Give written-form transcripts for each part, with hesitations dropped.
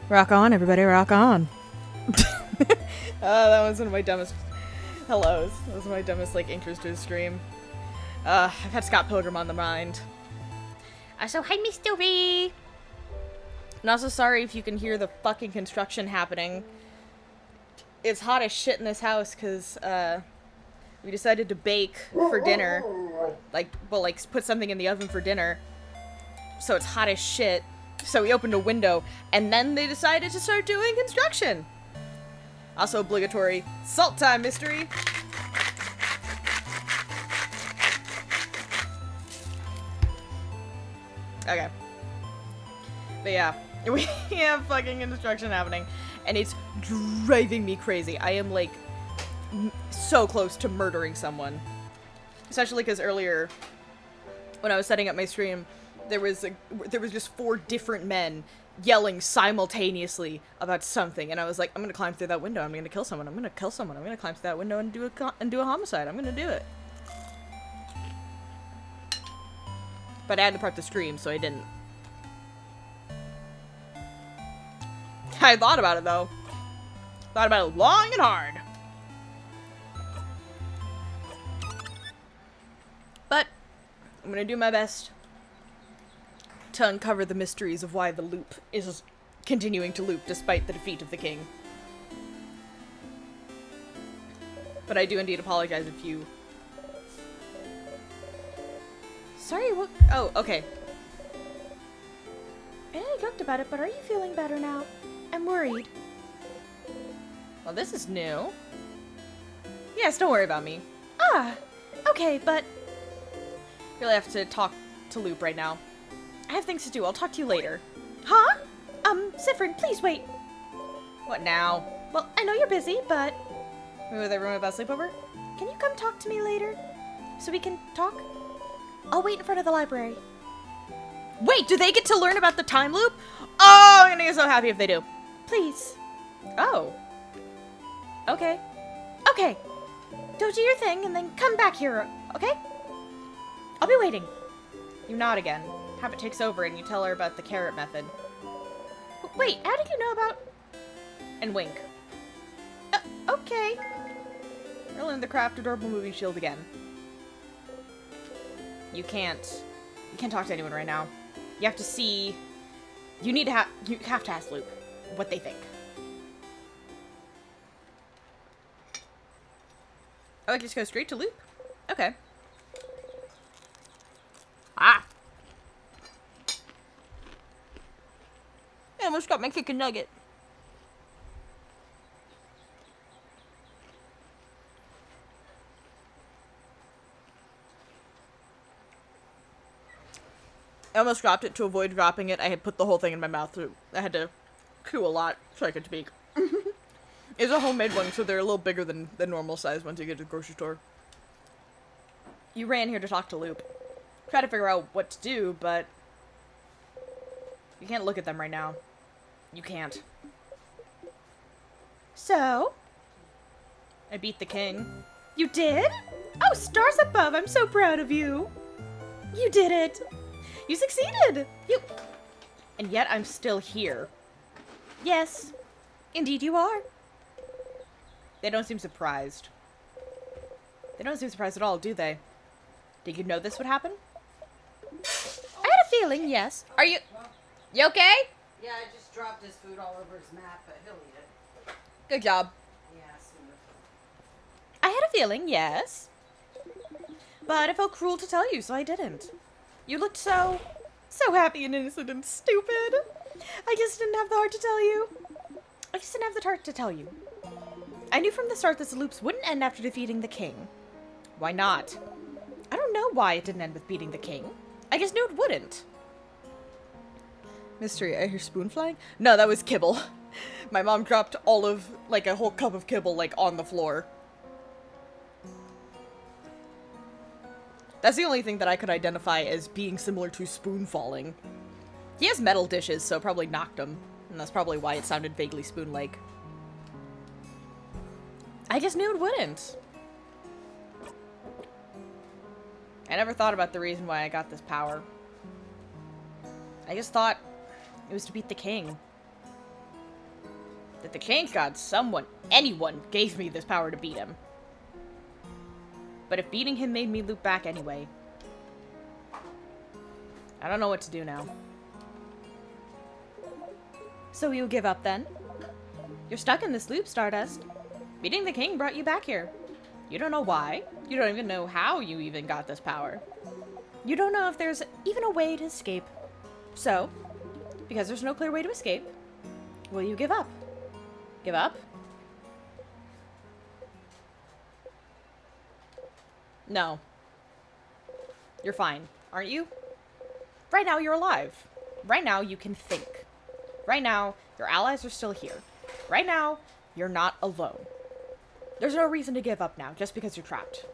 Rock on, everybody, rock on. That was one of my dumbest hellos. That was one of my dumbest, like, intros to a stream. I've had Scott Pilgrim on the mind. So, hi, Mr. V! And also, sorry if you can hear the fucking construction happening. It's hot as shit in this house, because, we decided to bake for dinner. Put something in the oven for dinner. So it's hot as shit. So we opened a window, and then they decided to start doing construction. Also obligatory salt time mystery. Okay. But yeah, we have fucking construction happening, and it's driving me crazy. I am, like, so close to murdering someone. Especially because earlier, when I was setting up my stream, there was just 4 different men yelling simultaneously about something, and I was like, I'm gonna climb through that window, I'm gonna kill someone, I'm gonna kill someone, I'm gonna climb through that window and do a homicide, I'm gonna do it. But I had to prep the stream, so I didn't. I thought about it, though. Thought about it long and hard. But I'm gonna do my best to uncover the mysteries of why the loop is continuing to loop despite the defeat of the king. But I do indeed apologize if you... Sorry, what? Oh, okay. I know you joked about it, but are you feeling better now? I'm worried. Well, this is new. Yes, don't worry about me. Ah, okay, but... Really have to talk to Loop right now. I have things to do. I'll talk to you later. Huh? Sifrin, please wait. What now? Well, I know you're busy, but... Remember that room about sleepover? Can you come talk to me later? So we can talk? I'll wait in front of the library. Wait, do they get to learn about the time loop? Oh, I'm gonna get so happy if they do. Please. Oh. Okay. Okay. Go do your thing and then come back here, okay? I'll be waiting. You nod again. Habit takes over and you tell her about the carrot method. Wait, how did you know about... And wink. Okay. I'll learn the craft adorable moving shield again. You can't talk to anyone right now. You have to see... You have to ask Luke what they think. Oh, I just go straight to Luke? Okay. Ah! I almost got my chicken nugget. I almost dropped it to avoid dropping it. I had put the whole thing in my mouth. I had to chew a lot so I could speak. It's a homemade one, so they're a little bigger than the normal size ones you get at the grocery store. You ran here to talk to Loop. Try to figure out what to do, but... You can't look at them right now. You can't. So? I beat the king. You did? Oh, stars above! I'm so proud of you! You did it! You succeeded! And yet I'm still here. Yes. Indeed you are. They don't seem surprised. They don't seem surprised at all, do they? Did you know this would happen? I had a feeling, yes. Are you... You okay? Yeah, I just dropped his food all over his mat, but he'll eat it. Good job. Yeah, soon. I had a feeling, yes. But it felt cruel to tell you, so I didn't. You looked so happy and innocent and stupid. I just didn't have the heart to tell you. I just didn't have the heart to tell you. I knew from the start that the loops wouldn't end after defeating the king. Why not? I don't know why it didn't end with beating the king. I just knew it wouldn't. Mystery, I hear spoon flying? No, that was kibble. My mom dropped all of, like, a whole cup of kibble, like, on the floor. That's the only thing that I could identify as being similar to spoon falling. He has metal dishes, so probably knocked him. And that's probably why it sounded vaguely spoon-like. I just knew it wouldn't. I never thought about the reason why I got this power. I just thought it was to beat the king. That the king god, anyone gave me this power to beat him. But if beating him made me loop back anyway, I don't know what to do now. So you give up then? You're stuck in this loop, Stardust. Beating the king brought you back here. You don't know why. You don't even know how you even got this power. You don't know if there's even a way to escape. So, because there's no clear way to escape, will you give up? Give up? No. You're fine, aren't you? Right now, you're alive. Right now, you can think. Right now, your allies are still here. Right now, you're not alone. There's no reason to give up now, just because you're trapped.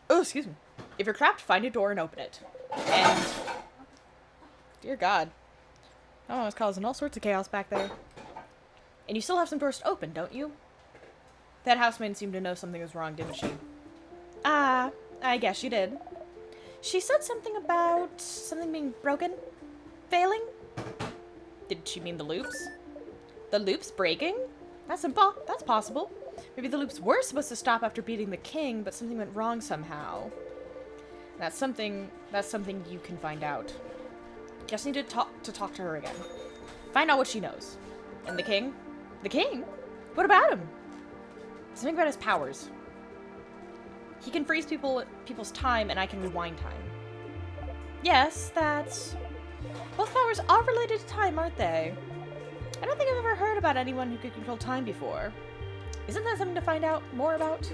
Oh, excuse me. If you're trapped, find a door and open it. And... dear God. Oh, I was causing all sorts of chaos back there. And you still have some doors to open, don't you? That housemaid seemed to know something was wrong, didn't she? I guess she did. She said something about something being broken? Failing? Did she mean the loops? The loops breaking? That's possible. Maybe the loops were supposed to stop after beating the king, but something went wrong somehow. That's something you can find out. Just need to talk to her again. Find out what she knows. And the king? The king? What about him? Something about his powers. He can freeze people's time, and I can rewind time. Yes, that's... both powers are related to time, aren't they? I don't think I've ever heard about anyone who could control time before. Isn't that something to find out more about?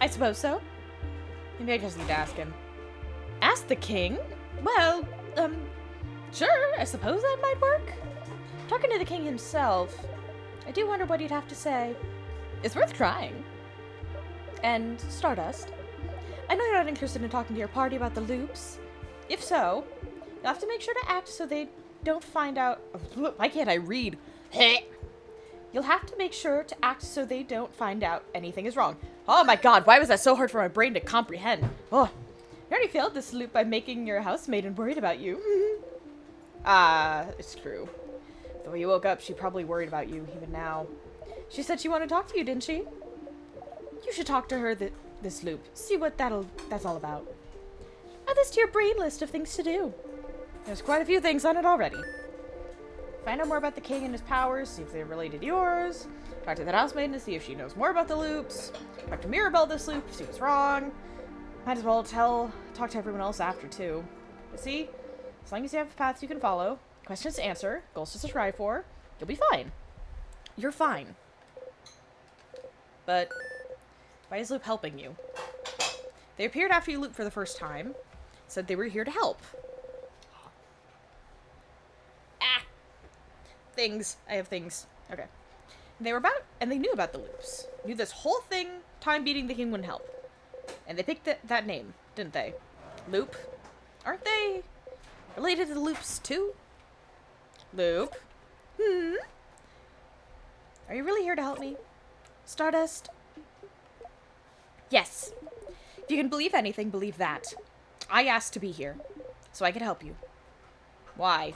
I suppose so. Maybe I just need to ask him. Ask the king? Well, sure, I suppose that might work. Talking to the king himself, I do wonder what he'd have to say. It's worth trying. And Stardust, I know you're not interested in talking to your party about the loops. If so, you'll have to make sure to act so they don't find out... why can't I read? You'll have to make sure to act so they don't find out anything is wrong. Oh my god, why was that so hard for my brain to comprehend? Oh, you already failed this loop by making your housemaid and worried about you. It's true. The way you woke up, she probably worried about you, even now. She said she wanted to talk to you, didn't she? You should talk to her this loop. See what that's all about. Add this to your brain list of things to do. There's quite a few things on it already. Find out more about the king and his powers, see if they're related to yours. Talk to that housemaid to see if she knows more about the loops. Talk to Mirabelle this loop, see what's wrong. Might as well talk to everyone else after, too. But see, as long as you have paths you can follow, questions to answer, goals to strive for, you'll be fine. You're fine. But why is Loop helping you? They appeared after you looped for the first time, said they were here to help. Things. I have things. Okay. And they knew about the loops. Knew this whole thing, time beating the king wouldn't help. And they picked that name, didn't they? Loop. Aren't they related to the loops too? Loop. Are you really here to help me? Stardust? Yes. If you can believe anything, believe that. I asked to be here, so I could help you. Why?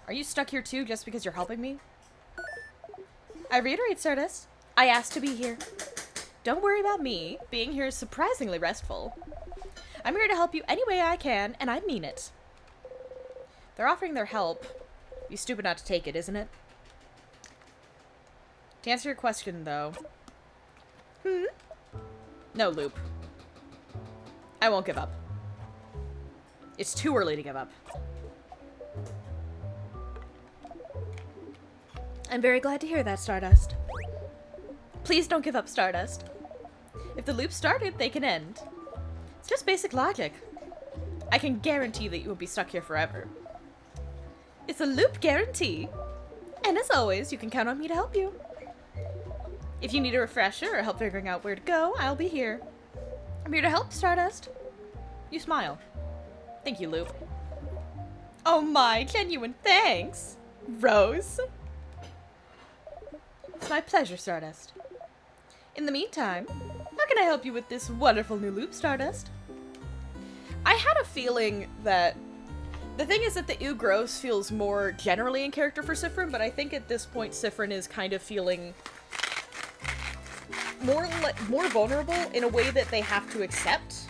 Are you stuck here too just because you're helping me? I reiterate, Stardust. I asked to be here. Don't worry about me. Being here is surprisingly restful. I'm here to help you any way I can, and I mean it. They're offering their help. Be stupid not to take it, isn't it? To answer your question, though. No, Loop. I won't give up. It's too early to give up. I'm very glad to hear that, Stardust. Please don't give up, Stardust. If the loop started, they can end. It's just basic logic. I can guarantee that you will be stuck here forever. It's a loop guarantee. And as always, you can count on me to help you. If you need a refresher or help figuring out where to go, I'll be here. I'm here to help, Stardust. You smile. Thank you, Loop. Oh my, genuine thanks, Rose. It's my pleasure, Stardust. In the meantime, how can I help you with this wonderful new loop, Stardust? I had a feeling that... The thing is that the ew gross feels more generally in character for Siffrin, but I think at this point Siffrin is kind of feeling more vulnerable in a way that they have to accept.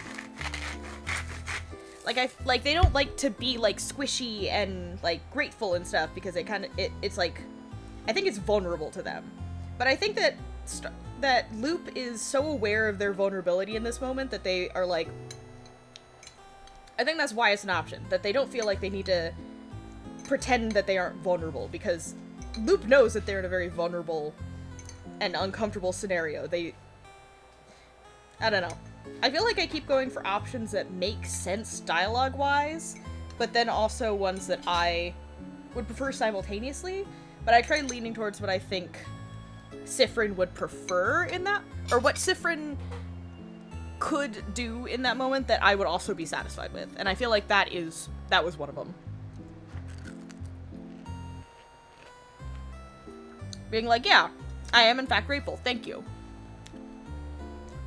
Like, they don't like to be, like, squishy and, like, grateful and stuff, because it's like, I think it's vulnerable to them. But I think that Loop is so aware of their vulnerability in this moment that they are, like, I think that's why it's an option, that they don't feel like they need to pretend that they aren't vulnerable, because Loop knows that they're in a very vulnerable and uncomfortable scenario. I don't know. I feel like I keep going for options that make sense dialogue-wise, but then also ones that I would prefer simultaneously, but I try leaning towards what I think Siffrin would prefer in that, or what Siffrin could do in that moment that I would also be satisfied with, and I feel like that was one of them. Being like, yeah, I am in fact grateful, thank you.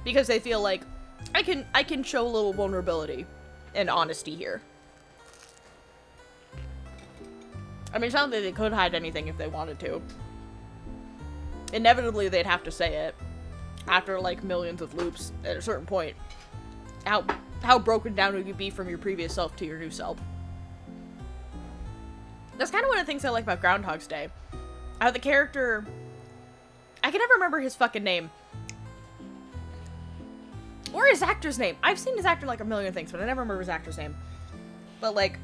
Because they feel like, I can show a little vulnerability and honesty here. I mean, it's not that they could hide anything if they wanted to. Inevitably, they'd have to say it. After, like, millions of loops, at a certain point. How broken down would you be from your previous self to your new self? That's kind of one of the things I like about Groundhog's Day. How the character... I can never remember his fucking name. Or his actor's name. I've seen his actor like a million things, but I never remember his actor's name. But, like,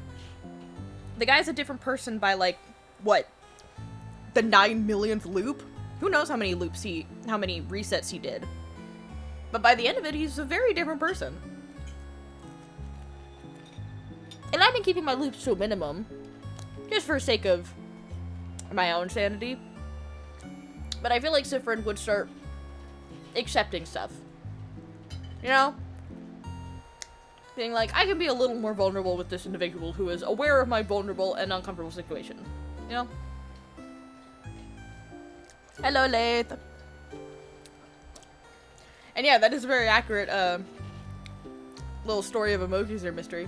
the guy's a different person by, like, what? The 9 millionth loop? Who knows how many how many resets he did. But by the end of it, he's a very different person. And I've been keeping my loops to a minimum, just for sake of my own sanity. But I feel like Siffrin would start accepting stuff. You know? Being like, I can be a little more vulnerable with this individual who is aware of my vulnerable and uncomfortable situation. You know? Hello, Lath. And yeah, that is a very accurate, little story of emojis or mystery.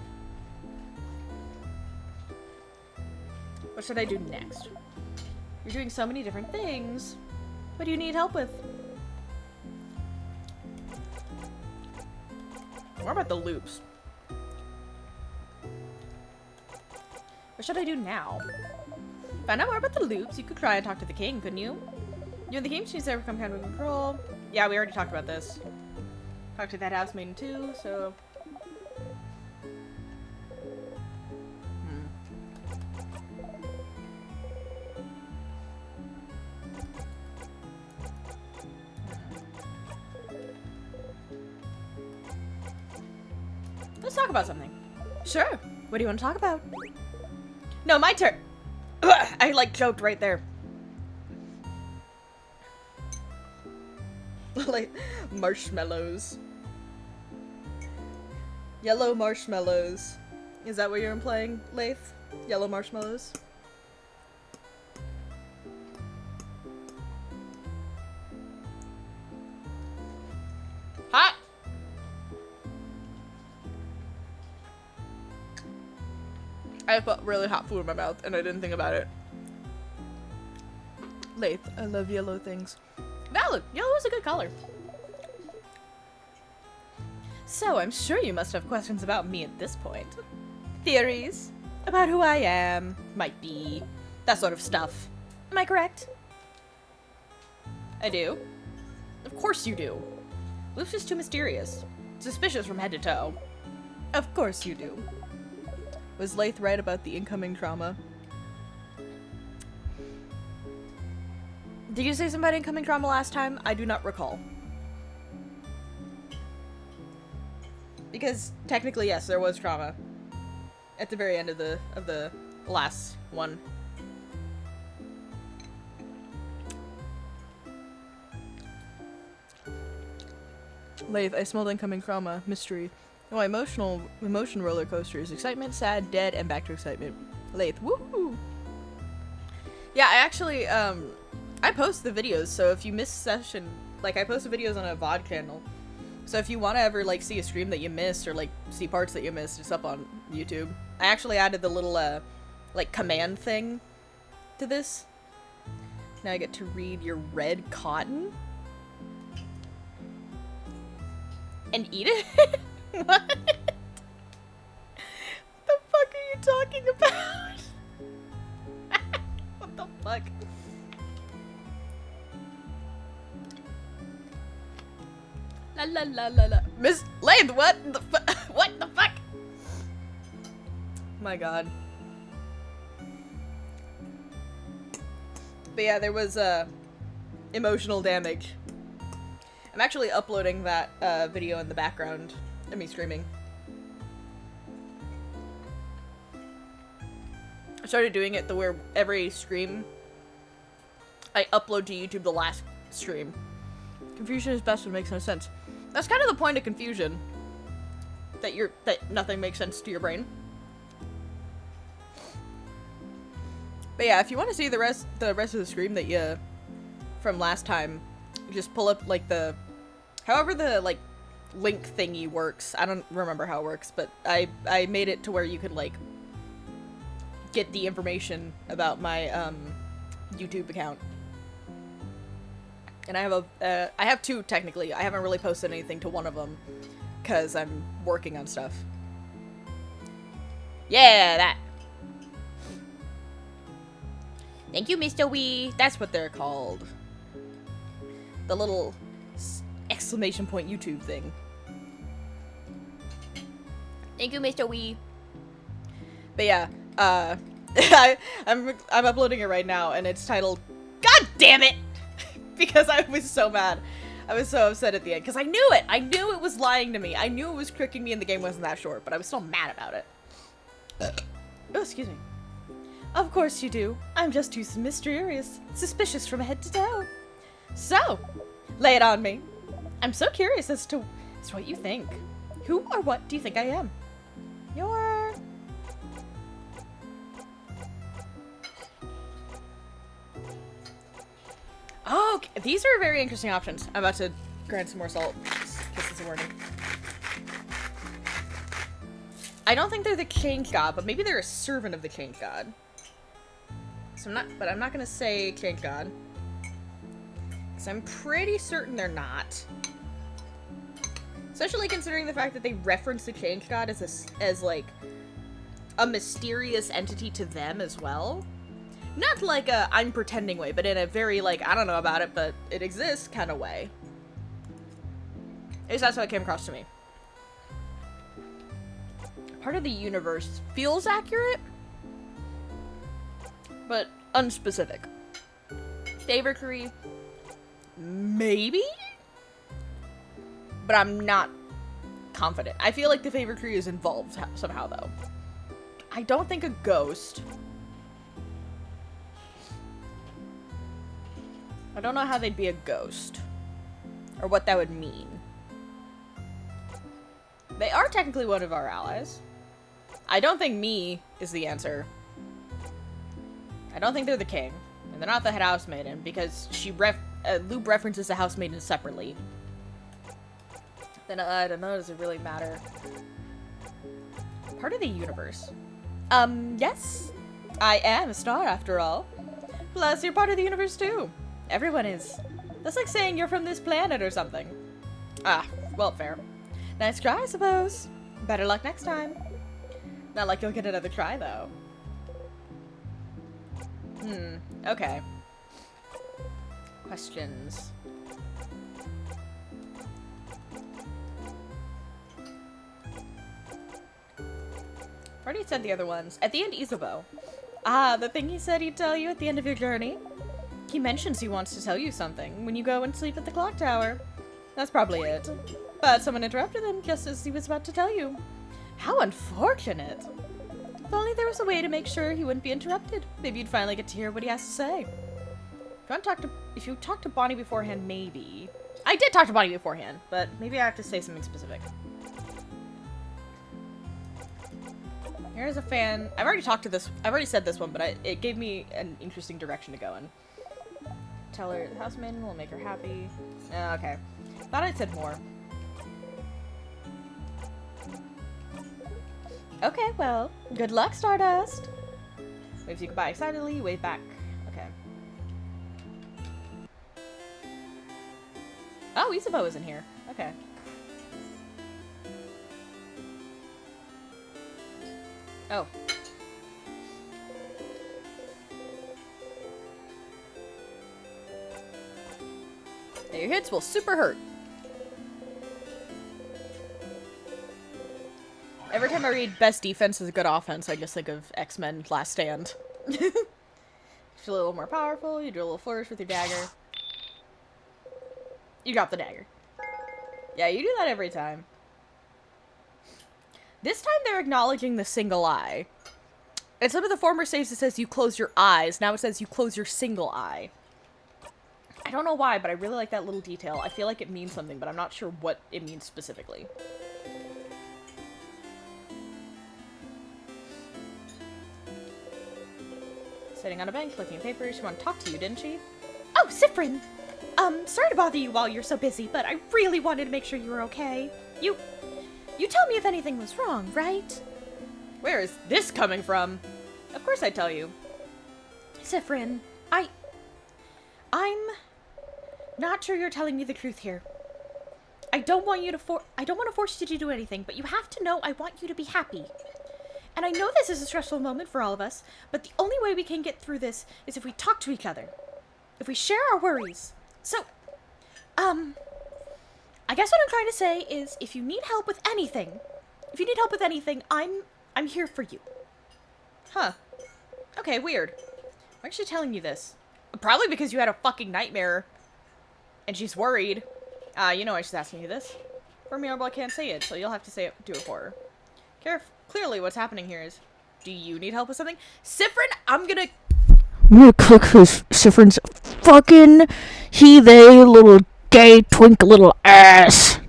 What should I do next? You're doing so many different things. What do you need help with? More about the loops. What should I do now? Find out more about the loops. You could try and talk to the king, couldn't you? You and the king needs to overcome kind of control. Yeah, we already talked about this. Talked to that housemaiden too, so... Let's talk about something. Sure. What do you want to talk about? No, my turn. Ugh, I like choked right there. Like marshmallows. Yellow marshmallows. Is that what you're implying, Lath? Yellow marshmallows? Hot! I put really hot food in my mouth and I didn't think about it. Lath, I love yellow things. Valid! Yellow is a good color. So, I'm sure you must have questions about me at this point. Theories about who I am, might be, that sort of stuff. Am I correct? I do. Of course you do. Luke's just too mysterious. Suspicious from head to toe. Of course you do. Was Lath right about the incoming trauma? Did you say something about incoming trauma last time? I do not recall. Because technically, yes, there was trauma at the very end of the last one. Lathe, I smelled incoming trauma. Mystery. Oh, emotion roller coasters. Excitement, sad, dead, and back to excitement. Lathe, woohoo! Yeah, I actually, I post the videos, so if you miss session, like, I post the videos on a VOD channel. So if you want to ever, like, see a stream that you missed, or, like, see parts that you missed, it's up on YouTube. I actually added the little, like, command thing to this. Now I get to read your red cotton. And eat it? What? The fuck are you talking about? What the fuck? La la la la la. Miss Lathe, what the fuck? What the fuck? My god. But yeah, there was, emotional damage. I'm actually uploading that, video in the background of me screaming. I started doing it where every stream I upload to YouTube the last stream. Confusion is best when it makes no sense. That's kind of the point of confusion. That nothing makes sense to your brain. But yeah, if you want to see the rest of the stream that you from last time, just pull up like however the like link thingy works. I don't remember how it works, but I made it to where you could like get the information about my YouTube account. And I have two technically. I haven't really posted anything to one of them because I'm working on stuff. Yeah, that. Thank you, Mr. Wee. That's what they're called. The little exclamation point YouTube thing. Thank you, Mr. Wee. But yeah, I'm uploading it right now, and it's titled "God damn it!" because I was so mad. I was so upset at the end because I knew it. I knew it was lying to me. I knew it was tricking me, and the game wasn't that short. But I was still mad about it. Oh, excuse me. Of course you do. I'm just too mysterious, suspicious from head to toe. So, lay it on me. I'm so curious as to what you think. Who or what do you think I am? You're... Oh, okay. These are very interesting options. I'm about to grind some more salt. This is a warning. I don't think they're the change god, but maybe they're a servant of the change god. So I'm not gonna say change god. Because I'm pretty certain they're not. Especially considering the fact that they reference the change god as like a mysterious entity to them as well. Not like a I'm pretending way, but in a very like I don't know about it, but it exists kind of way. At least that's how it came across to me. Part of the universe feels accurate, but unspecific. Favoricary, maybe? But I'm not confident. I feel like the Favoricary is involved somehow, though. I don't think a ghost. I don't know how they'd be a ghost. Or what that would mean. They are technically one of our allies. I don't think me is the answer. I don't think they're the king. And they're not the head housemaiden, because Lube references the housemaiden separately. Then, I don't know, does it really matter? Part of the universe. Yes. I am a star, after all. Plus, you're part of the universe, too. Everyone is. That's like saying you're from this planet or something. Ah, well, fair. Nice try, I suppose. Better luck next time. Not like you'll get another try, though. Okay. Questions. Already said the other ones. At the end, Isabeau. Ah, the thing he said he'd tell you at the end of your journey. He mentions he wants to tell you something when you go and sleep at the clock tower. That's probably it. But someone interrupted him just as he was about to tell you. How unfortunate. If only there was a way to make sure he wouldn't be interrupted. Maybe you'd finally get to hear what he has to say. If you talk to Bonnie beforehand, maybe. I did talk to Bonnie beforehand, but maybe I have to say something specific. Here's a fan. I've already said this one, but it gave me an interesting direction to go in. Tell her the housemaiden will make her happy. Okay. Thought I'd said more. Okay, well, good luck, Stardust. Waves you goodbye excitedly, wave back. Okay. Oh, Isabeau is in here. Okay. Oh. Yeah, your hits will super hurt. Every time I read best defense is a good offense, I just think of X-Men Last Stand. You're a little more powerful, you do a little flourish with your dagger. You drop the dagger. Yeah, you do that every time. This time they're acknowledging the single eye. In some of the former saves it says you close your eyes, now it says you close your single eye. I don't know why, but I really like that little detail. I feel like it means something, but I'm not sure what it means specifically. Sitting on a bench, looking at papers. She wanted to talk to you, didn't she? Oh, Sifrin! Sorry to bother you while you're so busy, but I really wanted to make sure you were okay. You tell me if anything was wrong, right? Where is this coming from? Of course I tell you. Sifrin, I'm not sure you're telling me the truth here. I don't want to force you to do anything, but you have to know I want you to be happy. And I know this is a stressful moment for all of us, but the only way we can get through this is if we talk to each other. If we share our worries. So, I guess what I'm trying to say is if you need help with anything, I'm here for you. Huh. Okay, weird. Why aren't you telling you this? Probably because you had a fucking nightmare. And she's worried. You know why she's asking you this. For me, I can't say it, so you'll have to do it for her. Clearly what's happening here is, do you need help with something? Sifrin, I'm gonna click his Sifrin's fucking they little gay twink little ass.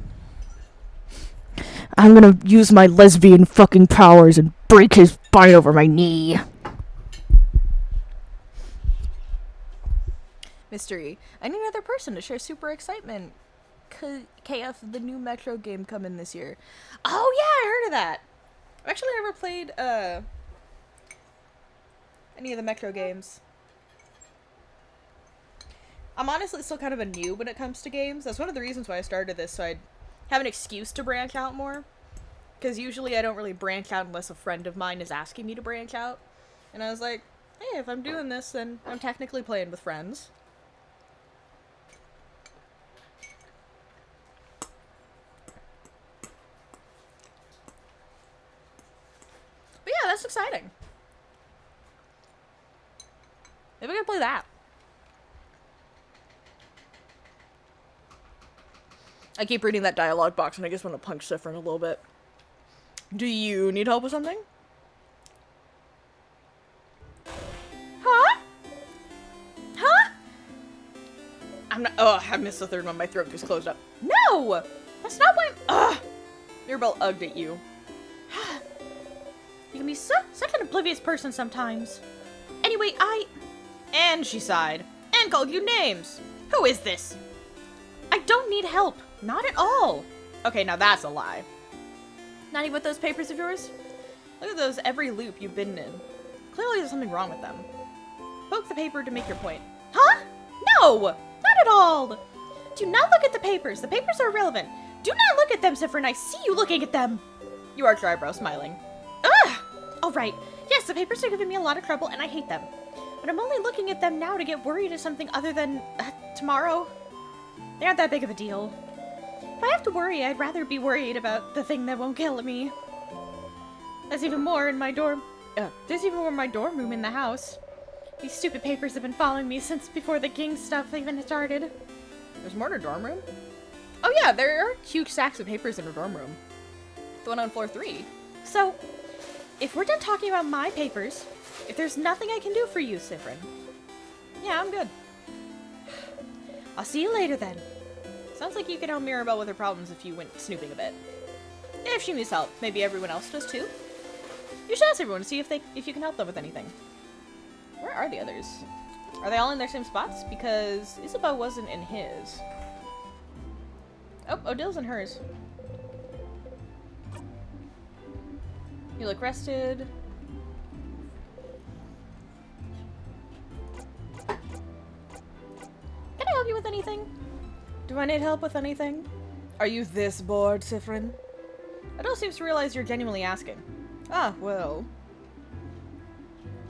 I'm gonna use my lesbian fucking powers and break his spine over my knee. Mystery. I need another person to share super excitement. KF, the new Metro game coming this year. Oh yeah, I heard of that. I've actually never played any of the Metro games. I'm honestly still kind of a noob when it comes to games. That's one of the reasons why I started this, so I'd have an excuse to branch out more. Because usually I don't really branch out unless a friend of mine is asking me to branch out. And I was like, hey, if I'm doing this, then I'm technically playing with friends. But yeah, that's exciting. Maybe we can play that. I keep reading that dialogue box and I just want to punch Sifrin a little bit. Do you need help with something? Huh? Huh? I'm not. Oh, I missed the third one. My throat just closed up. No! That's not what Ugh! Mirabelle ugged at you. You can be such an oblivious person sometimes. Anyway, And she sighed. And called you names. Who is this? I don't need help. Not at all. Okay, now that's a lie. Not even with those papers of yours? Look at those every loop you've been in. Clearly there's something wrong with them. Poke the paper to make your point. Huh? No! Not at all! Do not look at the papers. The papers are irrelevant. Do not look at them, Sifrin. I see you looking at them. You arched your eyebrow, smiling. Ugh! Alright. Yes, the papers are giving me a lot of trouble, and I hate them. But I'm only looking at them now to get worried of something other than, tomorrow. They aren't that big of a deal. If I have to worry, I'd rather be worried about the thing that won't kill me. There's even more in my dorm room in the house. These stupid papers have been following me since before the king stuff even started. There's more in her dorm room? Oh yeah, there are huge stacks of papers in her dorm room. The one on floor 3. So, if we're done talking about my papers, if there's nothing I can do for you, Sifrin. Yeah, I'm good. I'll see you later then. Sounds like you can help Mirabelle with her problems if you went snooping a bit. If she needs help, maybe everyone else does too. You should ask everyone to see if you can help them with anything. Where are the others? Are they all in their same spots? Because Isabeau wasn't in his. Oh, Odil's in hers. You look rested. Can I help you with anything? Do I need help with anything? Are you this bored, Sifrin? Adele seems to realize you're genuinely asking. Ah, well.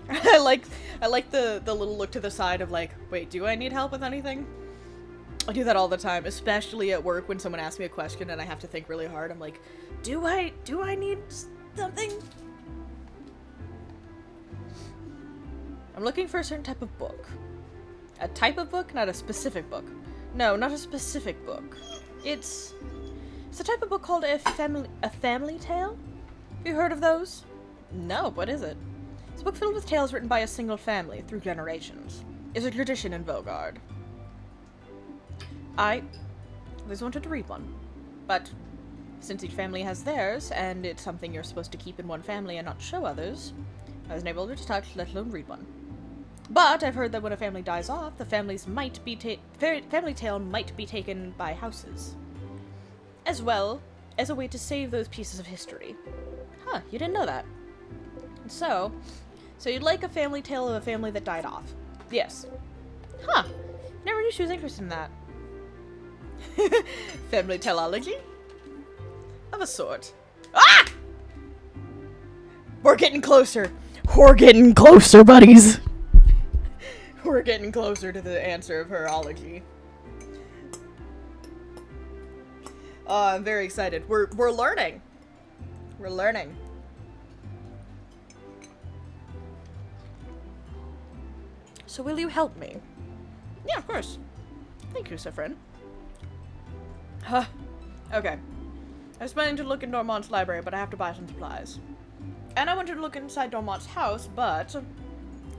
I like the little look to the side of like, wait, do I need help with anything? I do that all the time, especially at work when someone asks me a question and I have to think really hard. I'm like, do I need something? I'm looking for a certain type of book. A type of book, not a specific book. No, not a specific book. It's a type of book called a family tale. Have you heard of those? No, what is it? It's a book filled with tales written by a single family through generations. It's a tradition in Vogard. I always wanted to read one, but since each family has theirs, and it's something you're supposed to keep in one family and not show others, I wasn't able to touch, let alone read one. But I've heard that when a family dies off, the family tale might be taken by houses, as well as a way to save those pieces of history. Huh, you didn't know that. So you'd like a family tale of a family that died off? Yes. Huh, never knew she was interested in that. Family teleology? Of a sort. Ah! We're getting closer. We're getting closer, buddies. We're getting closer to the answer of her ology. Oh, I'm very excited. We're learning. We're learning. So will you help me? Yeah, of course. Thank you, Sifrin. Huh. Okay. I was planning to look in Dormont's library, but I have to buy some supplies. And I wanted to look inside Dormont's house, but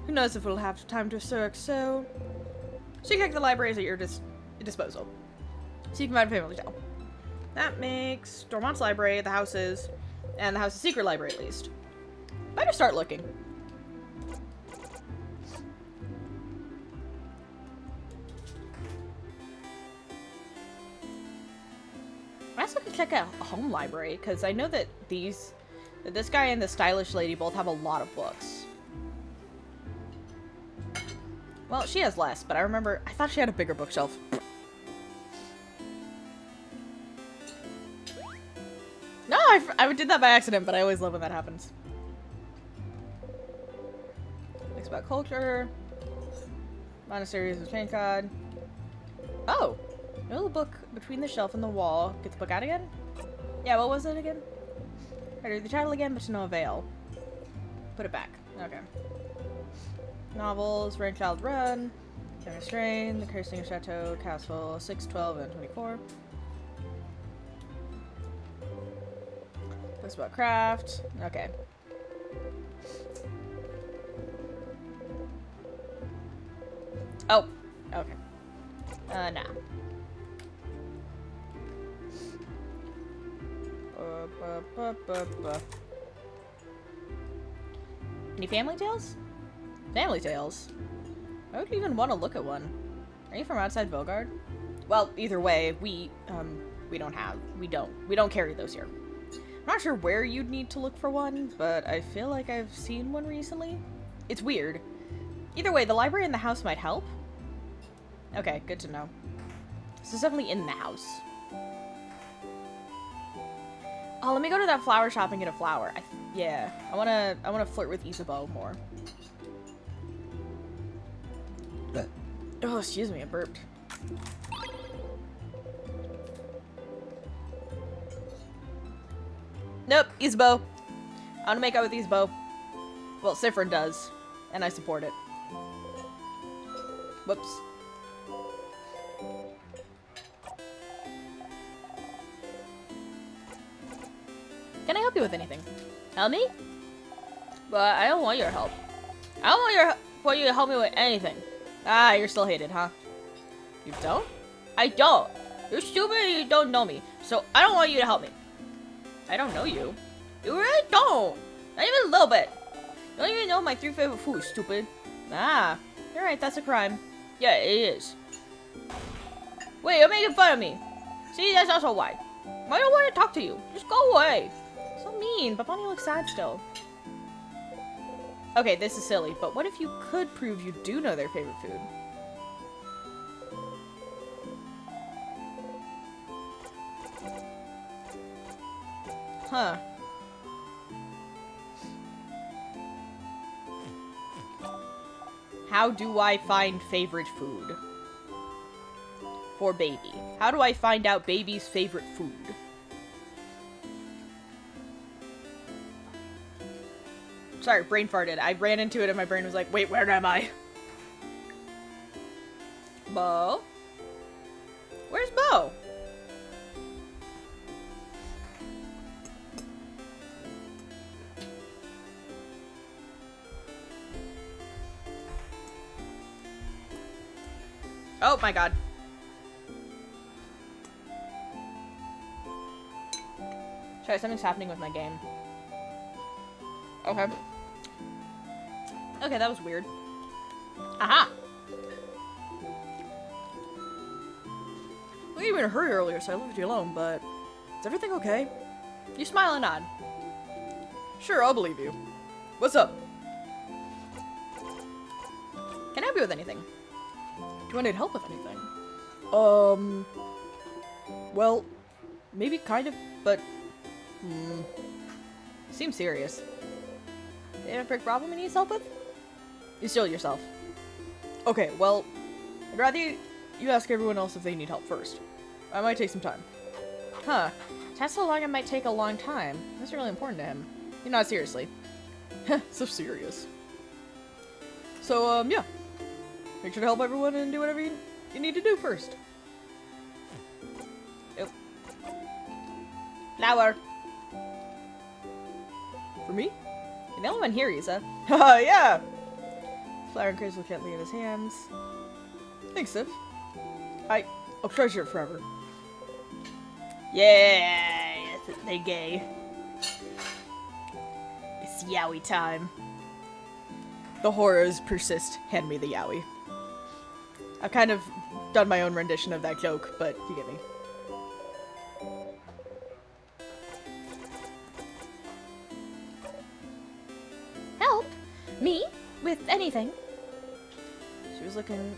who knows if we'll have time to search, so you can the library is at your disposal. So you can find a family tale. That makes Dormont's library, the houses, and the house's secret library at least. Better start looking. I also could check out a home library, because I know that this guy and the stylish lady both have a lot of books. Well, she has less, but I thought she had a bigger bookshelf. No, I did that by accident, but I always love when that happens. Books about culture. Monasteries of Chain God. Oh! You know the book between the shelf and the wall. Get the book out again? Yeah, what was it again? I read the title again, but to no avail. Put it back. Okay. Novels, Rainchild Run, Jenna Strain, The Cursing of Chateau, Castle, 6, 12, and 24. Books about craft. Okay. Oh. Okay. Nah. Any family tales? Family tales? Why would you even want to look at one? Are you from outside Vogard? Well, either way, we don't carry those here. I'm not sure where you'd need to look for one, but I feel like I've seen one recently. It's weird. Either way, the library in the house might help. Okay, good to know. This is definitely in the house. Oh, let me go to that flower shop and get a flower. Yeah, I wanna flirt with Isabeau more. Oh, excuse me, I burped. Nope, Isabeau. I wanna make out with Isabeau. Well, Sifrin does, and I support it. Whoops. Can I help you with anything? Help me? But I don't want your help. I don't want you to help me with anything. Ah, you're still hated, huh? You don't? I don't. You're stupid and you don't know me, so I don't want you to help me. I don't know you. You really don't. Not even a little bit. You don't even know my 3 favorite foods, stupid. Ah, you're right, that's a crime. Yeah, it is. Wait, you're making fun of me. See, that's also why. I don't want to talk to you. Just go away. So mean, but Bonnie looks sad still. Okay, this is silly, but what if you could prove you do know their favorite food? Huh. How do I find favorite food? For baby. How do I find out baby's favorite food? Sorry, brain farted. I ran into it and my brain was like, wait, where am I? Bo? Where's Bo? Oh my god. Sorry, something's happening with my game. Okay. Okay, that was weird. Aha! Well, you were in a hurry earlier, so I left you alone, but... Is everything okay? You smile and nod. Sure, I'll believe you. What's up? Can I help you with anything? Do I need help with anything? Well, maybe kind of, but... Seems serious. You have a big problem he needs help with? You still yourself. Okay, well, I'd rather you ask everyone else if they need help first. I might take some time. Huh. Test how long it might take a long time. That's really important to him. You're not seriously. So serious. So, yeah. Make sure to help everyone and do whatever you need to do first. Yep. Flower. For me? You're the only one here, Isa. Haha, yeah! Flower and crystal can't leave his hands. Thanks, Sif. I'll treasure it forever. Yeah! They gay. It's yaoi time. The horrors persist. Hand me the yaoi. I've kind of done my own rendition of that joke, but you get me. Help? Me? With anything? She was looking...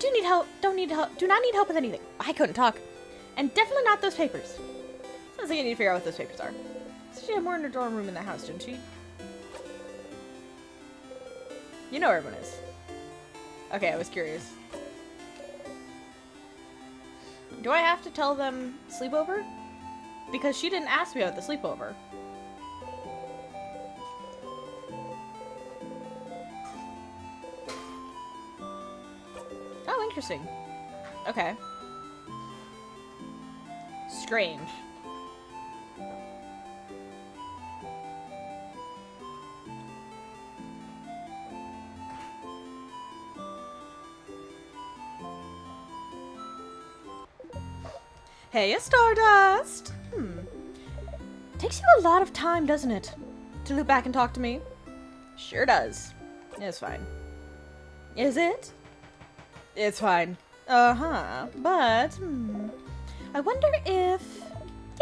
do need help, don't need help, do not need help with anything. I couldn't talk. And definitely not those papers. Sounds like I need to figure out what those papers are. So she had more in her dorm room in the house, didn't she? You know where everyone is. Okay, I was curious. Do I have to tell them sleepover? Because she didn't ask me about the sleepover. Oh, interesting. Okay. Strange. Hey, Stardust! Takes you a lot of time, doesn't it? To loop back and talk to me? Sure does. It's fine. Is it? It's fine. Uh-huh. But, I wonder if...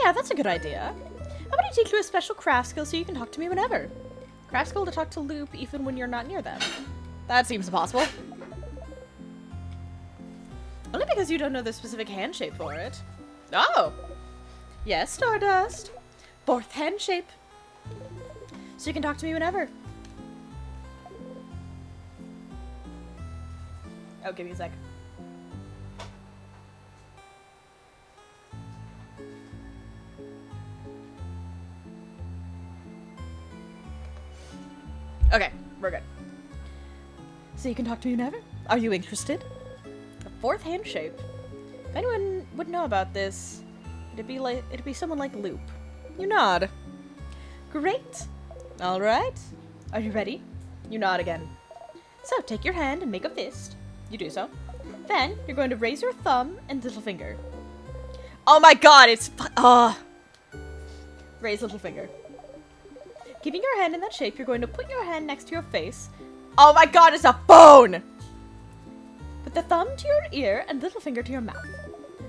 Yeah, that's a good idea. How about I teach you a special craft skill so you can talk to me whenever? Craft skill to talk to Loop even when you're not near them. That seems possible. Only because you don't know the specific hand shape for it. Oh! Yes, Stardust. 4th hand shape. So you can talk to me whenever. Oh, give me a sec. Okay, we're good. So you can talk to me whenever? Are you interested? The 4th hand shape. If anyone would know about this, it'd be someone like Loop. You nod. Great. All right. Are you ready? You nod again. So take your hand and make a fist. You do so. Then you're going to raise your thumb and little finger. Oh my god, it's Raise little finger. Keeping your hand in that shape, you're going to put your hand next to your face. Oh my god, it's a phone! Put the thumb to your ear and little finger to your mouth.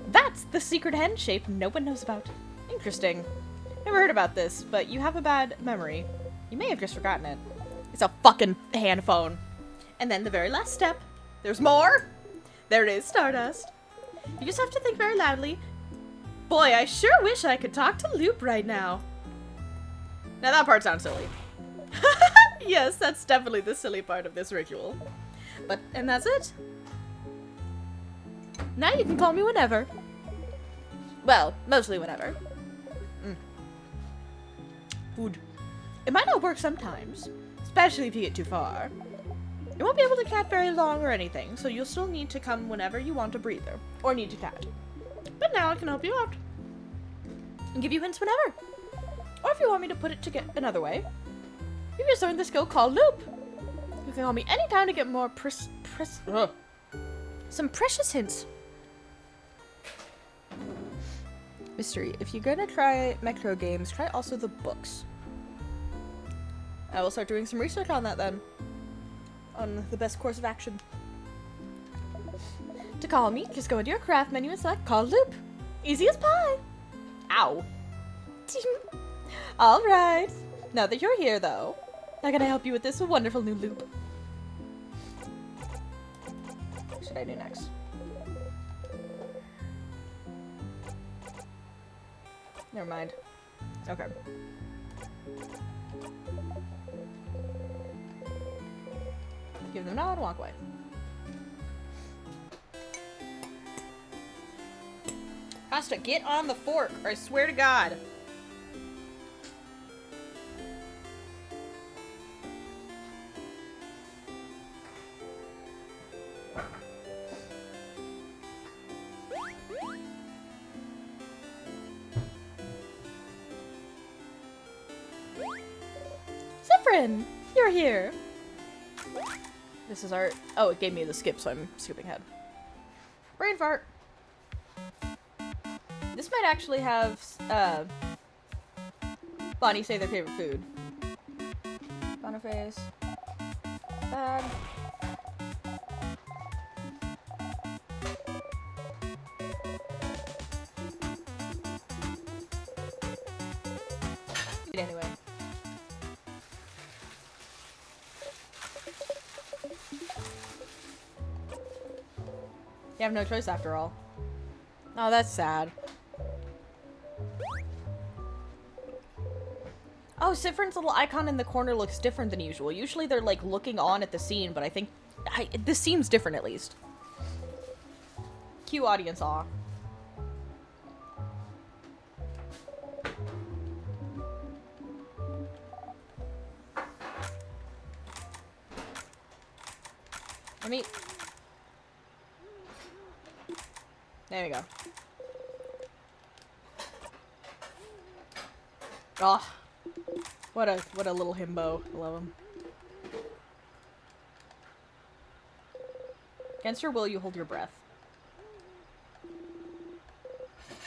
That's the secret hand shape no one knows about. Interesting. Never heard about this, but you have a bad memory. You may have just forgotten it. It's a fucking hand phone. And then the very last step. There's more? There it is, Stardust. You just have to think very loudly. Boy, I sure wish I could talk to Loop right now. Now that part sounds silly. Yes, that's definitely the silly part of this ritual. And that's it? Now you can call me whenever. Well, mostly whenever. Food. It might not work sometimes, especially if you get too far. You won't be able to cat very long or anything, so you'll still need to come whenever you want a breather, or need to cat. But now I can help you out. And give you hints whenever. Or if you want me to put it another way, you just learned the skill called Loop. You can call me anytime to get more some precious hints. Mystery. If you're gonna try Metro games, try also the books. I will start doing some research on that then. On the best course of action. To call me, just go into your craft menu and select Call Loop. Easy as pie. Ow. Alright. Now that you're here, though, how can I help you with this wonderful new loop? What should I do next? Never mind. Okay. Give them a nod and walk away. Costa, get on the fork, or I swear to God. Zephyrin, you're here. This is our... Oh, it gave me the skip, so I'm skipping ahead. Brain fart. This might actually have, Bonnie say their favorite food. Boniface. Bag. Anyway. You have no choice after all. Oh, that's sad. Oh, Sifrin's little icon in the corner looks different than usual. Usually they're like looking on at the scene, but I think this seems different at least. Cue audience awe. Let me... There we go. Oh, what a little himbo. I love him. Against your will, you hold your breath.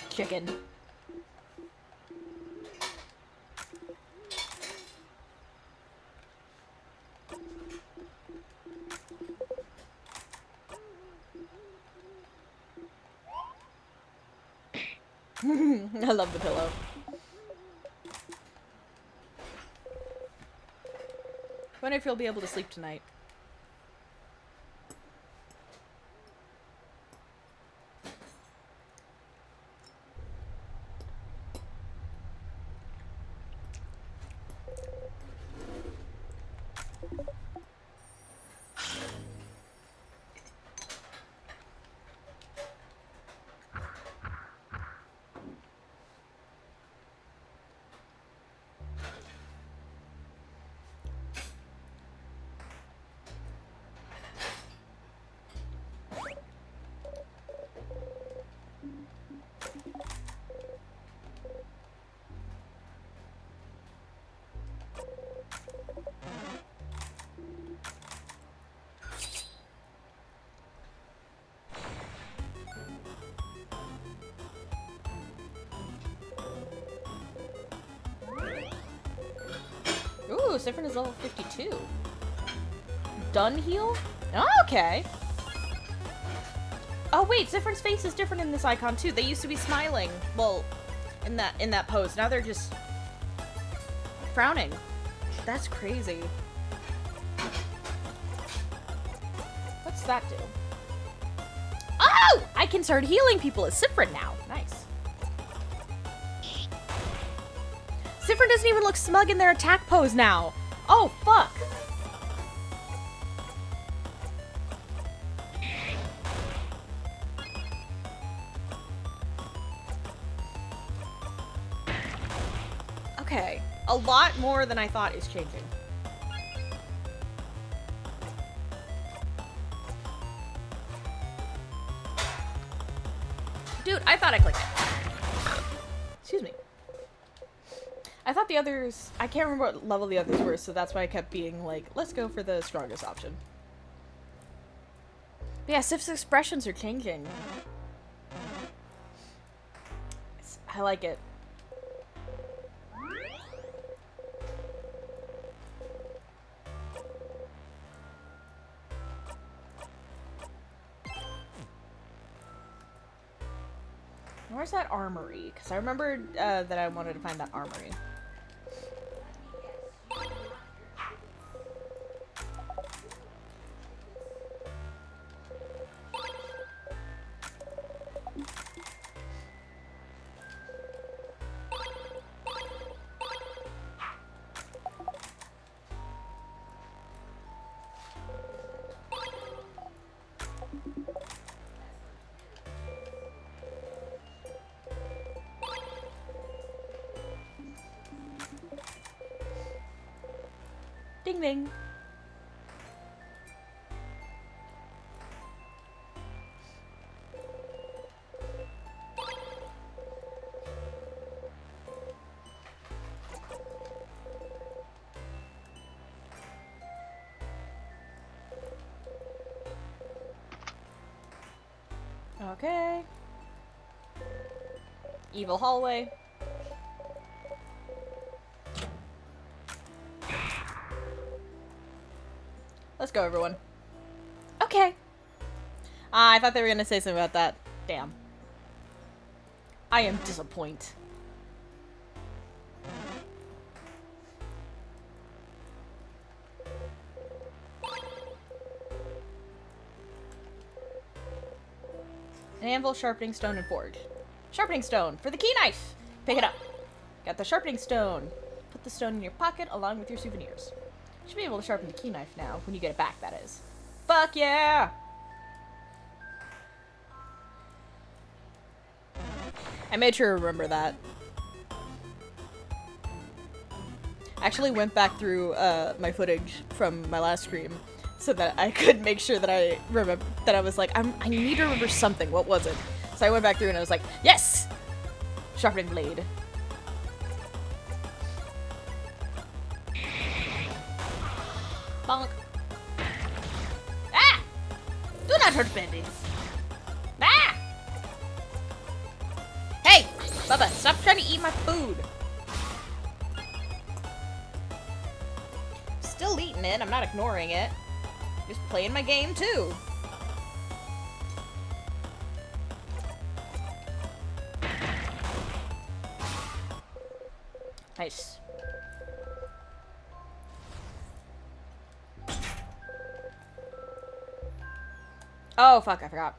Chicken. I love the pillow. I wonder if you'll be able to sleep tonight. Siffrin is level 52. Done heal? Oh, okay. Oh wait, Siffrin's face is different in this icon too. They used to be smiling. Well, in that pose. Now they're just frowning. That's crazy. What's that do? Oh! I can start healing people as Siffrin now. Nice. Siffrin doesn't even look smug in their attack pose now. Oh, fuck. Okay. A lot more than I thought is changing. Dude, I thought I clicked it. Excuse me. I thought the others... I can't remember what level the others were, so that's why I kept being like, let's go for the strongest option. But yeah, Sif's expressions are changing. I like it. Where's that armory? Because I remembered that I wanted to find that armory. Ding ding. Okay. Evil hallway. Let's go, everyone. Okay. I thought they were gonna say something about that. Damn. I am disappointed. An anvil, sharpening stone, and forge. Sharpening stone for the key knife. Pick it up. Got the sharpening stone. Put the stone in your pocket along with your souvenirs. You should be able to sharpen the key knife now, when you get it back, that is. Fuck yeah! I made sure to remember that. I actually went back through my footage from my last stream so that I could make sure that I remember that I was like, I need to remember something. What was it? So I went back through and I was like, yes! Sharpening blade. Bonk. Ah! Do not hurt babies. Ah! Hey! Bubba, stop trying to eat my food. Still eating it. I'm not ignoring it. Just playing my game, too. Nice. Oh, fuck, I forgot.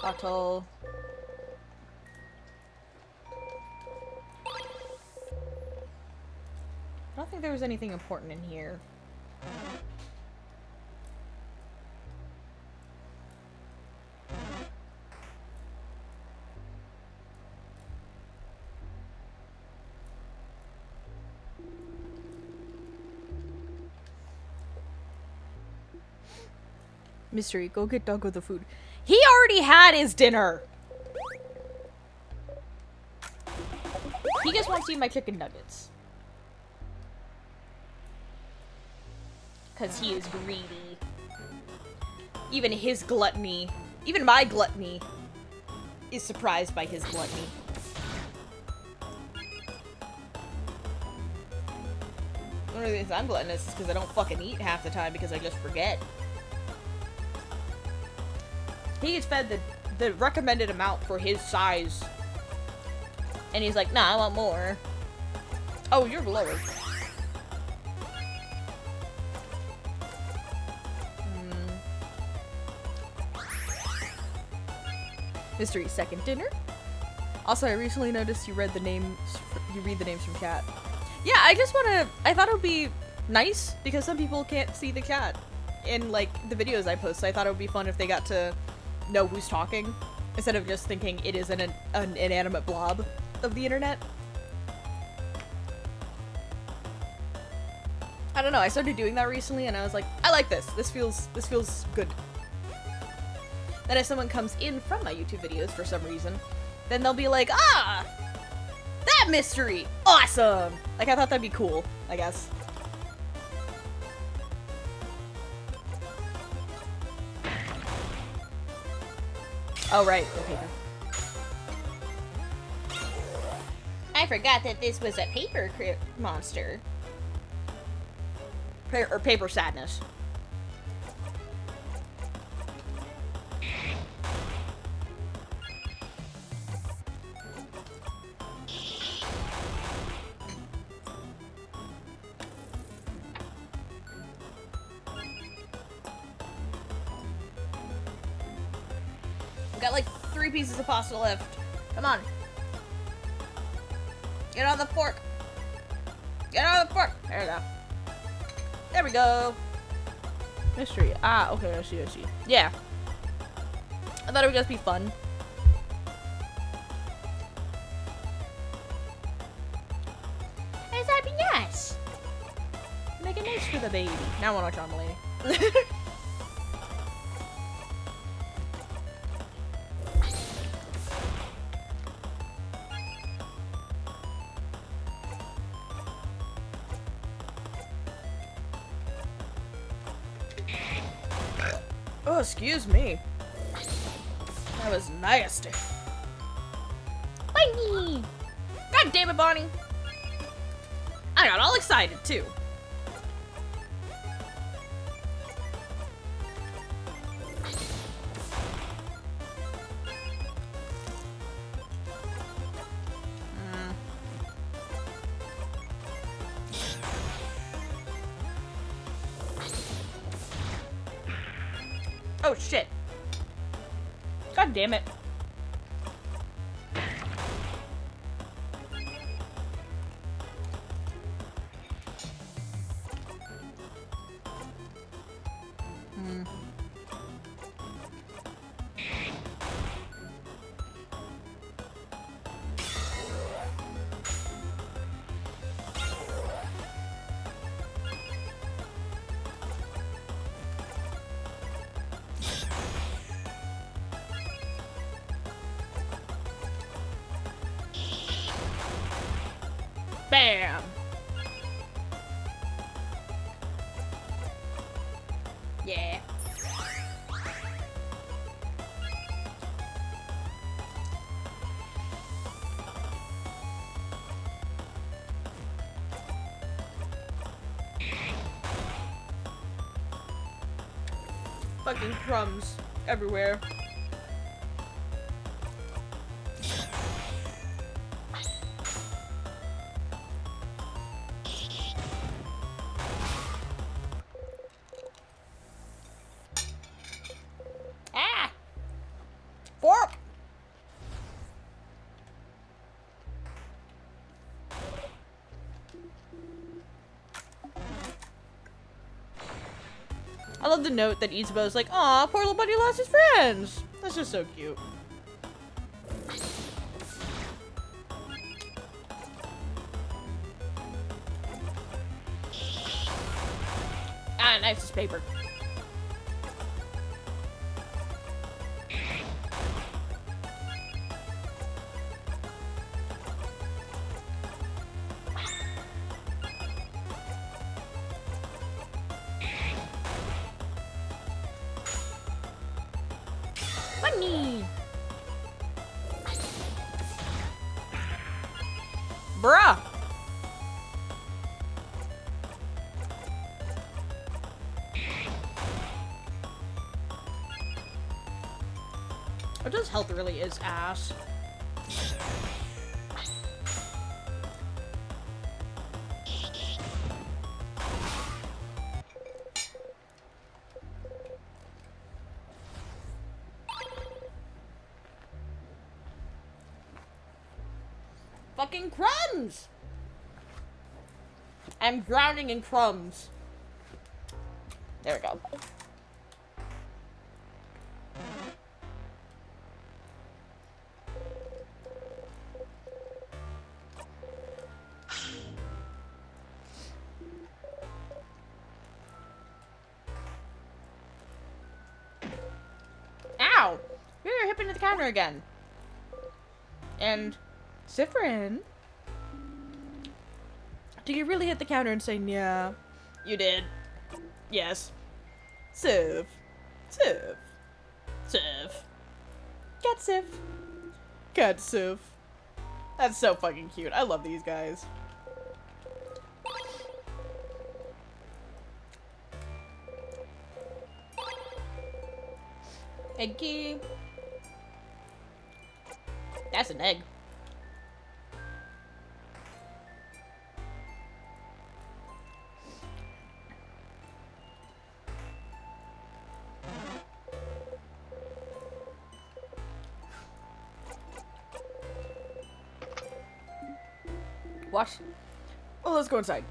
Bottle. I don't think there was anything important in here. Mystery, go get Doggo the food. He already had his dinner! He just wants to eat my chicken nuggets. Because he is greedy. Even his gluttony, even my gluttony, is surprised by his gluttony. One of the reasons I'm gluttonous is because I don't fucking eat half the time because I just forget. He gets fed the recommended amount for his size. And he's like, nah, I want more. Oh, you're lower. Mystery second dinner. Also, I recently noticed you read the names. You read the names from chat. Yeah, I just wanna. I thought it would be nice because some people can't see the chat in like the videos I post. So I thought it would be fun if they got to know who's talking instead of just thinking it is an inanimate blob of the internet. I don't know. I started doing that recently, and I was like, I like this. This feels good. Then if someone comes in from my YouTube videos for some reason, then they'll be like, ah, that mystery, awesome. Like I thought that'd be cool. I guess. Oh right, the paper. I forgot that this was a paper monster. Or paper sadness. We've got like 3 pieces of pasta left. Come on. Get on the fork. Get on the fork. There we go. There we go. Mystery. Ah, okay, I see. Yeah. I thought it would just be fun. That'd be nice. Make it nice for the baby. Now I want to watch on the lady. Oh, excuse me. That was nasty. Bonnie! God damn it, Bonnie! I got all excited, too. Oh, shit. God damn it. Bam! Yeah. Fucking crumbs everywhere. Fork! I love the note that Izubo's like, aw, poor little buddy lost his friends. That's just so cute. Ah, nice as paper. Bruh! Odo's health really is ass. Fucking crumbs! I'm drowning in crumbs. There we go. Ow! You're hip into the counter again. And Sifrin, did you really hit the counter and say, yeah? You did. Yes. Sif. Sif. Sif. Cat Sif. Cat Sif. That's so fucking cute. I love these guys. Eggy. That's an egg. What? Oh, let's go inside.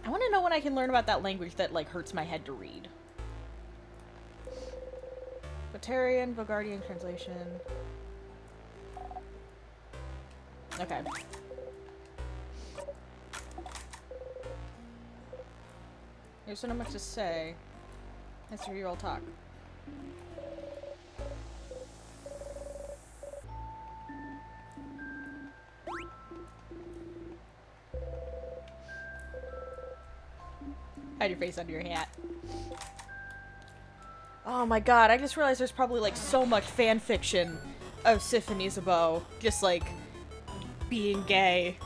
I want to know when I can learn about that language that, like, hurts my head to read. Batarian, Vogardian translation. Okay. There's not much to say. Let's hear you all talk. Hide your face under your hat. Oh my god, I just realized there's probably like so much fan fiction of Sif and Isabeau just like being gay.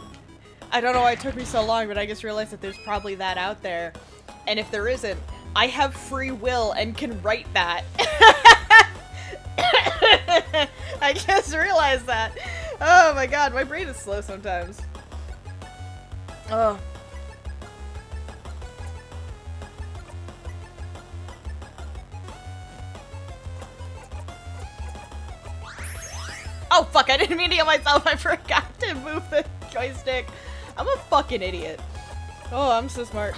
I don't know why it took me so long, but I just realized that there's probably that out there. And if there isn't, I have free will and can write that. I just realized that. Oh my god, my brain is slow sometimes. Oh. Oh fuck, I didn't mean to get myself, I forgot to move the joystick. I'm a fucking idiot. Oh, I'm so smart.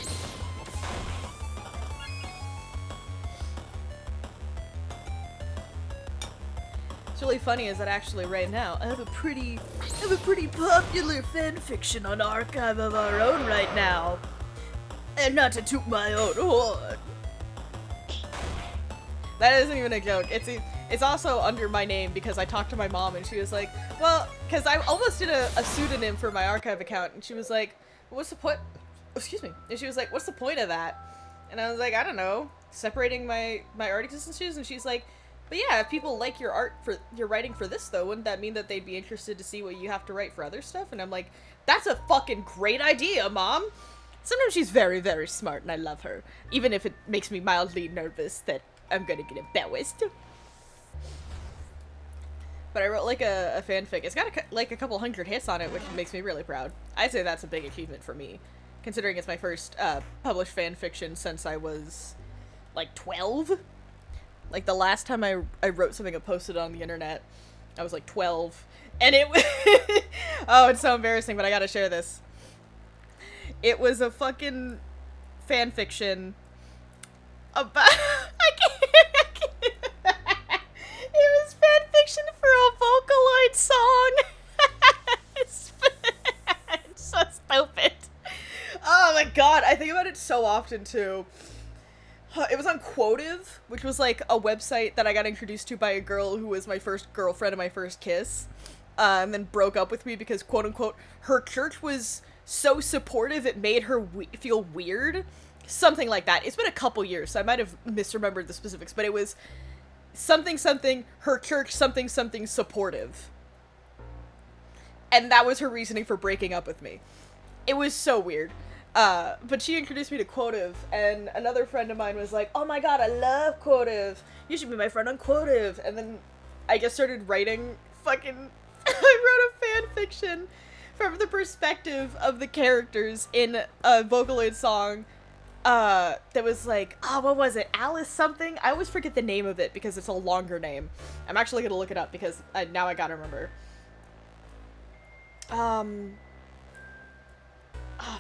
What's really funny is that actually right now, I have a pretty popular fanfiction on Archive of our own right now. And not to toot my own horn. That isn't even a joke. It's also under my name because I talked to my mom and she was like, well, because I almost did a pseudonym for my archive account and she was like, what's the point? Excuse me. And she was like, what's the point of that? And I was like, I don't know, separating my art existences. And she's like, but yeah, if people like your art for your writing for this though, wouldn't that mean that they'd be interested to see what you have to write for other stuff? And I'm like, that's a fucking great idea, Mom. Sometimes she's very, very smart and I love her, even if it makes me mildly nervous that I'm gonna get embarrassed. But I wrote like a fanfic. It's got like a couple hundred hits on it, which makes me really proud. I'd say that's a big achievement for me, considering it's my first published fanfiction since I was like 12. Like the last time I wrote something and posted on the internet, I was like 12, and it oh, it's so embarrassing, but I gotta share this. It was a fucking fanfiction about I can't. It was fanfiction for a Vocaloid song. It's so stupid. Oh my god, I think about it so often too. It was on Quotive, which was like a website that I got introduced to by a girl who was my first girlfriend and my first kiss, and then broke up with me because, quote unquote, her church was so supportive it made her feel weird. Something like that. It's been a couple years, so I might have misremembered the specifics, but it was something something, her church something something supportive. And that was her reasoning for breaking up with me. It was so weird. But she introduced me to Quotive, and another friend of mine was like, oh my god, I love Quotive. You should be my friend on Quotive. And then I just started writing fucking... I wrote a fan fiction from the perspective of the characters in a Vocaloid song that was like, what was it? Alice something? I always forget the name of it because it's a longer name. I'm actually gonna look it up because now I gotta remember.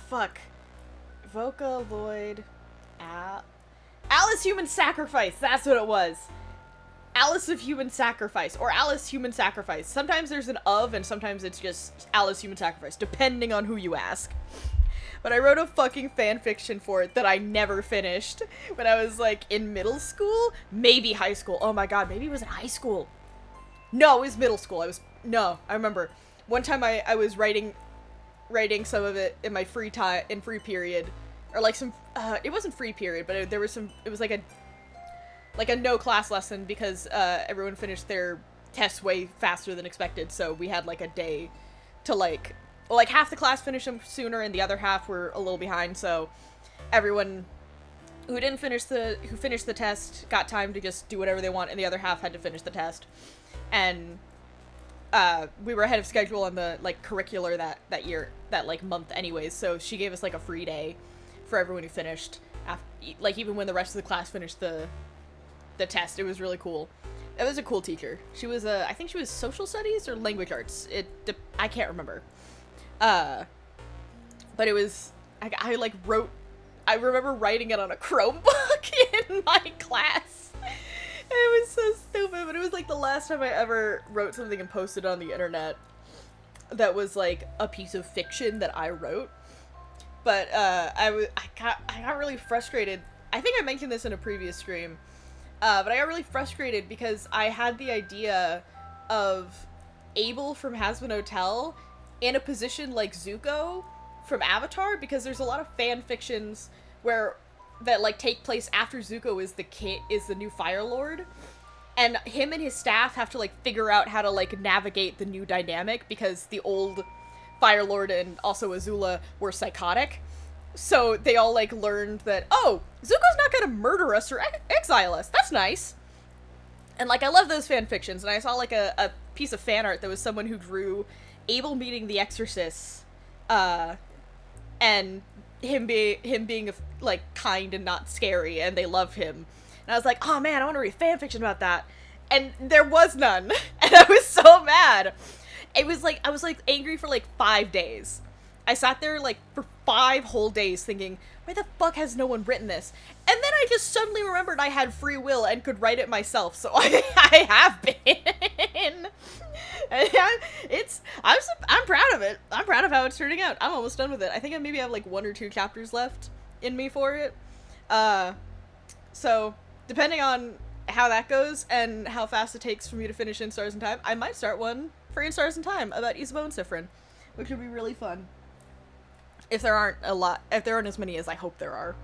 Fuck. Vocaloid. Alice Human Sacrifice! That's what it was! Alice of Human Sacrifice, or Alice Human Sacrifice. Sometimes there's an of, and sometimes it's just Alice Human Sacrifice, depending on who you ask. But I wrote a fucking fanfiction for it that I never finished when I was, like, in middle school? Maybe high school. Oh my god, maybe it was in high school. No, it was middle school. I remember. One time I was writing some of it in my free time, in free period. Or, like, it wasn't free period, but it was like a no class lesson because everyone finished their tests way faster than expected, so we had like a day to like half the class finished them sooner and the other half were a little behind, so everyone who finished the test got time to just do whatever they want, and the other half had to finish the test. And we were ahead of schedule on the like curricular that year, that like month anyways, so she gave us like a free day for everyone who finished, like even when the rest of the class finished the test. It was really cool. It was a cool teacher. She was I think she was social studies or language arts. I can't remember. But it was, I remember writing it on a Chromebook in my class. It was so stupid, but it was like the last time I ever wrote something and posted on the internet that was like a piece of fiction that I wrote. But I got really frustrated. I think I mentioned this in a previous stream. But I got really frustrated because I had the idea of Abel from Hazbin Hotel in a position like Zuko from Avatar, because there's a lot of fan fictions that like take place after Zuko is the new Fire Lord, and him and his staff have to like figure out how to like navigate the new dynamic because the old Fire Lord and also Azula were psychotic. So they all, like, learned that, oh, Zuko's not gonna murder us or exile us. That's nice. And, like, I love those fan fictions, and I saw, like, a piece of fan art that was someone who drew Abel meeting the Exorcist, and him being, like, kind and not scary, and they love him. And I was like, oh, man, I want to read fan fiction about that. And there was none. And I was so mad. I was, like, angry for, like, 5 days. I sat there, like, for 5 whole days thinking, why the fuck has no one written this? And then I just suddenly remembered I had free will and could write it myself, so I have been. I'm proud of it. I'm proud of how it's turning out. I'm almost done with it. I think I maybe have, like, 1 or 2 chapters left in me for it. So, depending on how that goes and how fast it takes for me to finish In Stars in Time, I might start one for In Stars in Time about Isabeau and Sifrin, which would be really fun. If there aren't as many as I hope there are.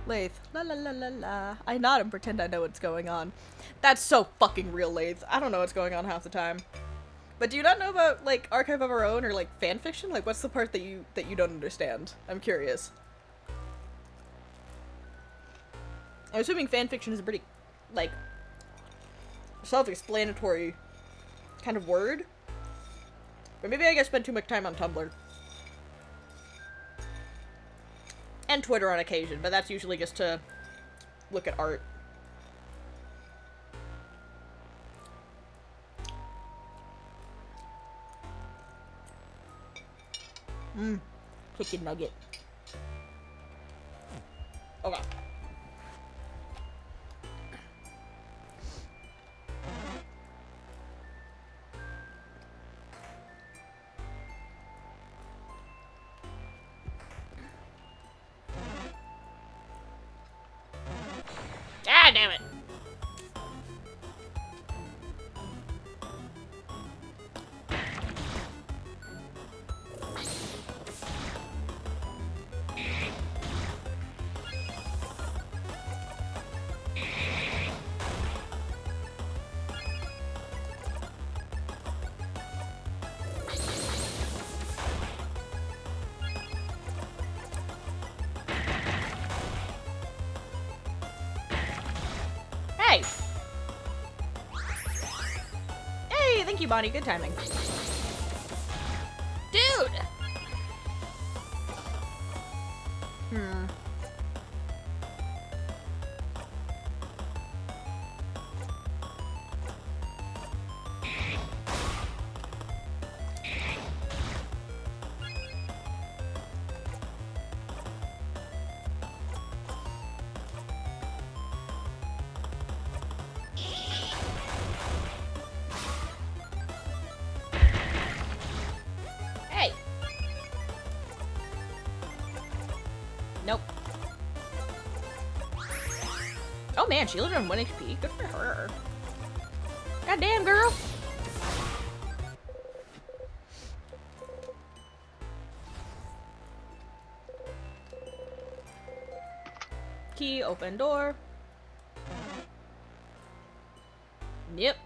Lathe. La la la la la. I nod and pretend I know what's going on. That's so fucking real, Lathe. I don't know what's going on half the time. But do you not know about, like, Archive of Our Own or, like, fanfiction? Like, what's the part that you don't understand? I'm curious. I'm assuming fanfiction is a pretty, like, self-explanatory kind of word. But maybe I guess spend too much time on Tumblr. And Twitter on occasion, but that's usually just to look at art. Chicken nugget. Okay. God damn it. Hey! Hey, thank you, Bonnie. Good timing. Dude! Hey! Nope. Oh man, she lived on 1 HP. Good for her. Goddamn, girl! Key, open door. Yep.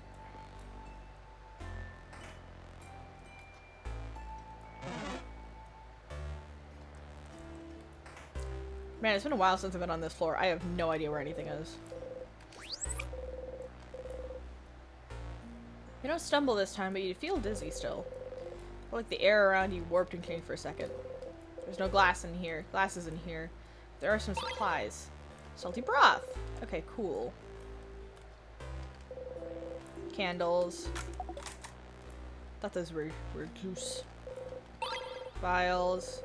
Man, it's been a while since I've been on this floor. I have no idea where anything is. You don't stumble this time, but you feel dizzy still. Feel like the air around you warped and changed for a second. There's no glass in here. Glasses in here. There are some supplies. Salty broth. Okay, cool. Candles. Thought those were juice. Vials.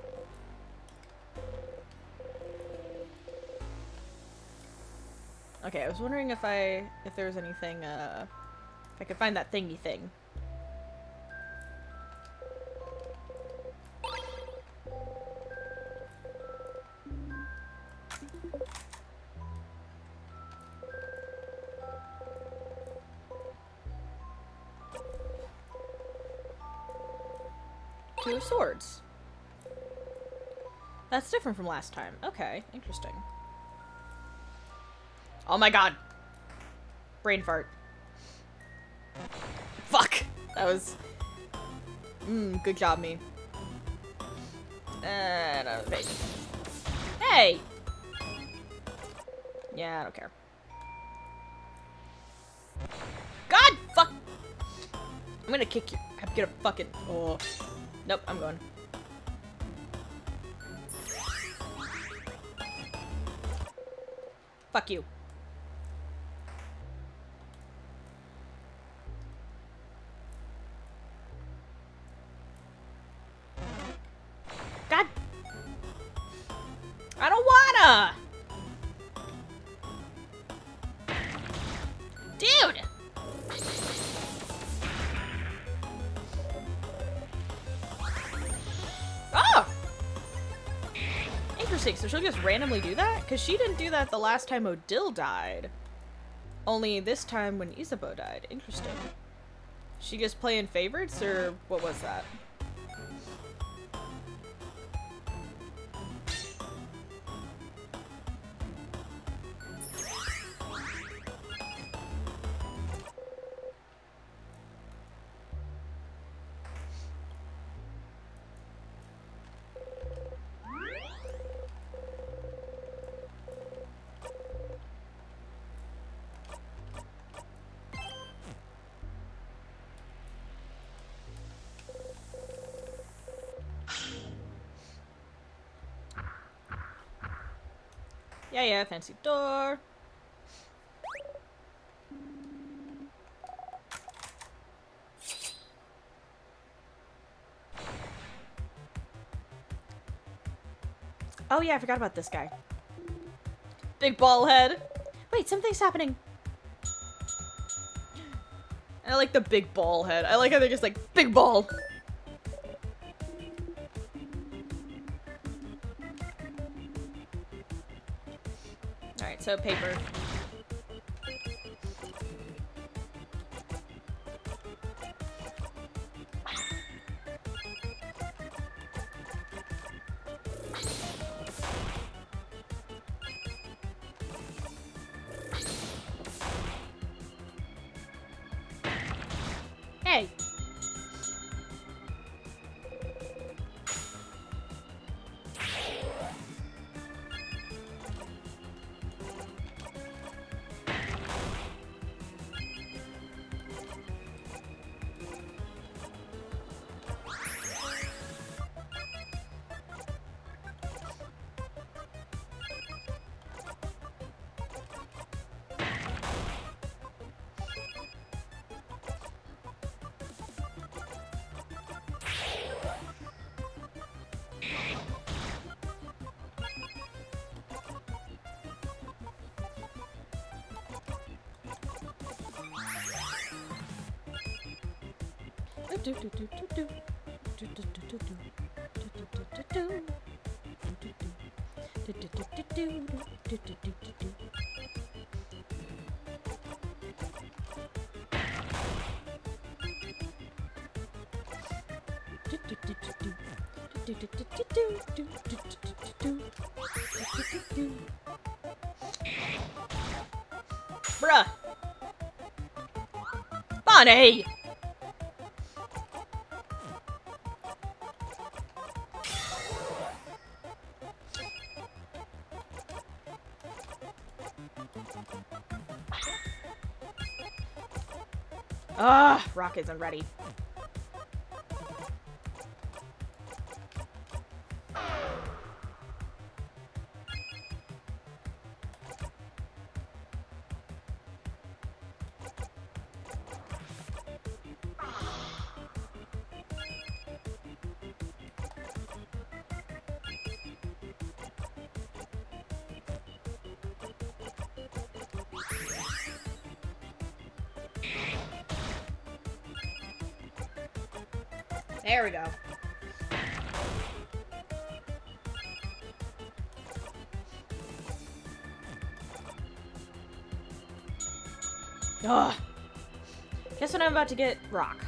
Okay, I was wondering if there was anything, if I could find that thingy thing. Two of Swords. That's different from last time. Okay, interesting. Oh my god. Brain fart. Fuck. That was... good job, me. And hey! Yeah, I don't care. God! Fuck! I'm gonna kick you. I'm gonna fucking... Oh. Nope, I'm going. Fuck you. God. I don't wanna! Dude! Oh! Interesting, so she'll just randomly do that? Because she didn't do that the last time Odile died. Only this time when Isabeau died. Interesting. She just playing favorites, or what was that? Yeah, fancy door. Oh yeah, I forgot about this guy. Big ball head. Wait, something's happening. I like the big ball head. I like how they're just like, big ball. Alright, so paper. Bruh. Bonnie! Ah, Rock isn't ready. There we go. Ugh. Guess what I'm about to get? Rock.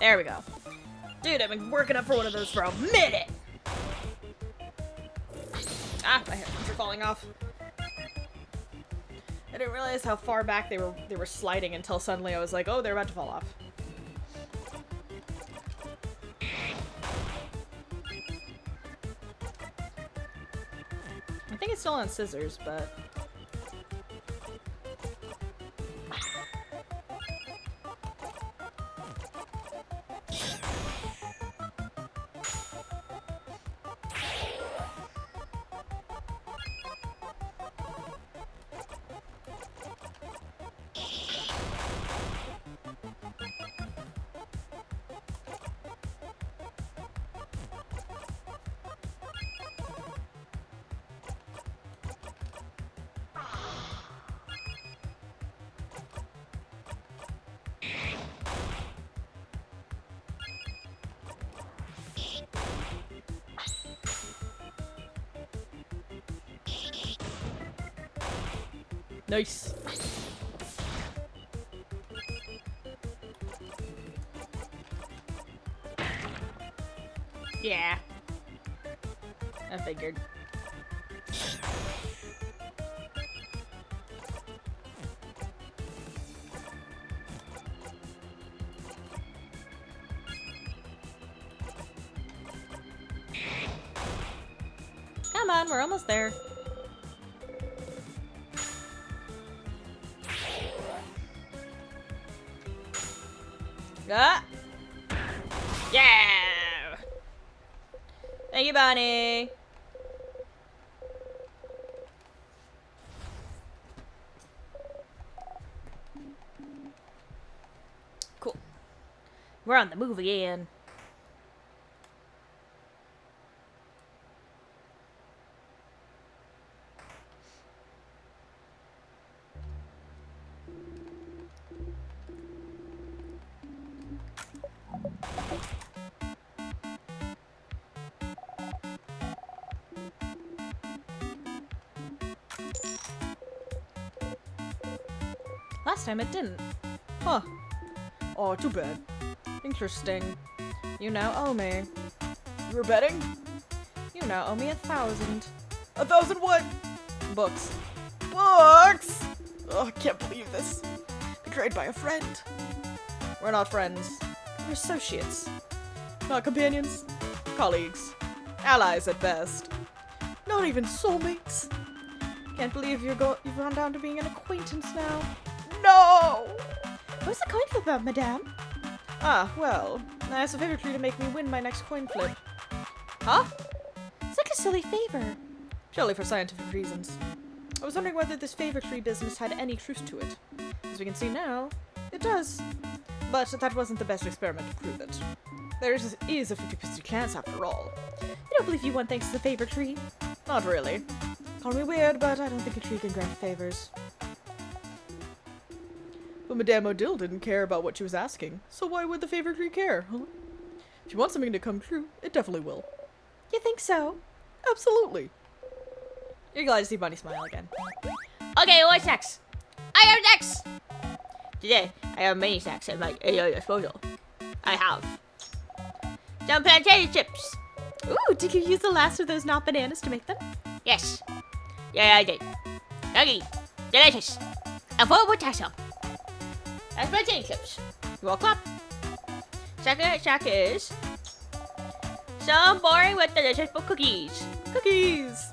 There we go. Dude, I've been working up for one of those for a minute! Ah, my headphones are falling off. I didn't realize how far back they were sliding until suddenly I was like, oh, they're about to fall off. I think it's still on scissors, but... Nice. Yeah. I figured. Come on, we're almost there. Ah! Yeah! Thank you, Bonnie! Cool. We're on the move again. Last time it didn't. Huh. Oh, too bad. Interesting. You now owe me. You were betting? You now owe me 1,000. 1,000 what? Books. Books! Oh, I can't believe this. Betrayed by a friend. We're not friends. We're associates. Not companions. Colleagues. Allies at best. Not even soulmates. Can't believe you've gone down to being an acquaintance now. No! What's the coin flip about, madame? Ah, well, I asked a favor tree to make me win my next coin flip. Huh? Such a silly favor. Purely for scientific reasons. I was wondering whether this favor tree business had any truth to it. As we can see now, it does. But that wasn't the best experiment to prove it. There is a 50% chance after all. I don't believe you won thanks to the favor tree. Not really. Call me weird, but I don't think a tree can grant favors. But Madame Odile didn't care about what she was asking, so why would the favor tree care, huh? If you want something to come true, it definitely will. You think so? Absolutely. You're glad to see Bunny smile again. Okay, what's next? I am next! Today, I have many snacks at my disposal. I have some plantain chips. Ooh, did you use the last of those not bananas to make them? Yes. Yeah, I did. Nuggy. Delicious. And full of potassium. That's plantain chips. You all clap. Second snack is some boring but delicious cookies. Cookies!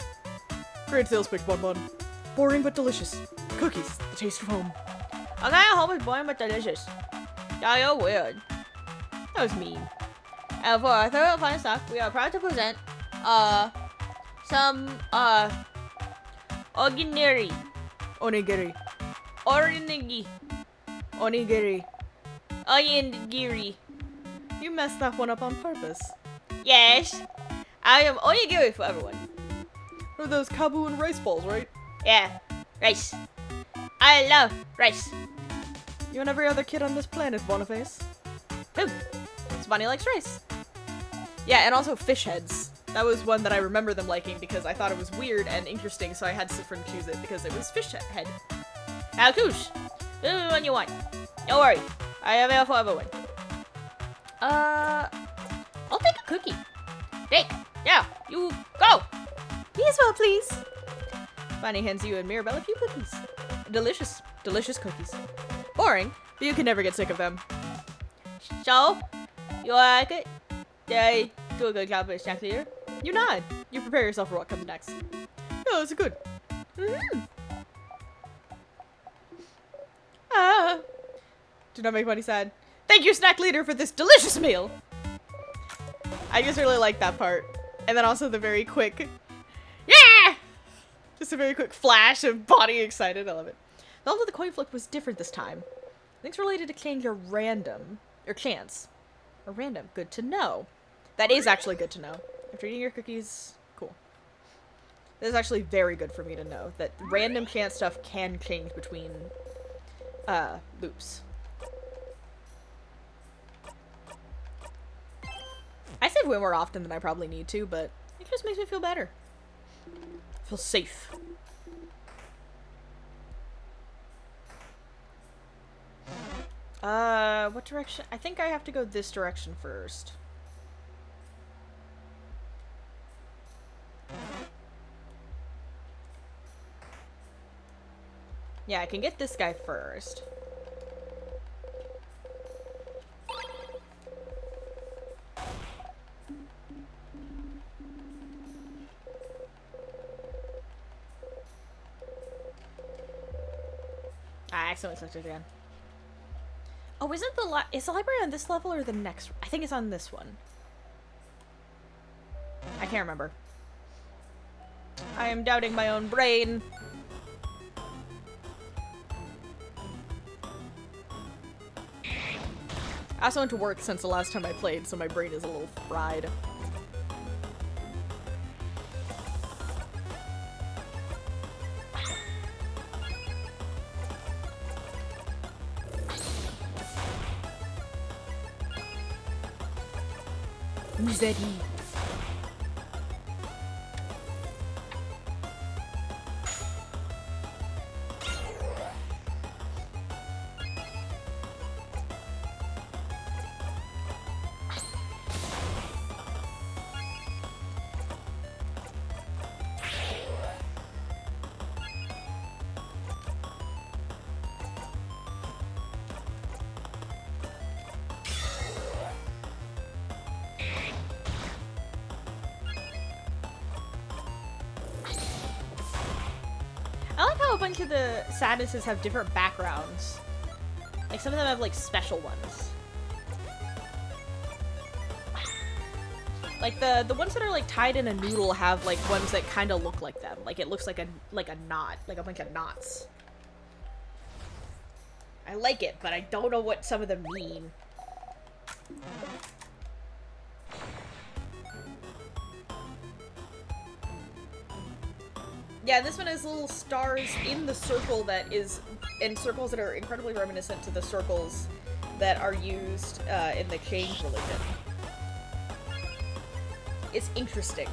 Great sales pitch, Bun Bun. Boring but delicious. Cookies, the taste of home. I kind of hope it's boring but delicious. Yeah, you're weird. That was mean. And for our third and final snack, we are proud to present, some, Onigiri. Onigiri. Onigiri. Onigiri. Onigiri. You messed that one up on purpose. Yes. I am onigiri for everyone. Or those kabu and rice balls, right? Yeah. Rice. I love rice. You and every other kid on this planet, Boniface. Who? Bunny likes rice. Yeah, and also fish heads. That was one that I remember them liking because I thought it was weird and interesting, so I had to choose it because it was fish head. Now choose. This is the one you want. Don't worry. I have it for everyone. I'll take a cookie. Take. Yeah, you go. Me as well, please. Bunny hands you and Mirabelle a few cookies. Delicious, delicious cookies. Boring, but you can never get sick of them. So, you like it? Did I do a good job as snack leader? You nod. You prepare yourself for what comes next. Yeah, that's good. Do not make Bunny sad. Thank you, snack leader, for this delicious meal. I just really like that part. And then also the very quick, yeah! Just a very quick flash of Bonnie excited. I love it. Although the coin flip was different this time. I think it's related to change or random. Or chance. Or random. Good to know. That is actually good to know. After eating your cookies, cool. This is actually very good for me to know. That random chance stuff can change between loops. I save way more often than I probably need to, but it just makes me feel better. Feel safe. What direction? I think I have to go this direction first. Yeah, I can get this guy first. I accidentally clicked it again. Oh, isn't is the library on this level or the next? I think it's on this one. I can't remember. I am doubting my own brain. I also went to work since the last time I played, so my brain is a little fried. Misery. bunch of the sadnesses have different backgrounds. Like, some of them have, like, special ones. Like, the ones that are, like, tied in a noodle have, like, ones that kind of look like them. Like, it looks like a knot. Like, a bunch of knots. I like it, but I don't know what some of them mean. Yeah, this one has little stars in the circle that is, in circles that are incredibly reminiscent to the circles that are used in the Change religion. It's interesting.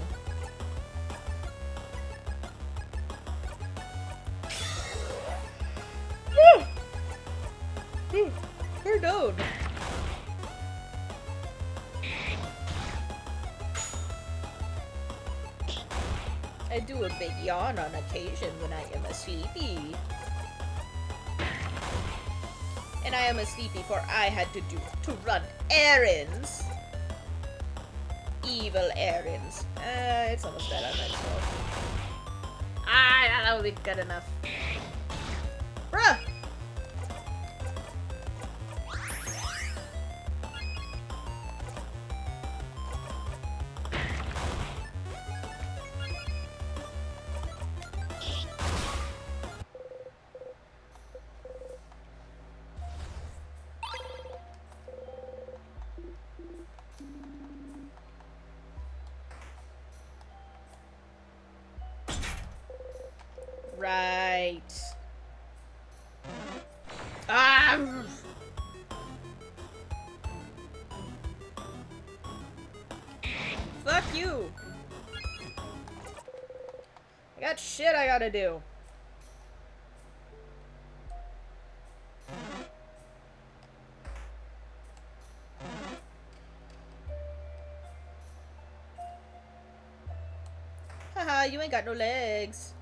We're done. I do a big yawn on occasion when I am sleepy. And I am sleepy for I had to run errands. Evil errands. It's almost dead on myself. That will be good enough. Bruh! Right. Fuck you. I got shit I gotta do. Haha, you ain't got no legs.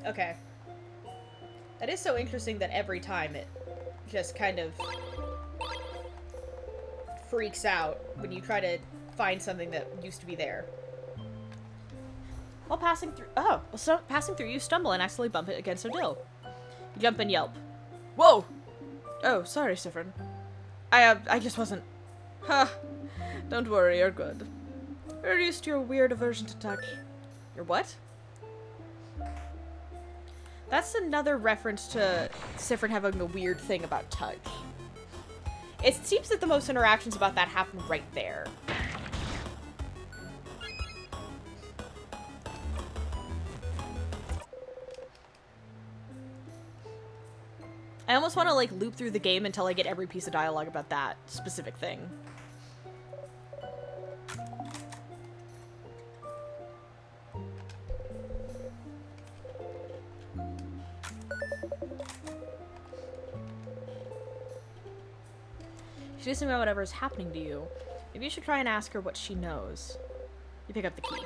Okay. That is so interesting that every time it just kind of freaks out when you try to find something that used to be there. While passing through- oh, so passing through you stumble and accidentally bump it against Odile. You jump and yelp. Whoa! Oh, sorry, Sifrin. I just wasn't- Ha! Don't worry, you're good. You're used to your weird aversion to touch. Your what? That's another reference to Sifrin having a weird thing about touch. It seems that the most interactions about that happen right there. I almost want to, like, loop through the game until I get every piece of dialogue about that specific thing. She doesn't know whatever is happening to you. Maybe you should try and ask her what she knows. You pick up the key.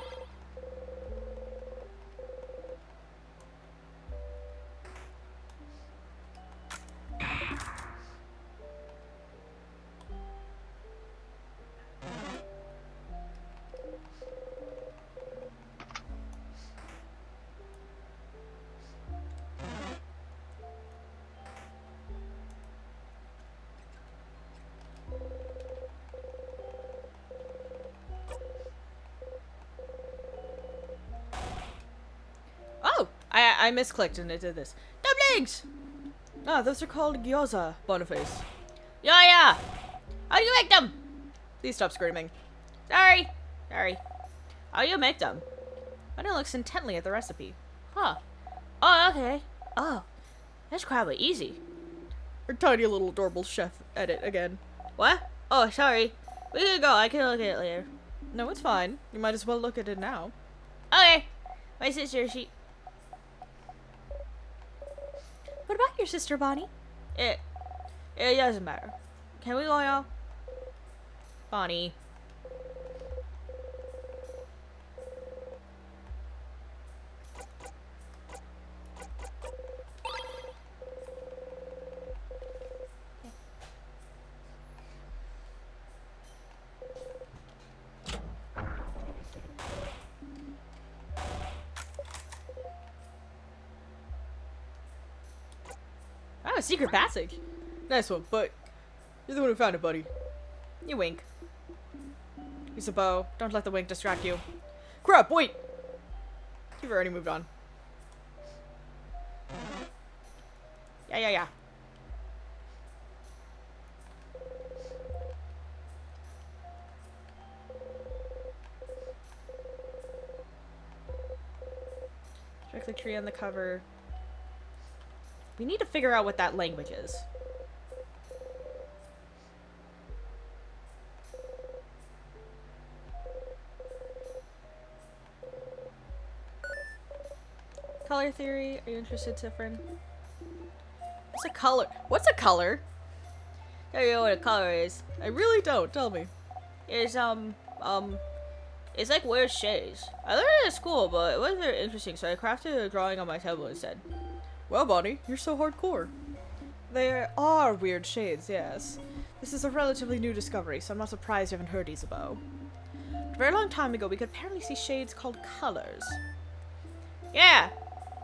I misclicked and it did this. Dumplings! Ah, those are called gyoza, Boniface. Yeah! How do you make them? Please stop screaming. Sorry. How do you make them? Bunny looks intently at the recipe. Huh. Oh, okay. Oh, that's probably easy. Her tiny little adorable chef at it again. What? Oh, sorry. We can go. I can look at it later. No, it's fine. You might as well look at it now. Okay. My sister, she... What about your sister, Bonnie? It doesn't matter. Can we go now? Bonnie. Oh, a secret passage. Nice one, but you're the one who found it, buddy. You wink. Use a bow. Don't let the wink distract you. Crap, wait! You've already moved on. Yeah. Check the tree on the cover. We need to figure out what that language is. Color theory. Are you interested, Tifrin? What's a color? What's a color? I don't know what a color is. I really don't. Tell me. It's it's like weird shades. I learned it at school, but it wasn't very interesting, so I crafted a drawing on my tablet instead. Well, Bonnie, you're so hardcore. There are weird shades, yes. This is a relatively new discovery, so I'm not surprised you haven't heard Isabeau. A very long time ago, we could apparently see shades called colors. Yeah,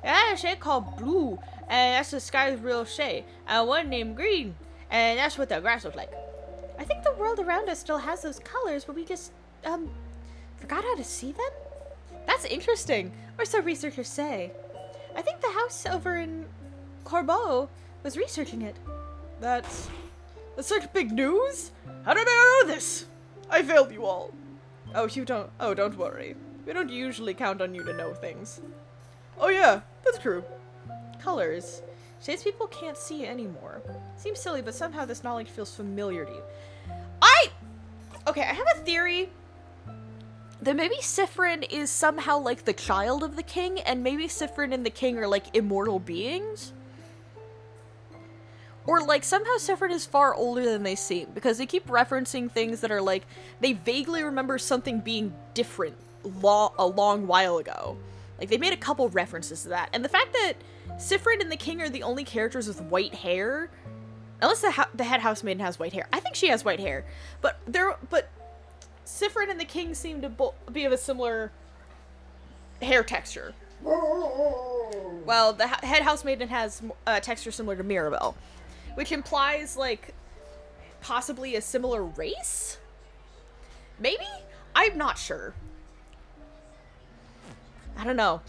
I had a shade called blue, and that's the sky's real shade, and one named green, and that's what the grass looks like. I think the world around us still has those colors, but we just, forgot how to see them? That's interesting. Or so researchers say. I think the house over in Corbeau was researching it. That's such big news? How did I know this? I failed you all. Don't worry. We don't usually count on you to know things. Oh yeah, that's true. Colors. Shades people can't see anymore. Seems silly, but somehow this knowledge feels familiar to you. Okay, I have a theory that maybe Siffrin is somehow like the child of the king, and maybe Siffrin and the king are like immortal beings. Or like somehow Siffrin is far older than they seem, because they keep referencing things that are like, they vaguely remember something being different a long while ago. Like they made a couple references to that. And the fact that Siffrin and the king are the only characters with white hair, unless the head housemaiden has white hair. I think she has white hair. But Siffrin and the king seem to be of a similar hair texture. Well, the head housemaiden has a texture similar to Mirabelle, which implies, like, possibly a similar race? Maybe? I'm not sure. I don't know.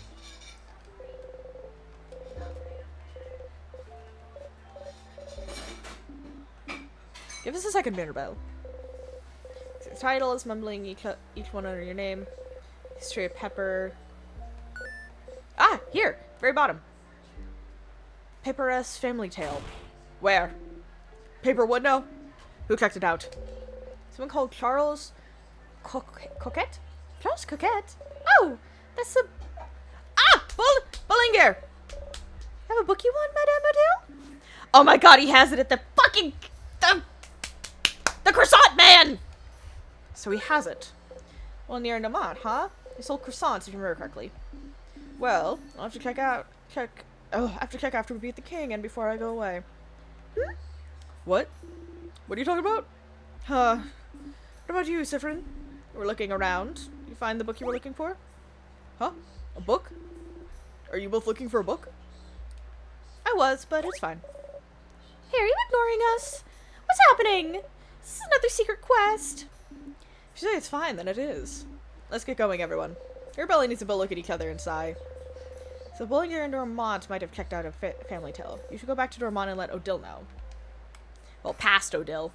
Give us a second, Mirabelle. The title is mumbling each one under your name. History of Pepper. Ah, here, very bottom. Pepper's Family Tale. Where? Paper what now? Who checked it out? Someone called Charles Coquette? Charles Coquette? Oh, that's a... Ah! Bullinger! Have a book you want, Madame Odile? Oh my god, he has it at the fucking... The croissant man! So he has it. Well, near Namat, huh? They sold croissants, if you remember correctly. Well, I'll have to check after we beat the king and before I go away. Hmm? What? What are you talking about? What about you, Siffrin? We're looking around. You find the book you were looking for? Huh? A book? Are you both looking for a book? I was, but it's fine. Hey, are you ignoring us? What's happening? This is another secret quest. If you say it's fine, then it is. Let's get going, everyone. Everybody needs to both look at each other and sigh. So Bullinger and Dormont might have checked out a family tale. You should go back to Dormont and let Odile know. Well, past Odile.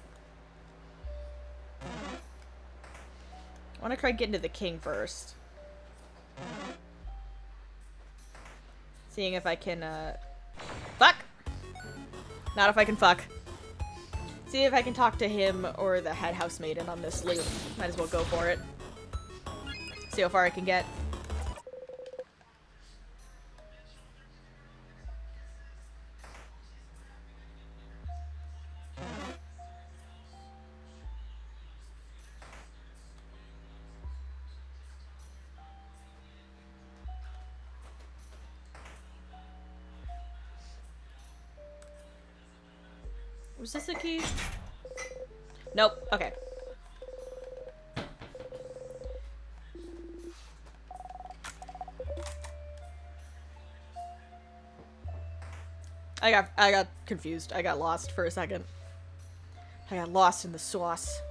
I want to try getting to the king first. Seeing if I can, fuck! Not if I can fuck. See if I can talk to him or the head housemaiden on this loop. Might as well go for it. See how far I can get. Was this the key? Nope. Okay. I got confused. I got lost for a second. I got lost in the sauce.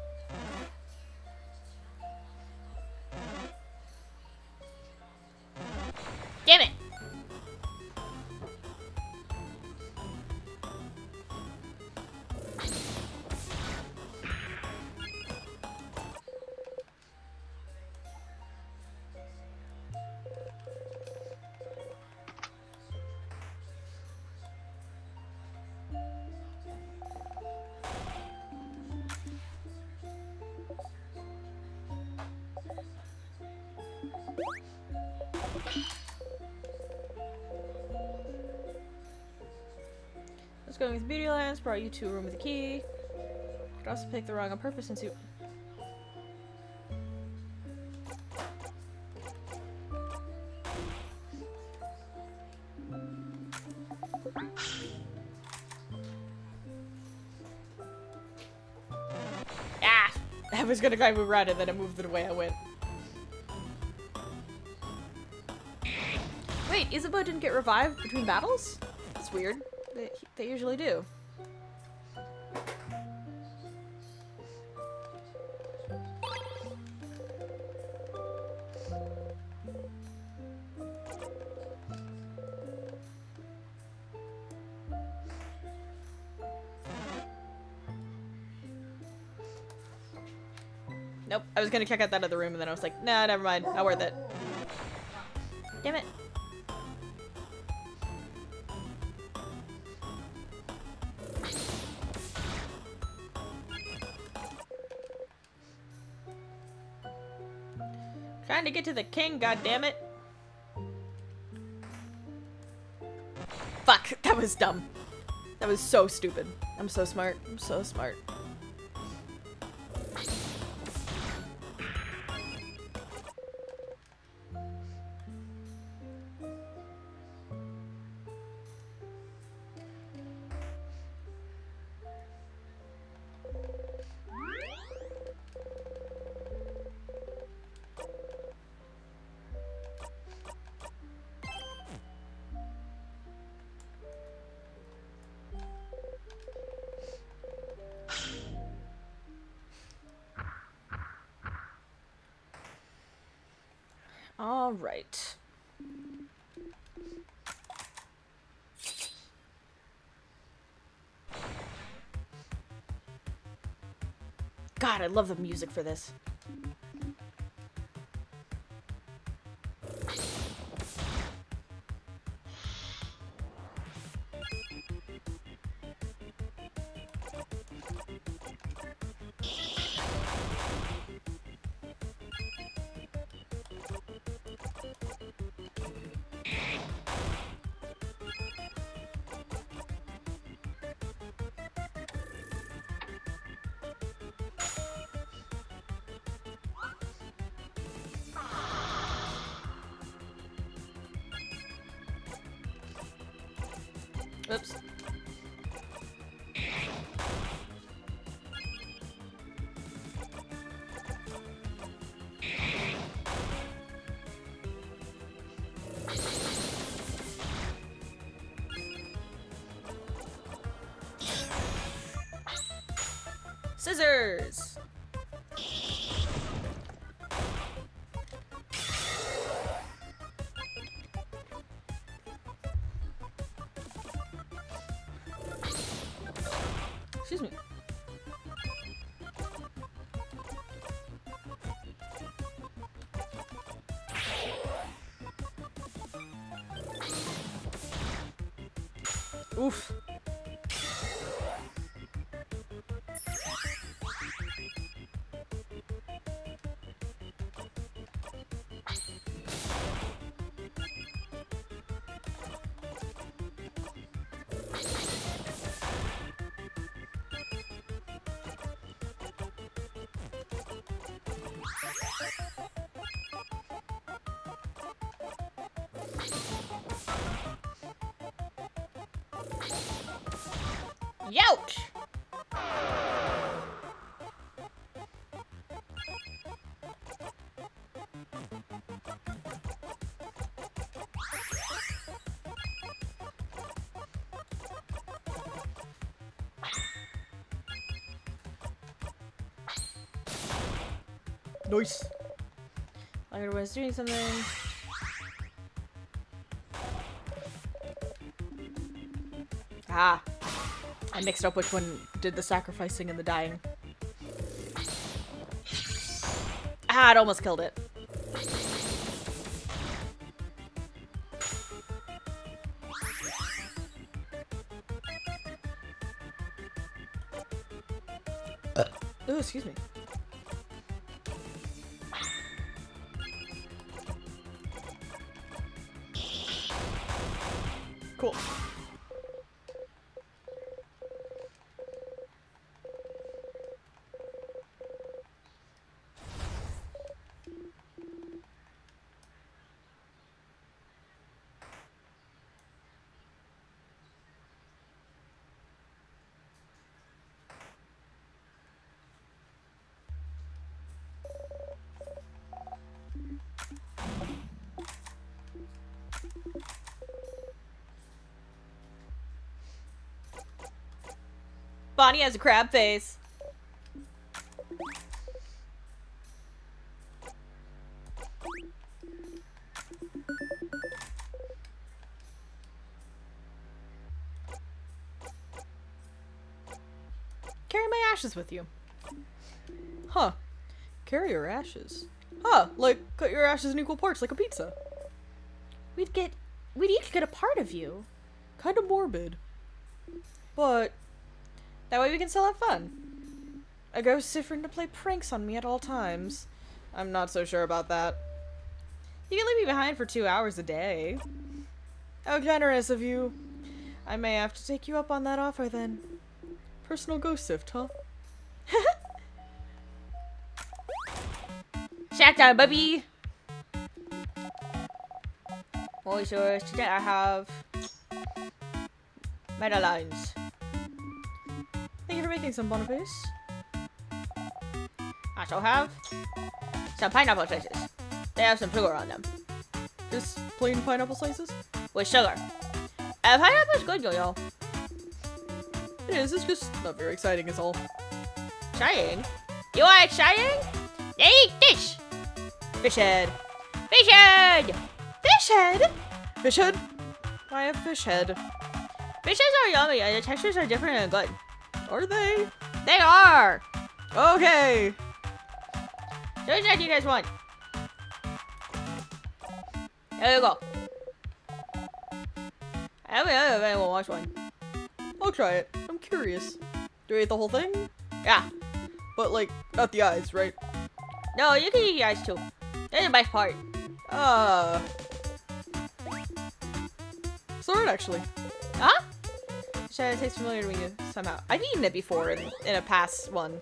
Damn it! Let's go with Beauty Lands, brought you to a room with a key. Could also pick the wrong on purpose since you... Ah! I was gonna move around and then I moved the way I went. Wait, Isabeau didn't get revived between battles? That's weird. They usually do. Nope, I was gonna check out that other room and then I was like, nah, never mind, not worth it. Damn it. Trying to get to the king, goddammit. Fuck, that was dumb. That was so stupid. I'm so smart. I'm so smart. All right. God, I love the music for this. Oops. Scissors! Excuse me. Oof. Youch! Nice. I was doing something. Ah. I mixed up which one did the sacrificing and the dying. Ah, it almost killed it. Oh, excuse me. Cool. Bonnie has a crab face. Carry my ashes with you. Huh. Carry your ashes. Huh, like, cut your ashes in equal parts like a pizza. We'd each get a part of you. Kinda morbid. But that way we can still have fun. A ghost Siffrin to play pranks on me at all times. I'm not so sure about that. You can leave me behind for 2 hours a day. How generous of you. I may have to take you up on that offer then. Personal ghost sift, huh? Shut down, baby. Oh, sure. Today I have medallions. Thank you for making some Boniface. I shall have some pineapple slices. They have some sugar on them. Just plain pineapple slices? With sugar. And pineapple's good, yo. It is, it's just not very exciting is all. Exciting? You are exciting? They eat fish! Fish head. Fish head! Fish head? Fish head? I have fish head. Fishes are yummy and the textures are different and good. Are they? They are! Okay. So which one do you guys want? There you go. I haven't had a very well watch one. I'll try it. I'm curious. Do I eat the whole thing? Yeah. But, like, not the eyes, right? No, you can eat the eyes too. That's the best part. It's alright, actually. Huh? Should it taste familiar to me somehow? I've eaten it before in a past one.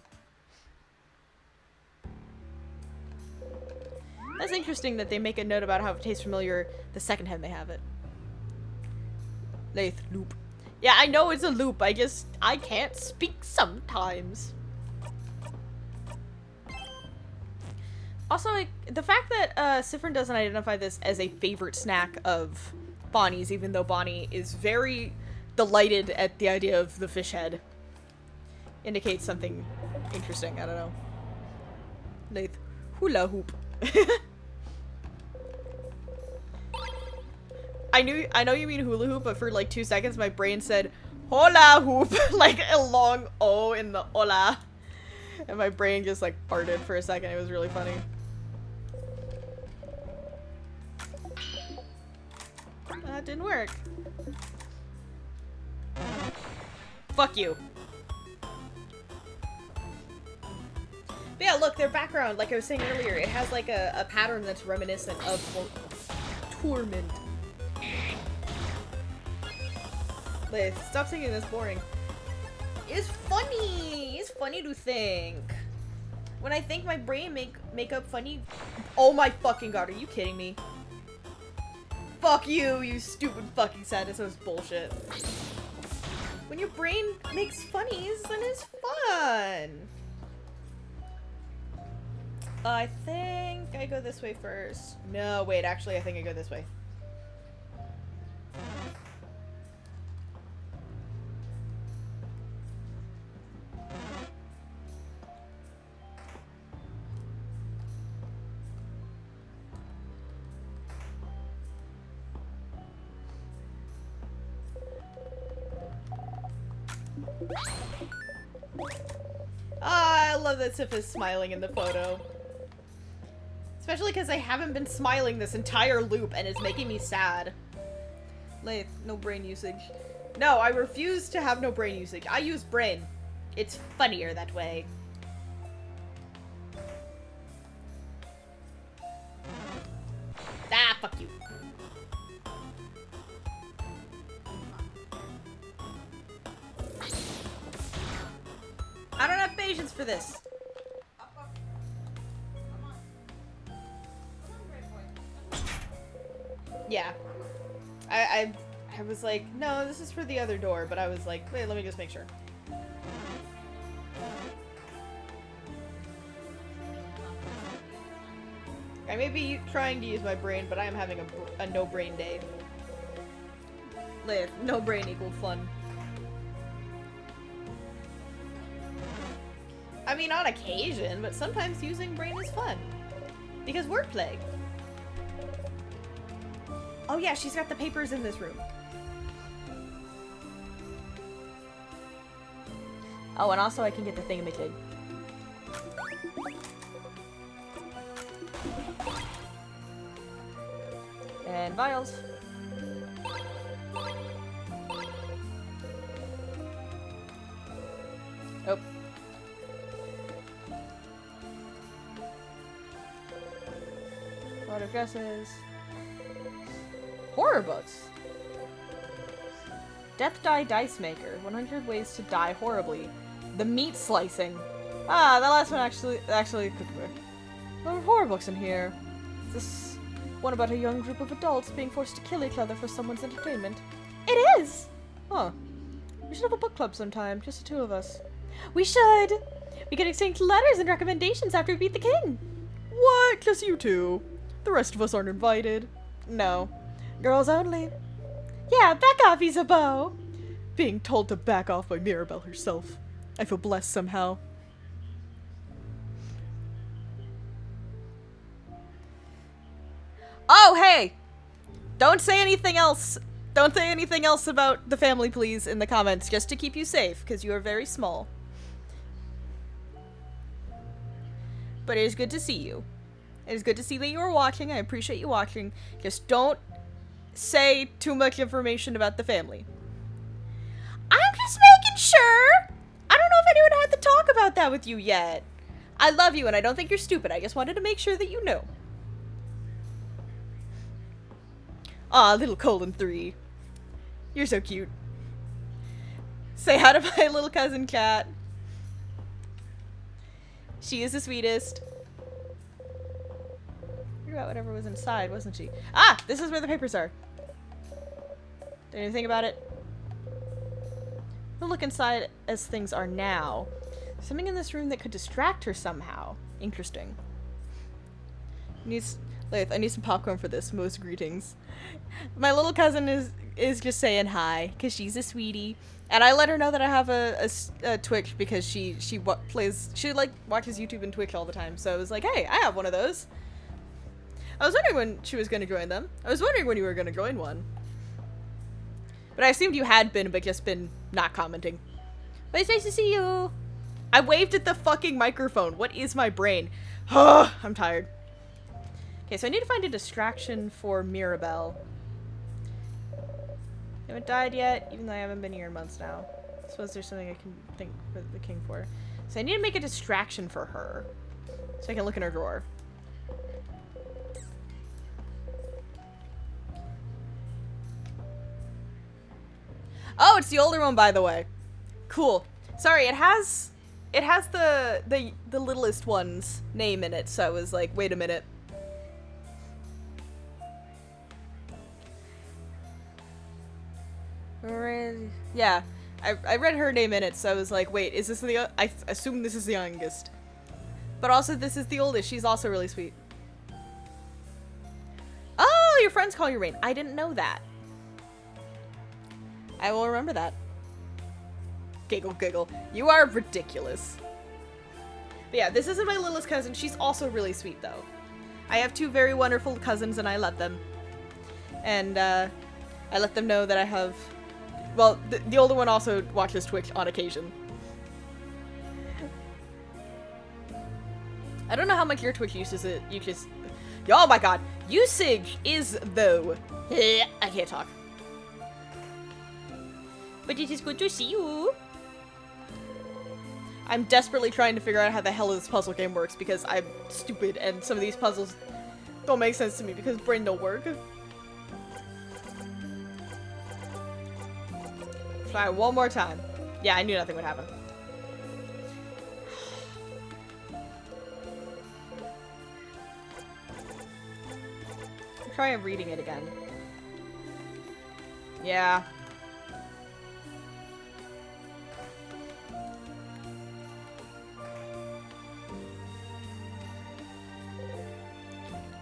That's interesting that they make a note about how it tastes familiar the second time they have it. Lathe loop. Yeah, I know it's a loop. I can't speak sometimes. Also, like, the fact that Siffrin doesn't identify this as a favorite snack of Bonnie's, even though Bonnie is very delighted at the idea of the fish head, indicates something interesting. I don't know. Lathe hula hoop. I know you mean hula hoop, but for like 2 seconds my brain said hola hoop, like a long O in the hola, and my brain just like farted for a second. It was really funny. That didn't work. Fuck you. But yeah, look, their background, like I was saying earlier, it has like a pattern that's reminiscent of Torment. Liz, stop thinking this boring. It's funny! It's funny to think. When I think my brain make up funny... Oh my fucking god, are you kidding me? Fuck you, you stupid fucking sadness. That was bullshit. When your brain makes funnies, then it's fun. I think I go this way first. No, wait, actually, I think I go this way. Ah, I love that Sif is smiling in the photo. Especially because I haven't been smiling this entire loop and it's making me sad. Lathe, no brain usage. No, I refuse to have no brain usage. I use brain. It's funnier that way. Ah, fuck you. I don't have patience for this. Yeah. I was like, no, this is for the other door, but I was like, wait, let me just make sure. I may be trying to use my brain, but I am having a no brain day. No brain equal fun. I mean, on occasion, but sometimes using brain is fun. Because wordplay. Oh yeah, she's got the papers in this room. Oh, and also I can get the thingamajig. And vials. Oh. Lot of dresses. Horror books. Death Die Dice Maker. 100 Ways to Die Horribly. The Meat Slicing. Ah, that last one actually could work. A lot of horror books in here. Is this one about a young group of adults being forced to kill each other for someone's entertainment? It is! Huh. We should have a book club sometime, just the two of us. We should! We could exchange letters and recommendations after we beat the king! What? Just you two? The rest of us aren't invited. No. Girls only. Yeah, back off, Isabeau! Being told to back off by Mirabelle herself. I feel blessed somehow. Oh, hey! Don't say anything else. Don't say anything else about the family, please, in the comments, just to keep you safe, because you are very small. But it is good to see you. It is good to see that you are watching. I appreciate you watching. Just don't say too much information about the family. I'm just making sure! I don't know if anyone had to talk about that with you yet. I love you and I don't think you're stupid. I just wanted to make sure that you know. Aw, little colon 3. You're so cute. Say hi to my little cousin Cat. She is the sweetest. Forgot about whatever was inside, wasn't she? Ah! This is where the papers are. Did anything about it? We'll look inside as things are now. There's something in this room that could distract her somehow. Interesting. I need some popcorn for this. Most greetings. My little cousin is just saying hi because she's a sweetie, and I let her know that I have a Twitch because she watches YouTube and Twitch all the time. So I was like, hey, I have one of those. I was wondering when she was going to join them. I was wondering when you were going to join one. But I assumed you had been, but just been not commenting. But it's nice to see you. I waved at the fucking microphone. What is my brain? I'm tired. Okay, so I need to find a distraction for Mirabelle. I haven't died yet, even though I haven't been here in months now. I suppose there's something I can think for the king for. So I need to make a distraction for her. So I can look in her drawer. Oh, it's the older one, by the way. Cool. Sorry, it has the littlest one's name in it, so I was like, wait a minute. Yeah. I read her name in it, so I was like, wait, is this the... I assume this is the youngest. But also, this is the oldest. She's also really sweet. Oh, your friends call you Rain. I didn't know that. I will remember that. Giggle, giggle. You are ridiculous. But yeah, this isn't my littlest cousin. She's also really sweet, though. I have two very wonderful cousins, and I love them. And, I let them know that I have... Well, the older one also watches Twitch on occasion. I don't know how much your Twitch uses it. You just... Oh my god! Usage is, though... I can't talk. But it is good to see you. I'm desperately trying to figure out how the hell this puzzle game works because I'm stupid and some of these puzzles don't make sense to me because brain don't work. Try it one more time. Yeah, I knew nothing would happen. Try reading it again. Yeah.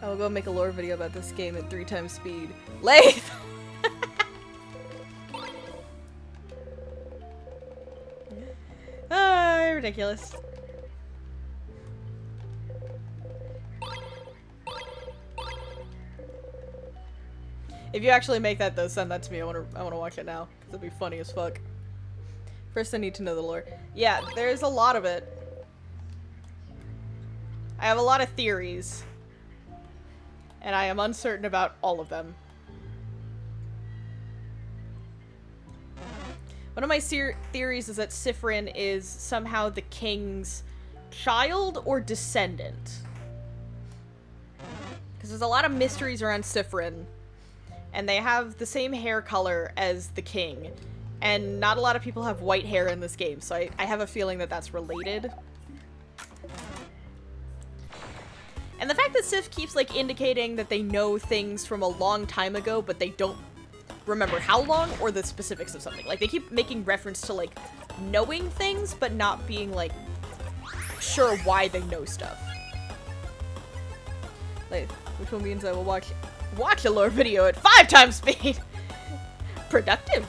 I will go make a lore video about this game at 3 times speed. Lath! Ah, ridiculous. If you actually make that though, send that to me. I wanna watch it now. Cause it'll be funny as fuck. First I need to know the lore. Yeah, there's a lot of it. I have a lot of theories. And I am uncertain about all of them. One of my theories is that Sifrin is somehow the king's child or descendant. Because there's a lot of mysteries around Sifrin. And they have the same hair color as the king. And not a lot of people have white hair in this game, so I have a feeling that that's related. And the fact that Sif keeps, like, indicating that they know things from a long time ago, but they don't remember how long or the specifics of something. Like, they keep making reference to, like, knowing things, but not being, like, sure why they know stuff. Like, which one means I will watch a lore video at 5 times speed. Productive.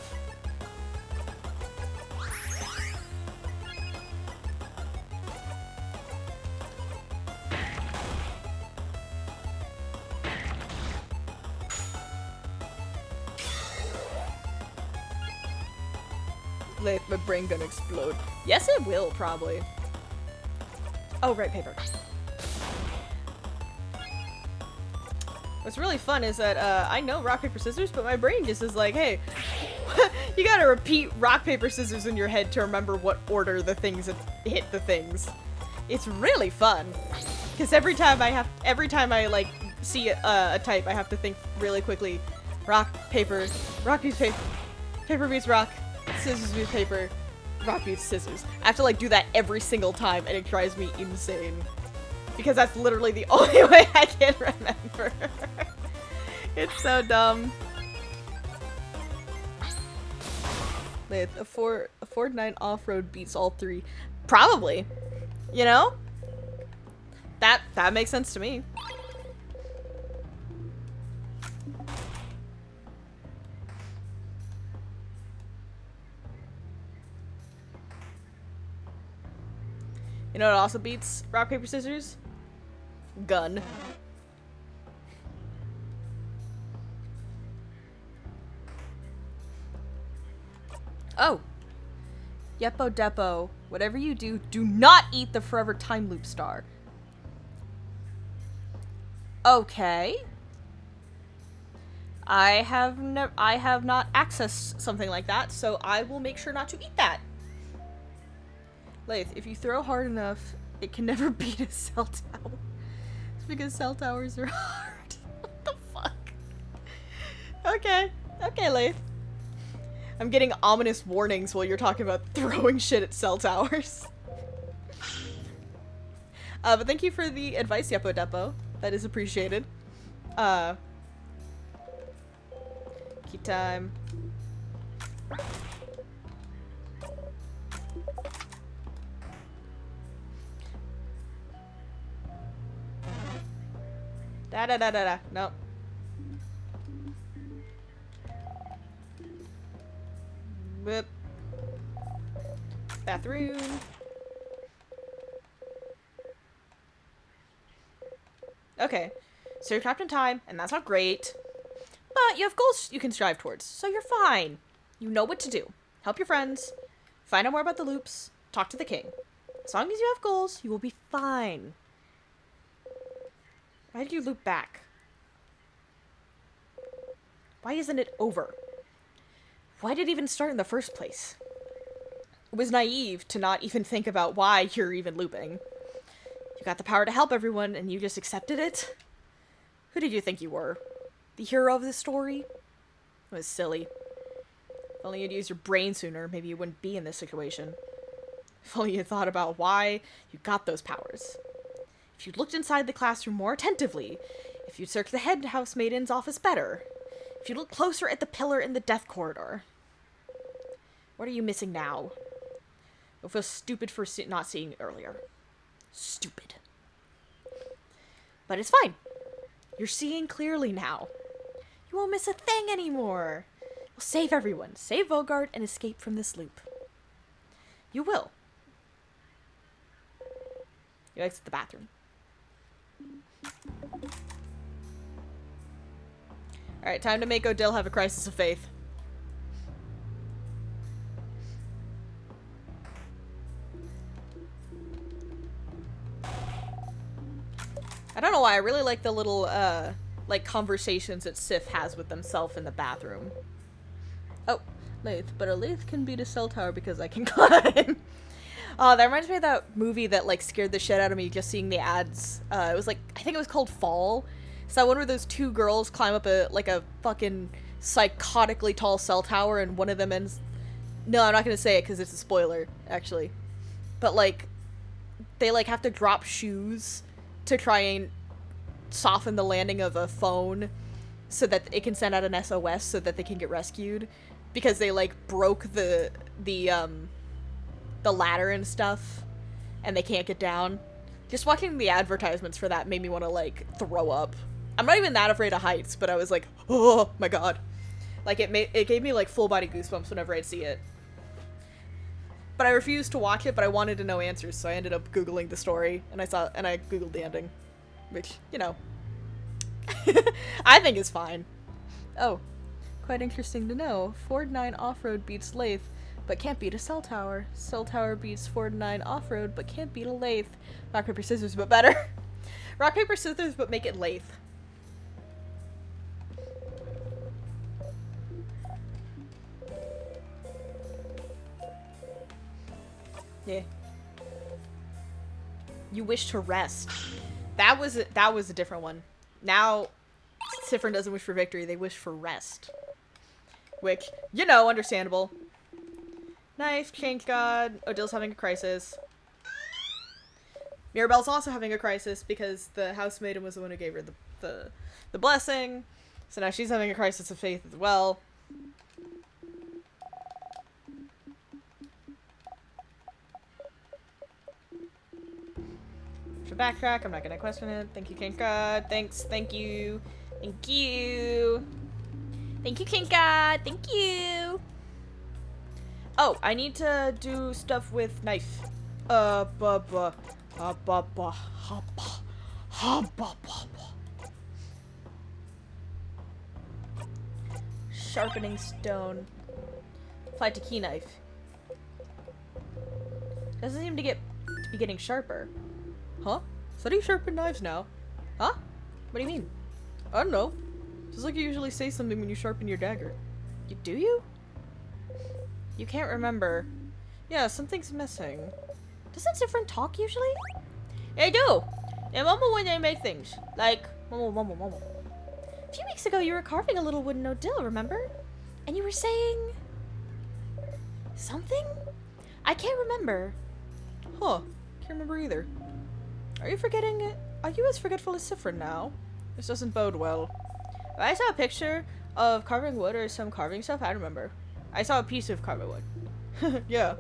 Like, my brain gonna explode. Yes, it will, probably. Oh, right, paper. What's really fun is that, I know rock, paper, scissors, but my brain just is like, hey, you gotta repeat rock, paper, scissors in your head to remember what order the things hit the things. It's really fun. Because every time I, like, see a type, I have to think really quickly. Rock, piece, paper beats rock, scissors beats paper, rock beats scissors. I have to, like, do that every single time, and it drives me insane. Because that's literally the only way I can remember. It's so dumb. Wait, a Ford 9 off-road beats all 3. Probably. You know? That makes sense to me. You know what also beats rock, paper, scissors? Gun. Oh. Yepo Depo. Whatever you do, do not eat the Forever Time Loop star. Okay. I have not accessed something like that, so I will make sure not to eat that. Lath, if you throw hard enough, it can never beat a cell tower. It's because cell towers are hard. What the fuck? Okay. Okay, Lath. I'm getting ominous warnings while you're talking about throwing shit at cell towers. But thank you for the advice, Yepo Depo. That is appreciated. Keep time. Da da da da da. Nope. Whip. Bathroom. Okay. So you're trapped in time, and that's not great. But you have goals you can strive towards, so you're fine. You know what to do. Help your friends. Find out more about the loops. Talk to the king. As long as you have goals, you will be fine. Why did you loop back? Why isn't it over? Why did it even start in the first place? It was naive to not even think about why you're even looping. You got the power to help everyone, and you just accepted it? Who did you think you were? The hero of the story? It was silly. If only you'd used your brain sooner, maybe you wouldn't be in this situation. If only you thought about why you got those powers. If you'd looked inside the classroom more attentively. If you'd searched the head housemaiden's office better. If you'd looked closer at the pillar in the death corridor. What are you missing now? You'll feel stupid for not seeing it earlier. Stupid. But it's fine. You're seeing clearly now. You won't miss a thing anymore. You'll save everyone. Save Vogard and escape from this loop. You will. You exit the bathroom. Alright, time to make Odile have a crisis of faith. I don't know why, I really like the little, like, conversations that Sif has with himself in the bathroom. Oh, lathe. But a lathe can beat a cell tower because I can climb. Oh, that reminds me of that movie that, like, scared the shit out of me just seeing the ads. It was, like, I think it was called Fall. It's that one where those two girls climb up a fucking psychotically tall cell tower and one of them ends... No, I'm not gonna say it because it's a spoiler, actually. But, like, they, like, have to drop shoes to try and soften the landing of a phone so that it can send out an SOS so that they can get rescued. Because they, like, broke the ladder and stuff and they can't get down. Just watching the advertisements for that made me want to, like, throw up. I'm not even that afraid of heights, but I was like, oh my god. Like, it gave me, like, full body goosebumps whenever I'd see it. But I refused to watch it, but I wanted to know answers, so I ended up Googling the story, and I Googled the ending. Which, you know, I think is fine. Oh, quite interesting to know. Ford 9 off-road beats lathe, but can't beat a cell tower. Cell tower beats Ford 9 off-road, but can't beat a lathe. Rock, paper, scissors, but better. Rock, paper, scissors, but make it lathe. Yeah. You wish to rest. That was a different one. Now, Siffrin doesn't wish for victory, they wish for rest. Which, you know, understandable. Knife, change god, Odile's having a crisis. Mirabelle's also having a crisis because the housemaiden was the one who gave her the blessing. So now she's having a crisis of faith as well. Backtrack, I'm not gonna question it. Thank you, King God. Thanks, thank you. Thank you. Thank you, King God. Thank you. Oh, I need to do stuff with knife. Sharpening stone. Applied to key knife. Doesn't seem to be getting sharper. Huh? So do you sharpen knives now? Huh? What do you mean? I don't know. Just like you usually say something when you sharpen your dagger. Do you? You can't remember. Yeah, something's missing. Doesn't Siffrin talk usually? Yeah, I do. They mumble when they make things. Like, mumble, mumble, mumble. A few weeks ago you were carving a little wooden Odile, remember? And you were saying... something? I can't remember. Huh. Can't remember either. Are you forgetting it? Are you as forgetful as Siffrin now? This doesn't bode well. If I saw a picture of carving wood or some carving stuff, I remember. I saw a piece of carving wood. Yeah.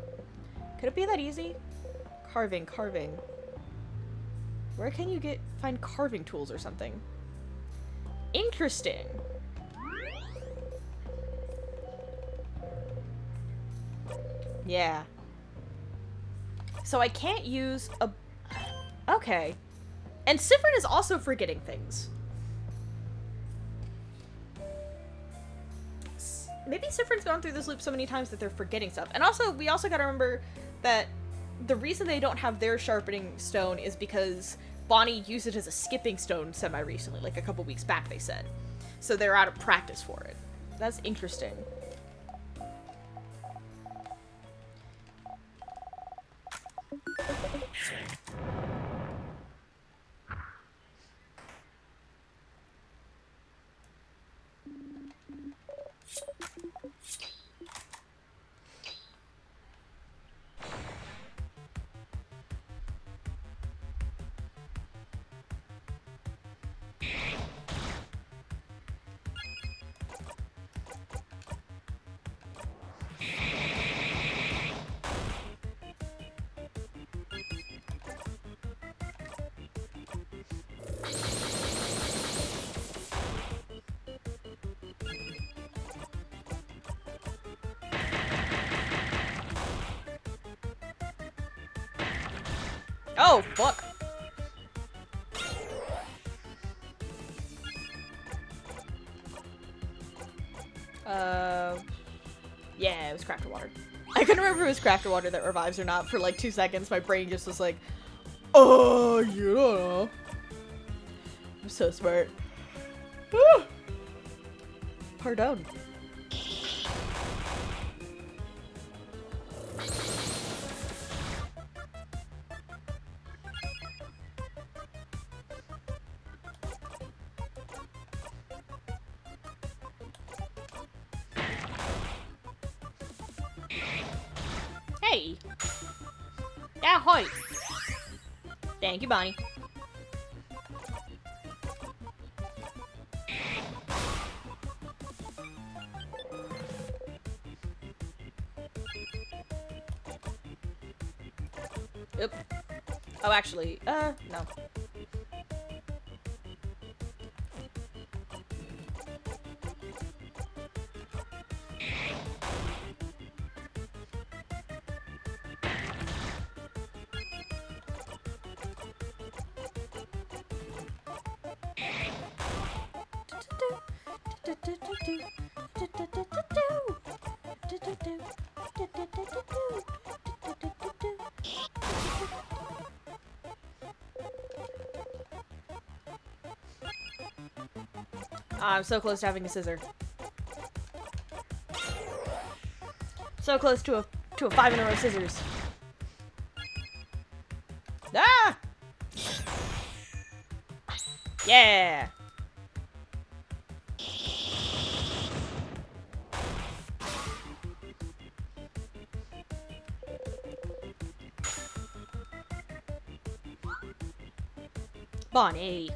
Could it be that easy? Carving. Where can you find carving tools or something? Interesting. Yeah. So I can't use a... Okay. And Sifrin is also forgetting things. Maybe Sifrin's gone through this loop so many times that they're forgetting stuff. And also, we also gotta remember that the reason they don't have their sharpening stone is because Bonnie used it as a skipping stone semi-recently, like a couple weeks back, they said. So they're out of practice for it. That's interesting. Oh, fuck. Yeah, it was crafter water. I couldn't remember if it was crafter water that revives or not for like 2 seconds. My brain just was like, oh, you don't know. I'm so smart. Woo! Pardon. Hey! Yeah, hi! Thank you, Bonnie. Oop. Oh, actually, no. I'm so close to having a scissor. So close to a 5 in a row scissors. Ah! Yeah! Bonnie.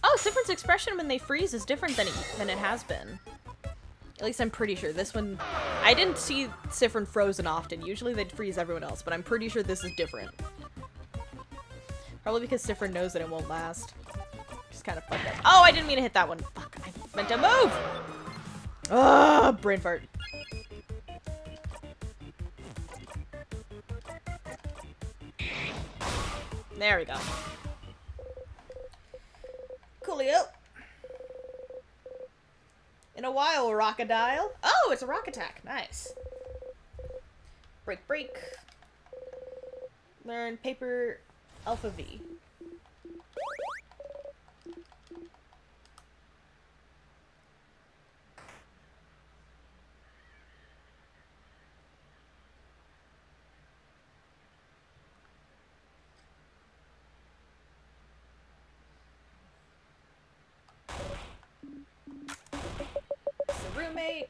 Oh, Sifrin's expression when they freeze is different than it has been. At least I'm pretty sure. This one... I didn't see Sifrin frozen often. Usually they'd freeze everyone else, but I'm pretty sure this is different. Probably because Sifrin knows that it won't last. Just kind of fucked up. Oh, I didn't mean to hit that one. Fuck, I meant to move! Ugh, brain fart. There we go. Coolio. In a while, Rockadile. Oh, it's a rock attack. Nice. Break, break. Learn paper alpha V. mate.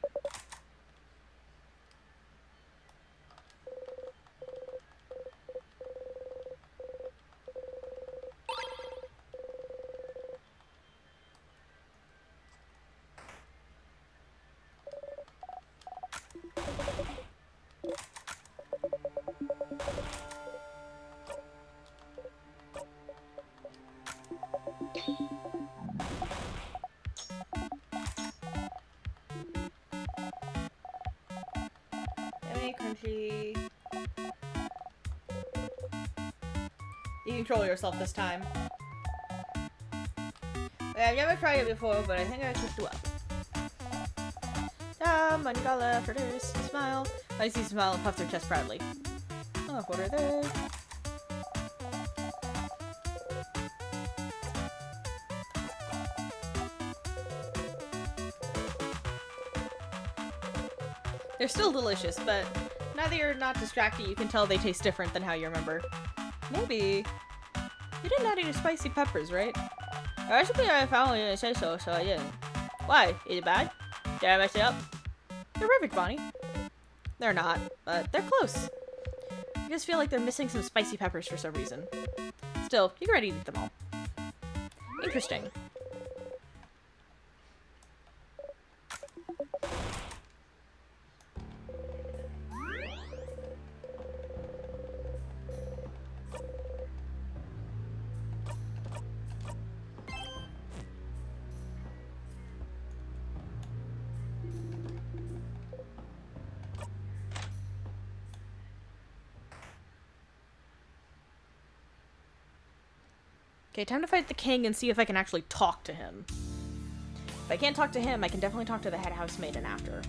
Yummy, crunchy. You control yourself this time. I've never tried it before, but I think I could do well. Mangala, fritters, smile. I see smile and puffs her chest proudly. Oh, what are they? They're still delicious, but now that you're not distracted, you can tell they taste different than how you remember. Maybe. You didn't add any spicy peppers, right? Actually, I found it didn't say so, so I didn't. Why? Is it bad? Did I mess it up? They're perfect, Bonnie. They're not, but they're close. I just feel like they're missing some spicy peppers for some reason. Still, you can already eat them all. Interesting. Okay, time to fight the king and see if I can actually talk to him. If I can't talk to him, I can definitely talk to the head housemaiden after.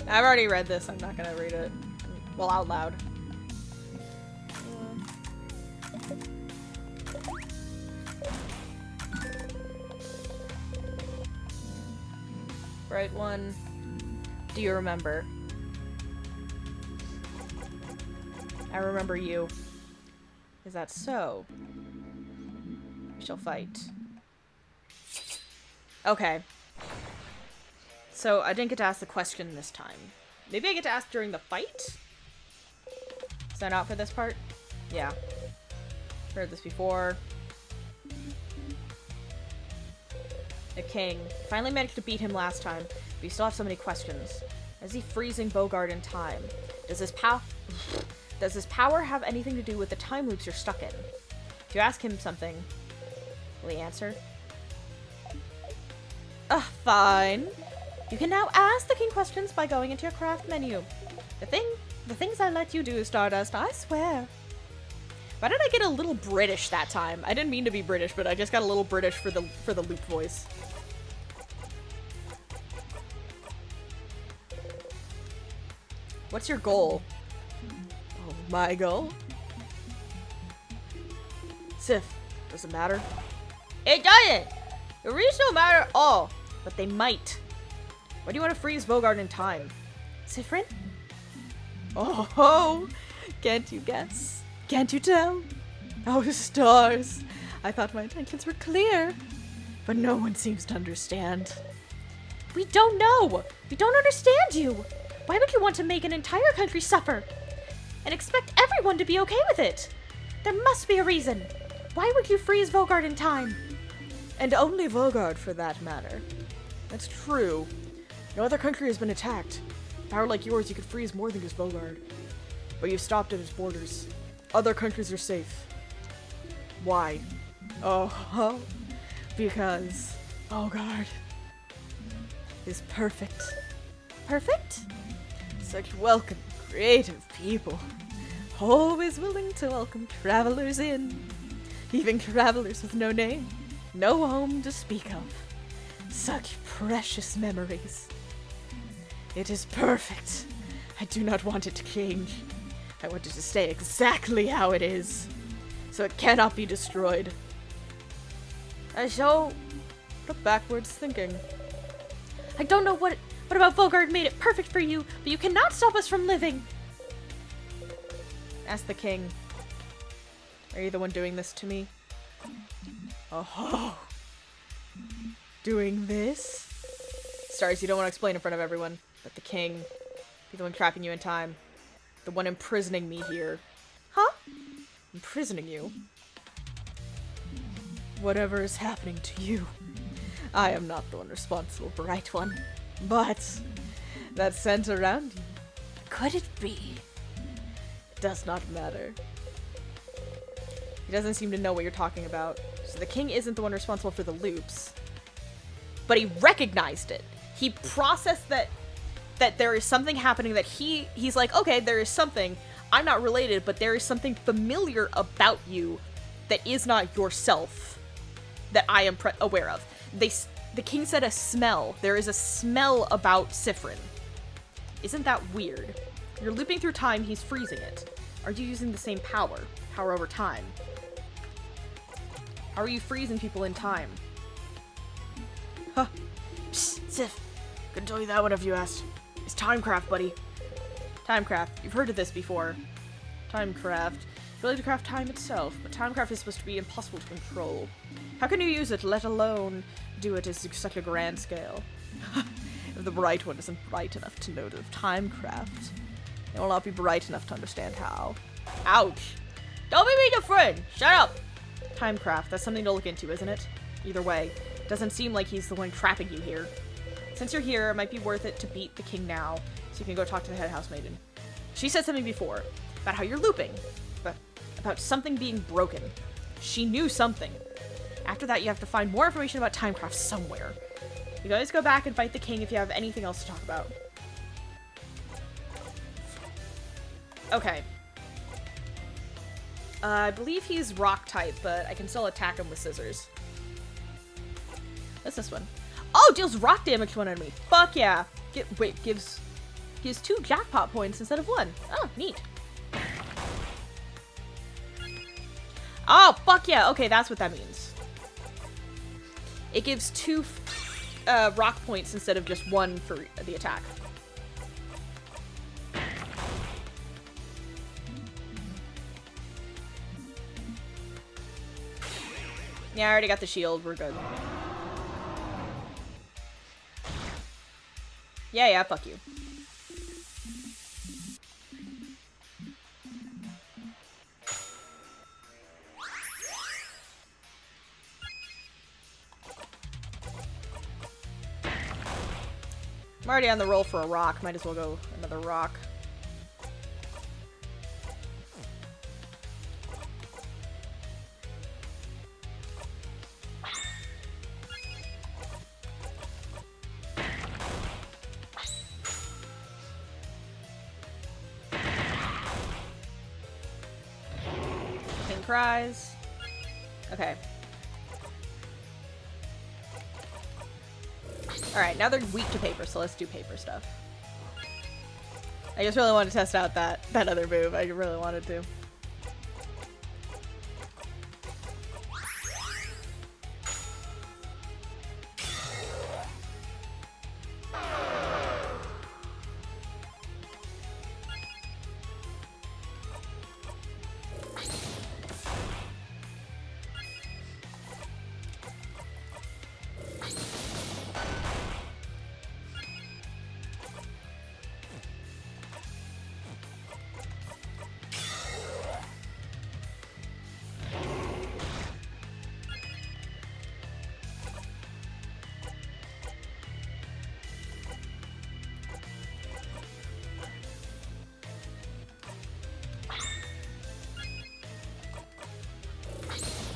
I've already read this, I'm not gonna read it. Well, out loud. Right one. Do you remember? I remember you. Is that so? We shall fight. Okay. So, I didn't get to ask the question this time. Maybe I get to ask during the fight? Is that not for this part? Yeah. Heard this before. The king. Finally managed to beat him last time, but you still have so many questions. Is he freezing Bogart in time? Does his power have anything to do with the time loops you're stuck in? If you ask him something, will he answer? Fine. You can now ask the king questions by going into your craft menu. The things I let you do, Stardust, I swear. Why did I get a little British that time? I didn't mean to be British, but I just got a little British for the loop voice. What's your goal? Oh, my goal? Sif, does it matter? It doesn't! The reason don't matter at all, but they might. Why do you want to freeze Bogart in time? Sifrin? Oh, can't you guess? Can't you tell? Oh, stars! I thought my intentions were clear, but no one seems to understand. We don't know! We don't understand you! Why would you want to make an entire country suffer? And expect everyone to be okay with it? There must be a reason. Why would you freeze Bogart in time? And only Bogart, for that matter. That's true. No other country has been attacked. Power like yours, you could freeze more than just Bogart. But you've stopped at its borders. Other countries are safe. Why? Oh, because Bogart is perfect. Perfect? Such welcome, creative people. Always willing to welcome travelers in. Even travelers with no name, no home to speak of. Such precious memories. It is perfect. I do not want it to change. I want it to stay exactly how it is. So it cannot be destroyed. I shall look backwards, thinking. I don't know what about Bogart made it perfect for you, but you cannot stop us from living. Asked the king. Are you the one doing this to me? Oh. Doing this? Stars, you don't want to explain in front of everyone, but the king, be the one trapping you in time. The one imprisoning me here. Huh? Imprisoning you? Whatever is happening to you, I am not the one responsible, bright one. But that scent around you, could it be? It does not matter. He doesn't seem to know what you're talking about. So the king isn't the one responsible for the loops. But he recognized it. He processed that there is something happening that he's like, okay, there is something. I'm not related, but there is something familiar about you that is not yourself that I am aware of. The king said a smell. There is a smell about Sifrin. Isn't that weird? You're looping through time, he's freezing it. Are you using the same power? Power over time? How are you freezing people in time? Huh. Psst, Sif. Couldn't tell you that one if you asked. It's Timecraft, buddy. Timecraft. You've heard of this before. Timecraft. Ability to craft time itself, but Timecraft is supposed to be impossible to control. How can you use it, let alone do it at such a grand scale? If the bright one isn't bright enough to know of Timecraft, they will not be bright enough to understand how. Ouch! Don't be mean to friend! Shut up! Timecraft, that's something to look into, isn't it? Either way, doesn't seem like he's the one trapping you here. Since you're here, it might be worth it to beat the king now, so you can go talk to the head house maiden. She said something before, about how you're looping, but about something being broken. She knew something. After that, you have to find more information about Timecraft somewhere. You can always go back and fight the king if you have anything else to talk about. Okay. I believe he's rock type, but I can still attack him with scissors. What's this one? Oh, deals rock damage to one enemy. Fuck yeah. Gives 2 jackpot points instead of 1. Oh, neat. Oh, fuck yeah. Okay, that's what that means. It gives 2 rock points instead of just 1 for the attack. Yeah, I already got the shield. We're good. Yeah, fuck you. I'm already on the roll for a rock. Might as well go another rock. King cries. Okay. Alright, now they're weak to paper, so let's do paper stuff. I just really wanted to test out that other move. I really wanted to.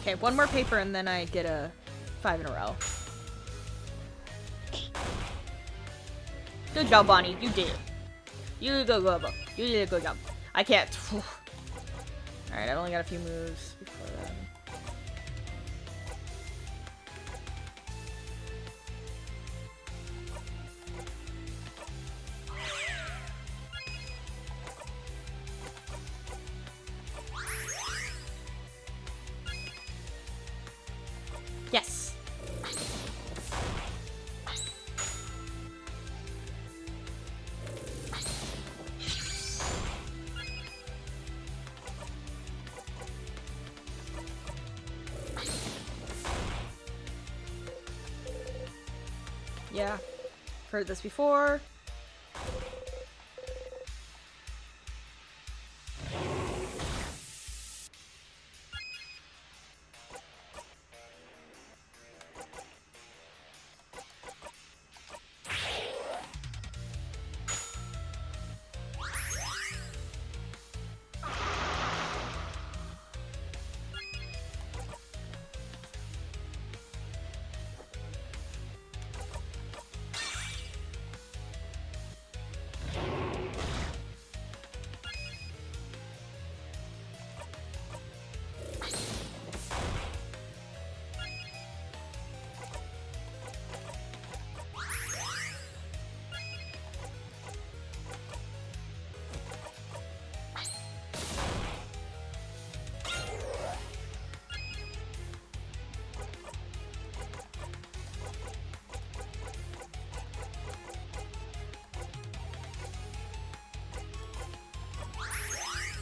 Okay, one more paper and then I get a 5 in a row. Good job, Bonnie. You did it. You did a good job. You did a good job. I can't. Alright, I've only got a few moves before then. Yes. Yeah. Heard this before.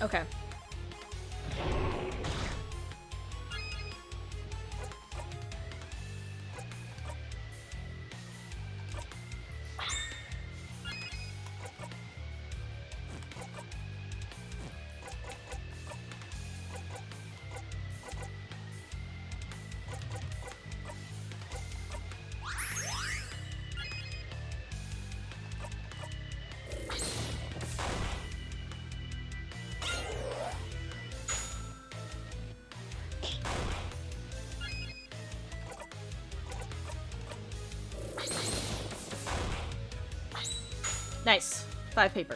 Okay. Nice. 5 paper.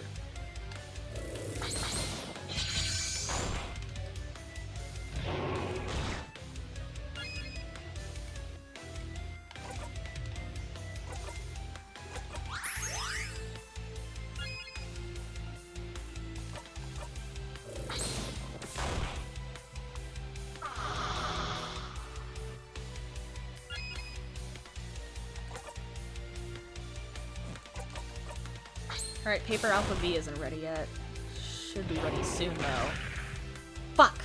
Alright, paper alpha V isn't ready yet. Should be ready soon, though. Fuck!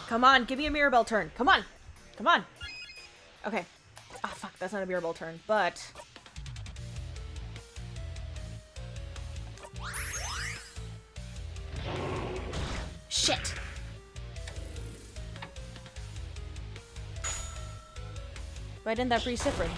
Come on, give me a Mirabelle turn. Come on! Come on! Okay. Ah, fuck, that's not a Mirabelle turn, but... Shit! Why didn't that free Cyprin?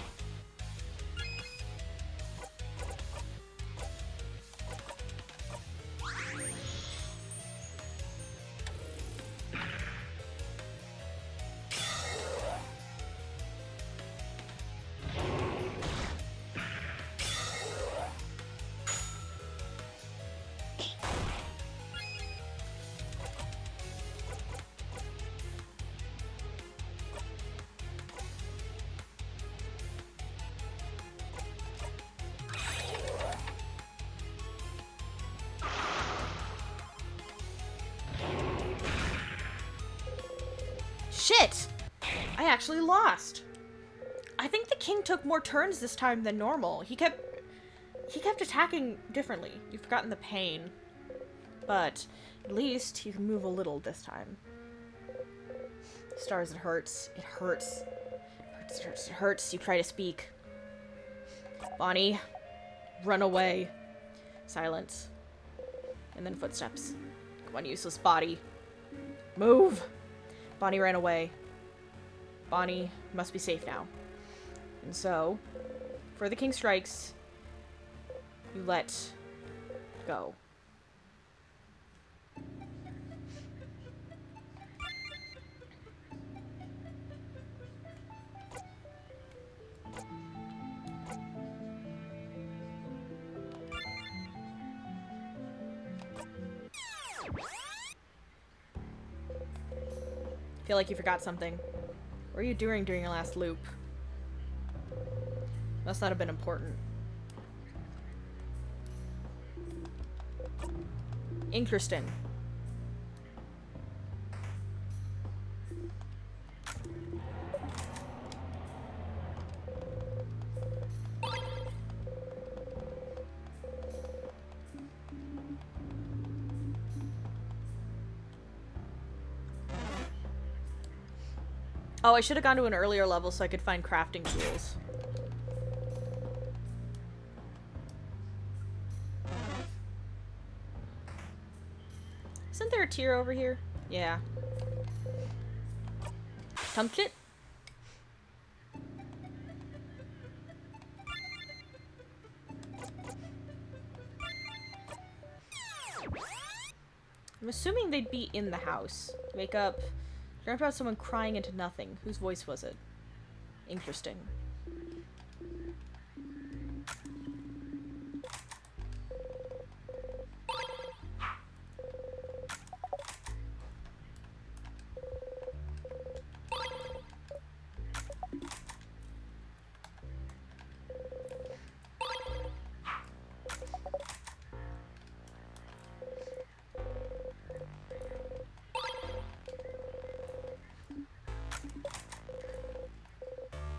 Shit! I actually lost. I think the king took more turns this time than normal. He kept attacking differently. You've forgotten the pain. But at least he can move a little this time. Stars, it hurts. It hurts. It hurts, it hurts, it hurts. You try to speak. Bonnie, run away. Silence. And then footsteps. Come on, useless body. Move! Bonnie ran away. Bonnie must be safe now. And so, for the king strikes, you let go. Feel like you forgot something. What were you doing during your last loop? Must not have been important. Interesting. Oh, I should have gone to an earlier level so I could find crafting tools. Isn't there a tier over here? Yeah. Tumpkit? I'm assuming they'd be in the house. Wake up. Dreamt about someone crying into nothing. Whose voice was it? Interesting.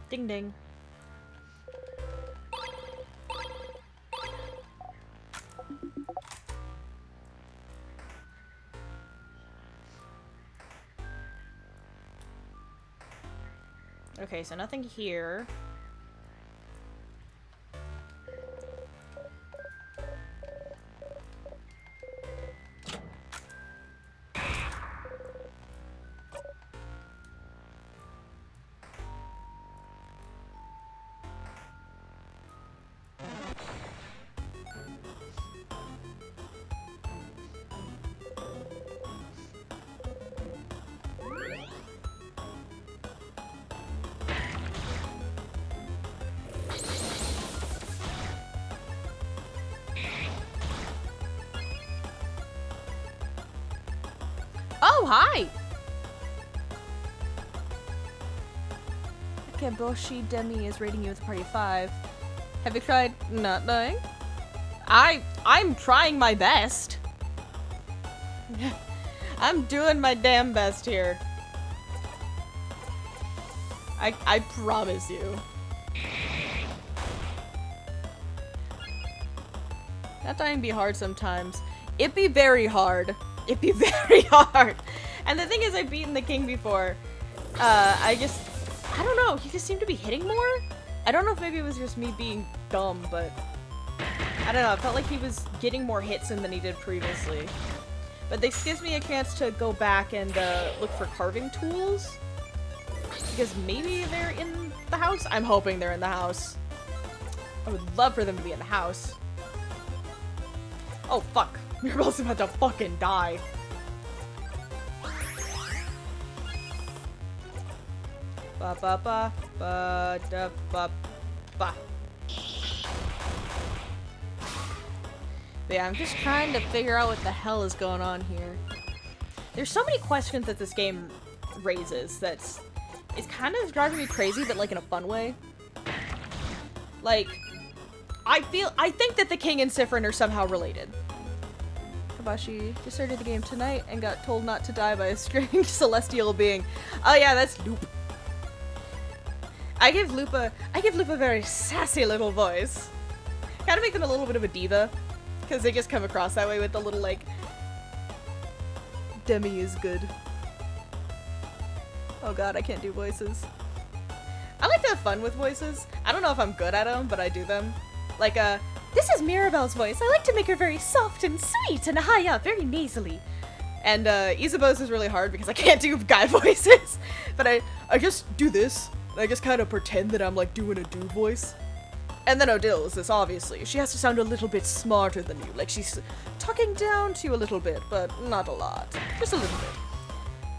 Ding ding. Okay, so nothing here. Oh, hi! Keboshi Demi is rating you with a party of 5. Have you tried not dying? I'm trying my best. I'm doing my damn best here. I promise you. Not dying be hard sometimes. It be very hard. It be very hard. And the thing is, I've beaten the king before. I don't know. He just seemed to be hitting more. I don't know if maybe it was just me being dumb, but I don't know. It felt like he was getting more hits in than he did previously. But this gives me a chance to go back and look for carving tools. Because maybe they're in the house? I'm hoping they're in the house. I would love for them to be in the house. Oh, fuck. Mirabelle's about to fucking die. Ba ba ba ba da ba ba. But yeah, I'm just trying to figure out what the hell is going on here. There's so many questions that this game raises it's kind of driving me crazy, but like in a fun way. Like, I think that the king and Siffrin are somehow related. Kabashi just started the game tonight and got told not to die by a strange celestial being. Oh yeah, that's Loop. I give Loop a very sassy little voice. Kind of make them a little bit of a diva, because they just come across that way with the little like, Demi is good. Oh god, I can't do voices. I like to have fun with voices. I don't know if I'm good at them, but I do them. Like, this is Mirabelle's voice. I like to make her very soft and sweet and high up, very nasally. And, Isabeau's is really hard because I can't do guy voices. But I just do this. And I just kind of pretend that I'm, like, doing a dude voice. And then Odile is this, obviously. She has to sound a little bit smarter than you. Like, she's talking down to you a little bit, but not a lot. Just a little bit.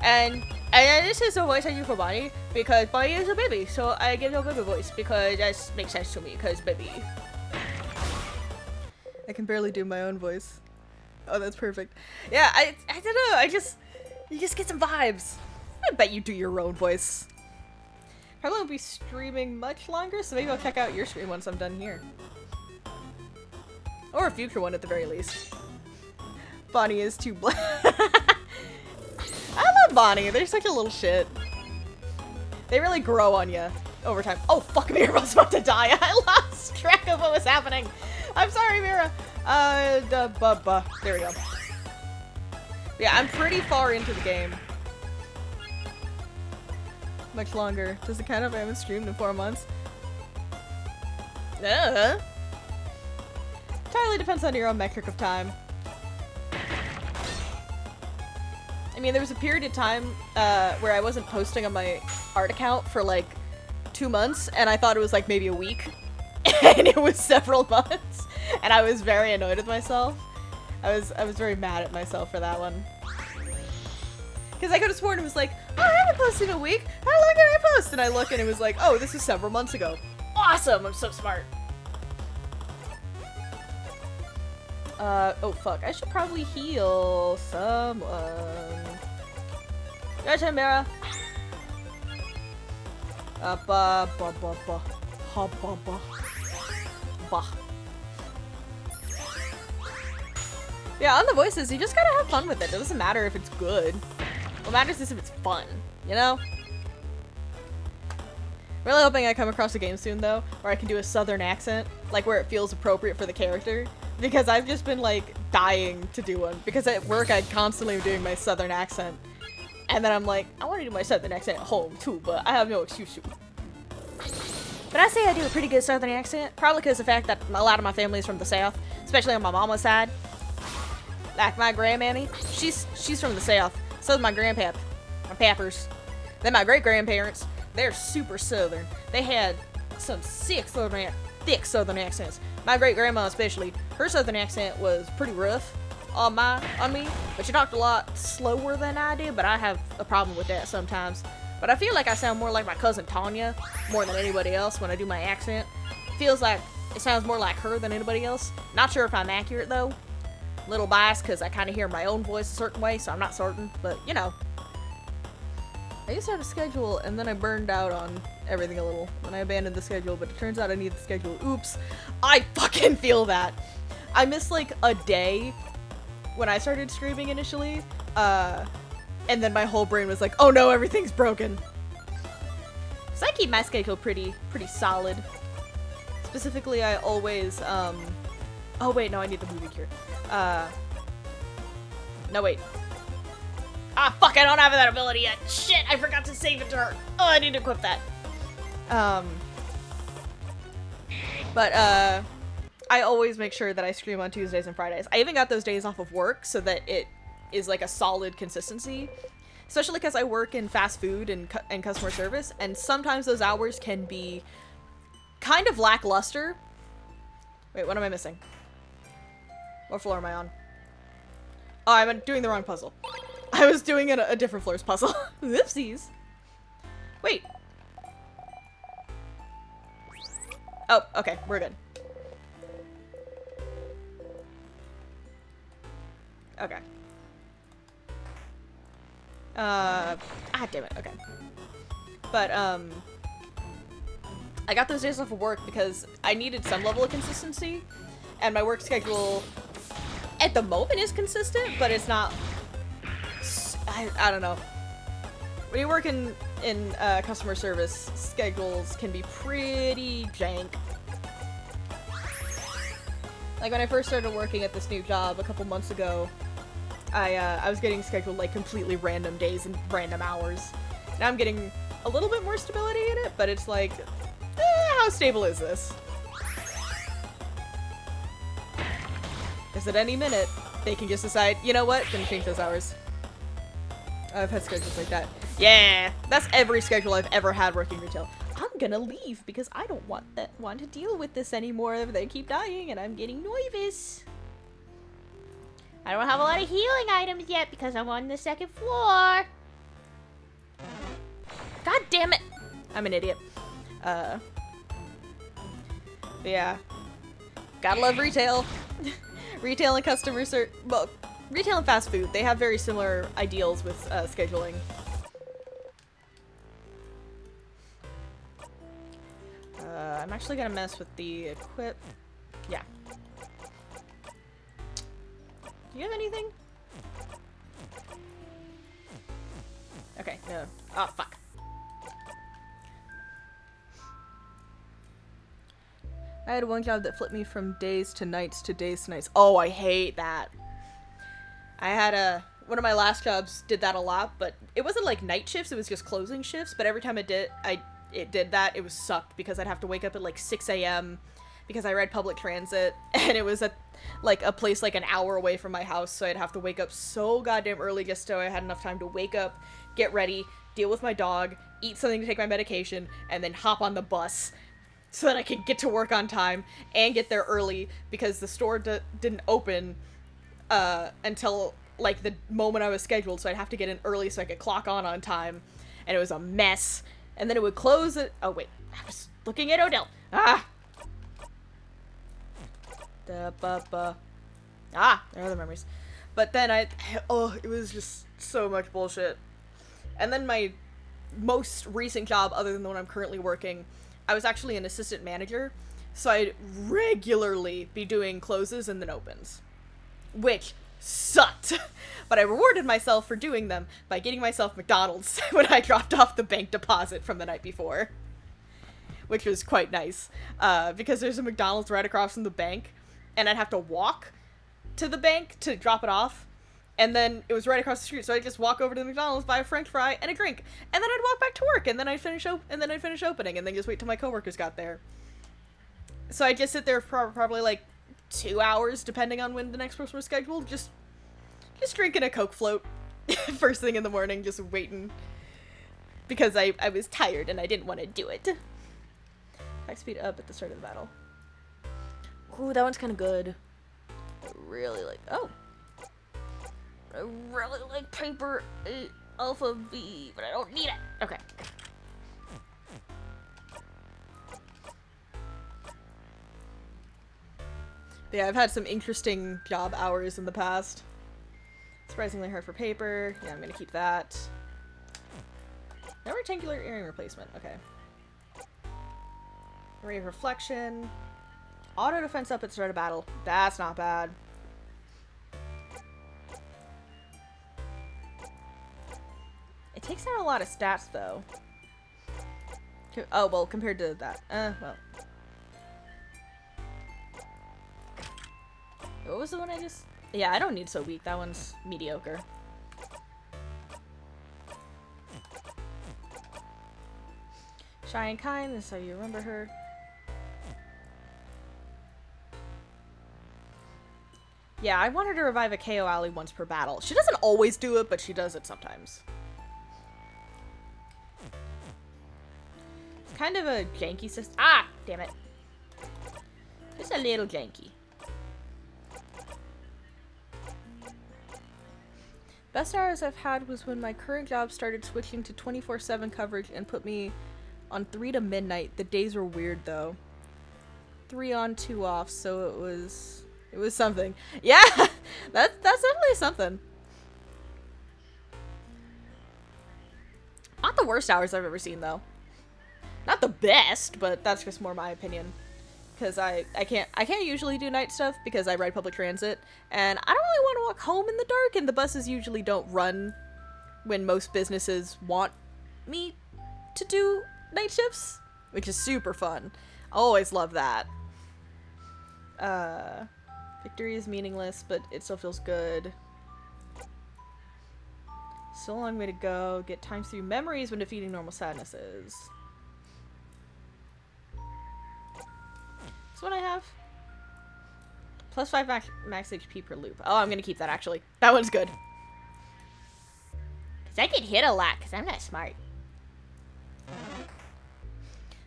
And this is the voice I do for Bonnie, because Bonnie is a baby, so I give her a baby voice, because that makes sense to me, because baby. I can barely do my own voice. Oh, that's perfect. Yeah, I don't know, you just get some vibes. I bet you do your own voice. Probably won't be streaming much longer, so maybe I'll check out your stream once I'm done here. Or a future one at the very least. Bonnie is too I love Bonnie, they're such a little shit. They really grow on you over time. Oh, fuck, Mira was about to die. I lost track of what was happening. I'm sorry, Mira. There we go. Yeah, I'm pretty far into the game. Much longer. Does it count if I haven't streamed in 4 months? Entirely depends on your own metric of time. I mean, there was a period of time where I wasn't posting on my art account for like 2 months, and I thought it was like maybe a week, and it was several months, and I was very annoyed with myself. I was very mad at myself for that one. Because I could have sworn it was like, oh, I haven't posted in a week. How long did I post? And I look and it was like, oh, this is several months ago. Awesome! I'm so smart. Oh fuck. I should probably heal someone. Gotcha, Mira. Bah. Yeah, on the voices, you just gotta have fun with it. It doesn't matter if it's good. What matters is if it's fun, you know? Really hoping I come across a game soon, though, where I can do a southern accent, like where it feels appropriate for the character. Because I've just been, like, dying to do one. Because at work, I constantly am doing my southern accent. And then I'm like, I want to do my southern accent at home, too, but I have no excuse to. But I say I do a pretty good southern accent, probably because of the fact that a lot of my family is from the south, especially on my mama's side. Like my grandmammy, she's from the south. So is my grandpap, my pappers. Then my great-grandparents, they're super southern. They had some thick southern accents. My great-grandma especially, her southern accent was pretty rough on me, but she talked a lot slower than I did, but I have a problem with that sometimes. But I feel like I sound more like my cousin Tanya more than anybody else when I do my accent. Feels like it sounds more like her than anybody else. Not sure if I'm accurate though. Little biased because I kind of hear my own voice a certain way, so I'm not certain, but you know. I used to have a schedule and then I burned out on everything a little when I abandoned the schedule, but it turns out I need the schedule. Oops. I fucking feel that. I missed like a day when I started streaming initially, and then my whole brain was like, oh no, everything's broken. So I keep my schedule pretty solid. Specifically, I always, oh wait, no, I need the movie cure. No wait. Ah, fuck, I don't have that ability yet. Shit, I forgot to save it to her. Oh, I need to equip that. I always make sure that I stream on Tuesdays and Fridays. I even got those days off of work so that it is like a solid consistency. Especially because I work in fast food and customer service, and sometimes those hours can be kind of lackluster. Wait, what am I missing? What floor am I on? Oh, I'm doing the wrong puzzle. I was doing a different floor's puzzle. Oopsies. Wait. Oh, okay, we're good. Okay. Ah, damn it, okay. But, I got those days off of work because I needed some level of consistency, and my work schedule at the moment is consistent, but it's not, I don't know. When you work in customer service, schedules can be pretty jank. Like when I first started working at this new job a couple months ago, I was getting scheduled like completely random days and random hours. Now I'm getting a little bit more stability in it, but it's like, how stable is this? Because at any minute, they can just decide, you know what, gonna change those hours. I've had schedules like that. Yeah, that's every schedule I've ever had working retail. I'm gonna leave because I don't want to deal with this anymore. They keep dying and I'm getting nervous. I don't have a lot of healing items yet because I'm on the second floor. God damn it. I'm an idiot. Yeah. Gotta love retail. Retail and customer service. Well, retail and fast food, they have very similar ideals with scheduling. I'm actually gonna mess with the equip. Yeah. Do you have anything? Okay, no. Oh, fuck. I had one job that flipped me from days to nights to days to nights. Oh, I hate that. I had one of my last jobs did that a lot, but it wasn't like night shifts, it was just closing shifts, but every time it did that, it was sucked because I'd have to wake up at like 6 a.m. because I ride public transit, and it was at like a place like an hour away from my house, so I'd have to wake up so goddamn early just so I had enough time to wake up, get ready, deal with my dog, eat something to take my medication, and then hop on the bus so that I could get to work on time and get there early because the store didn't open until like the moment I was scheduled, so I'd have to get in early so I could clock on time, and it was a mess. And then it would close it. Oh wait, I was looking at Odell. Ah. Ah, there are the memories. But then it was just so much bullshit. And then my most recent job, other than the one I'm currently working, I was actually an assistant manager, so I'd regularly be doing closes and then opens, which sucked. But I rewarded myself for doing them by getting myself McDonald's when I dropped off the bank deposit from the night before, which was quite nice, because there's a McDonald's right across from the bank, and I'd have to walk to the bank to drop it off, and then it was right across the street, so I'd just walk over to the McDonald's, buy a french fry and a drink, and then I'd walk back to work, and then I'd finish opening, and then just wait till my coworkers got there. So I'd just sit there for probably like 2 hours, depending on when the next person was scheduled, just drinking a Coke float first thing in the morning, just waiting, because I was tired and I didn't want to do it. Attack speed up at the start of the battle. Ooh, that one's kind of good. I really like Paper 8 Alpha V, but I don't need it. Okay. But yeah, I've had some interesting job hours in the past. Surprisingly hard for paper. Yeah, I'm gonna keep that. No rectangular earring replacement. Okay. Ray of reflection. Auto defense up at the start of battle. That's not bad. It takes out a lot of stats, though. Oh, well, compared to that. Well. What was the one I just... Yeah, I don't need so weak. That one's mediocre. Shy and kind, that's how you remember her. Yeah, I want her to revive a KO Ally once per battle. She doesn't always do it, but she does it sometimes. It's kind of a janky system. Ah! Damn it. It's a little janky. Best hours I've had was when my current job started switching to 24/7 coverage and put me on 3 to midnight. The days were weird though. 3 on, 2 off, so it was something. Yeah, that's definitely something. Not the worst hours I've ever seen though. Not the best, but that's just more my opinion. Because I can't usually do night stuff because I ride public transit, and I don't really want to walk home in the dark, and the buses usually don't run when most businesses want me to do night shifts, which is super fun. I always love that. Victory is meaningless, but it still feels good. So long way to go. Get times 3 memories when defeating normal sadnesses. That's what I have. Plus 5 max HP per loop. Oh, I'm gonna keep that actually. That one's good. Cause I get hit a lot because I'm not smart.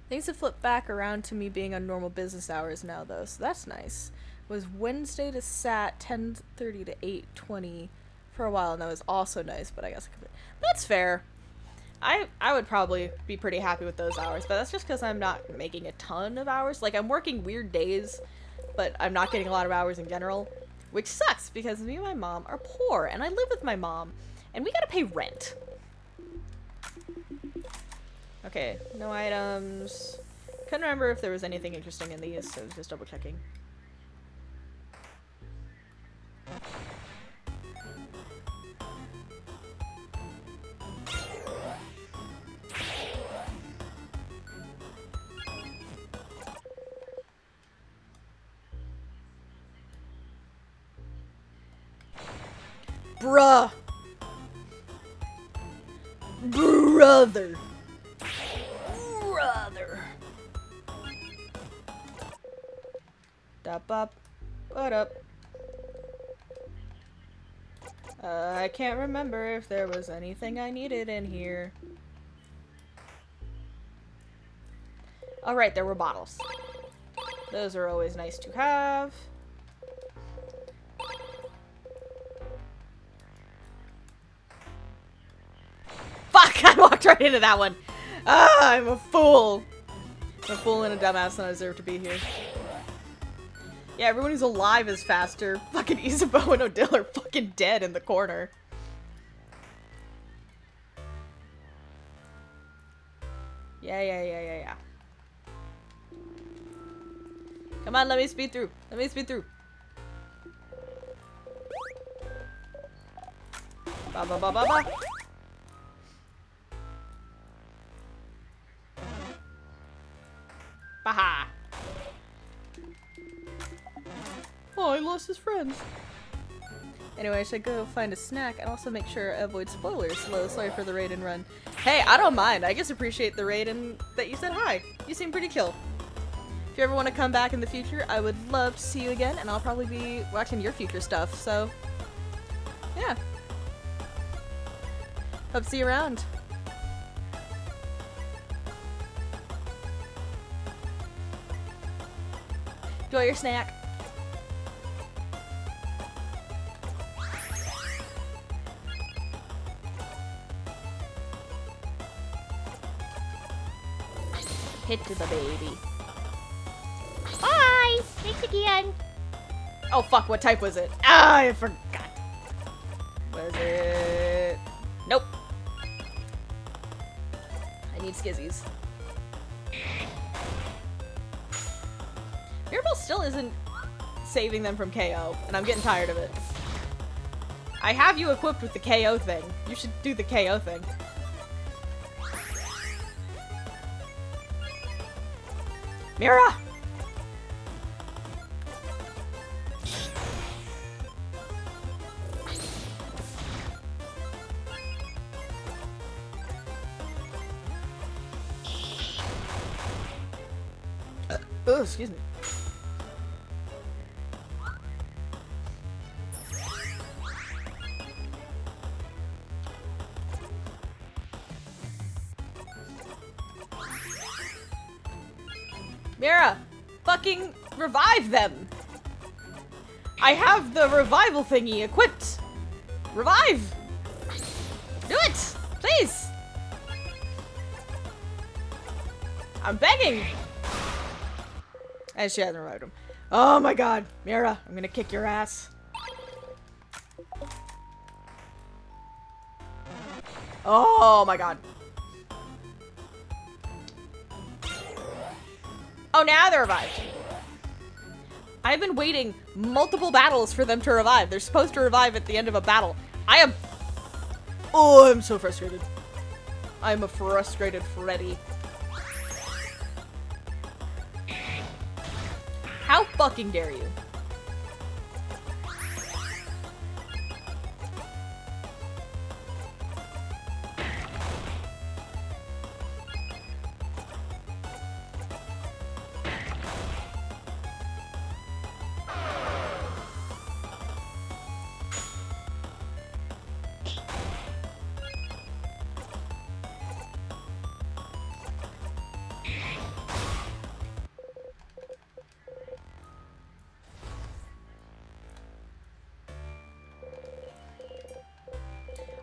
Things have flipped back around to me being on normal business hours now though, so that's nice. It was Wednesday to Sat, 10:30 to 8:20 for a while, and that was also nice, but I guess that's fair. I would probably be pretty happy with those hours, but that's just because I'm not making a ton of hours. Like, I'm working weird days, but I'm not getting a lot of hours in general, which sucks because me and my mom are poor, and I live with my mom, and we gotta pay rent. Okay, no items. Couldn't remember if there was anything interesting in these, so I was just double checking. Bruh. Brother. Brother. Dop up. What up? I can't remember if there was anything I needed in here. Alright, there were bottles. Those are always nice to have. Fuck! I walked right into that one. Ah, I'm a fool. I'm a fool and a dumbass, and I deserve to be here. Yeah, everyone who's alive is faster. Fucking Isabeau and Odile are fucking dead in the corner. Yeah. Come on, let me speed through. Let me speed through. Ba ba ba ba ba. Baha. Oh, he lost his friends. Anyway, I should go find a snack and also make sure I avoid spoilers. Hello, sorry for the raid and run. Hey, I don't mind. I just appreciate the raid and that you said hi. You seem pretty chill. If you ever want to come back in the future, I would love to see you again, and I'll probably be watching your future stuff, so yeah. Hope to see you around. Enjoy your snack. Hit to the baby. Bye! Thanks again. Oh fuck, what type was it? Ah, I forgot. Was it? Nope. I need skizzies. Mirabelle still isn't saving them from KO, and I'm getting tired of it. I have you equipped with the KO thing. You should do the KO thing. Mira! Oh, excuse me. Mira, fucking revive them. I have the revival thingy equipped. Revive. Do it, please. I'm begging. And she hasn't revived him. Oh my god, Mira, I'm gonna kick your ass. Oh my god. Oh, now they're revived. I've been waiting multiple battles for them to revive. They're supposed to revive at the end of a battle. I am... Oh, I'm so frustrated. I'm a frustrated Freddy. How fucking dare you?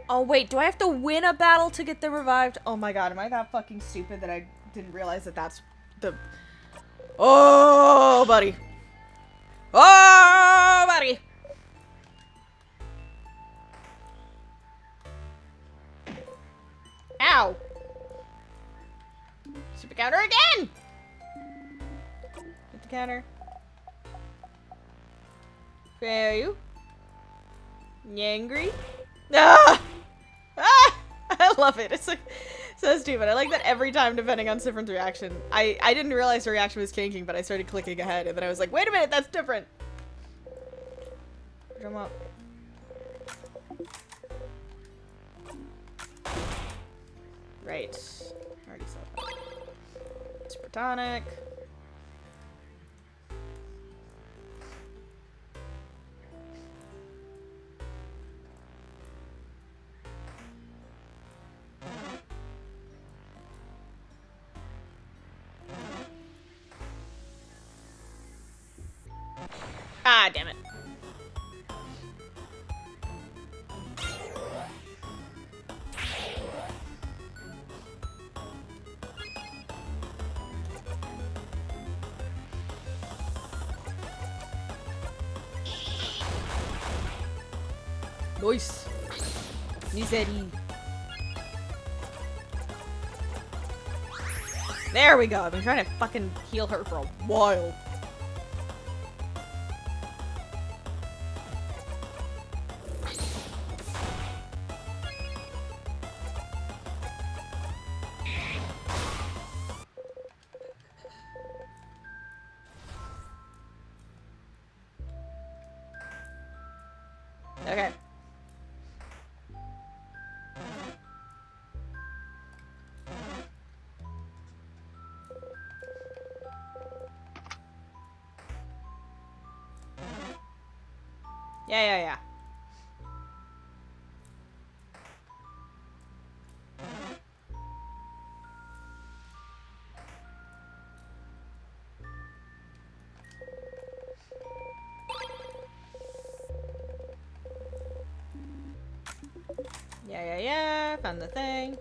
Oh wait, do I have to win a battle to get them revived? Oh my god, am I that fucking stupid that I didn't realize that that's the... Oh, buddy. Oh, buddy. Ow. Super counter again. Hit the counter. Where are you? You angry? Ah! Ah! I love it. It's like so stupid. I like that every time, depending on Sifrin's reaction. I didn't realize her reaction was changing, but I started clicking ahead, and then I was like, wait a minute, that's different. Drum up. Right. Already saw that. Super tonic. Ah, damn it. Nice. Misery. There we go. I've been trying to fucking heal her for a while. Okay. Yeah. Yeah. Found the thing.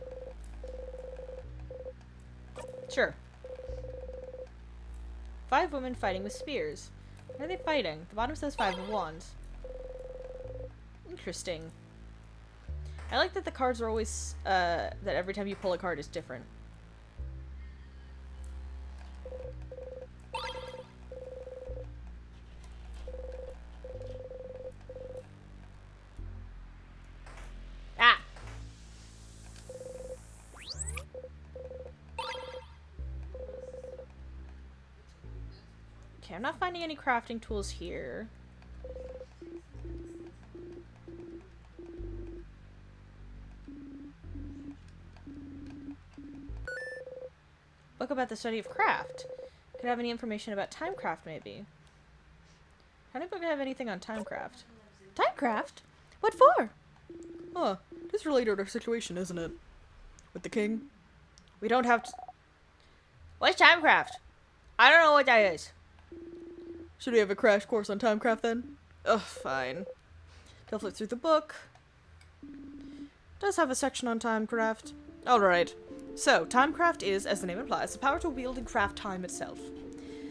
Sure. 5 women fighting with spears. What are they fighting? The bottom says 5 of wands. Interesting. I like that the cards are always, that every time you pull a card is different. Ah! Okay, I'm not finding any crafting tools here. Book about the study of craft. Could have any information about timecraft, maybe. How did book have anything on timecraft? Timecraft? What for? Huh. This related to our situation, isn't it? With the king? We don't have to... What's timecraft? I don't know what that is. Should we have a crash course on timecraft then? Ugh, fine. I'll flip through the book. Does have a section on timecraft. Alright. So, timecraft is, as the name implies, the power to wield and craft time itself.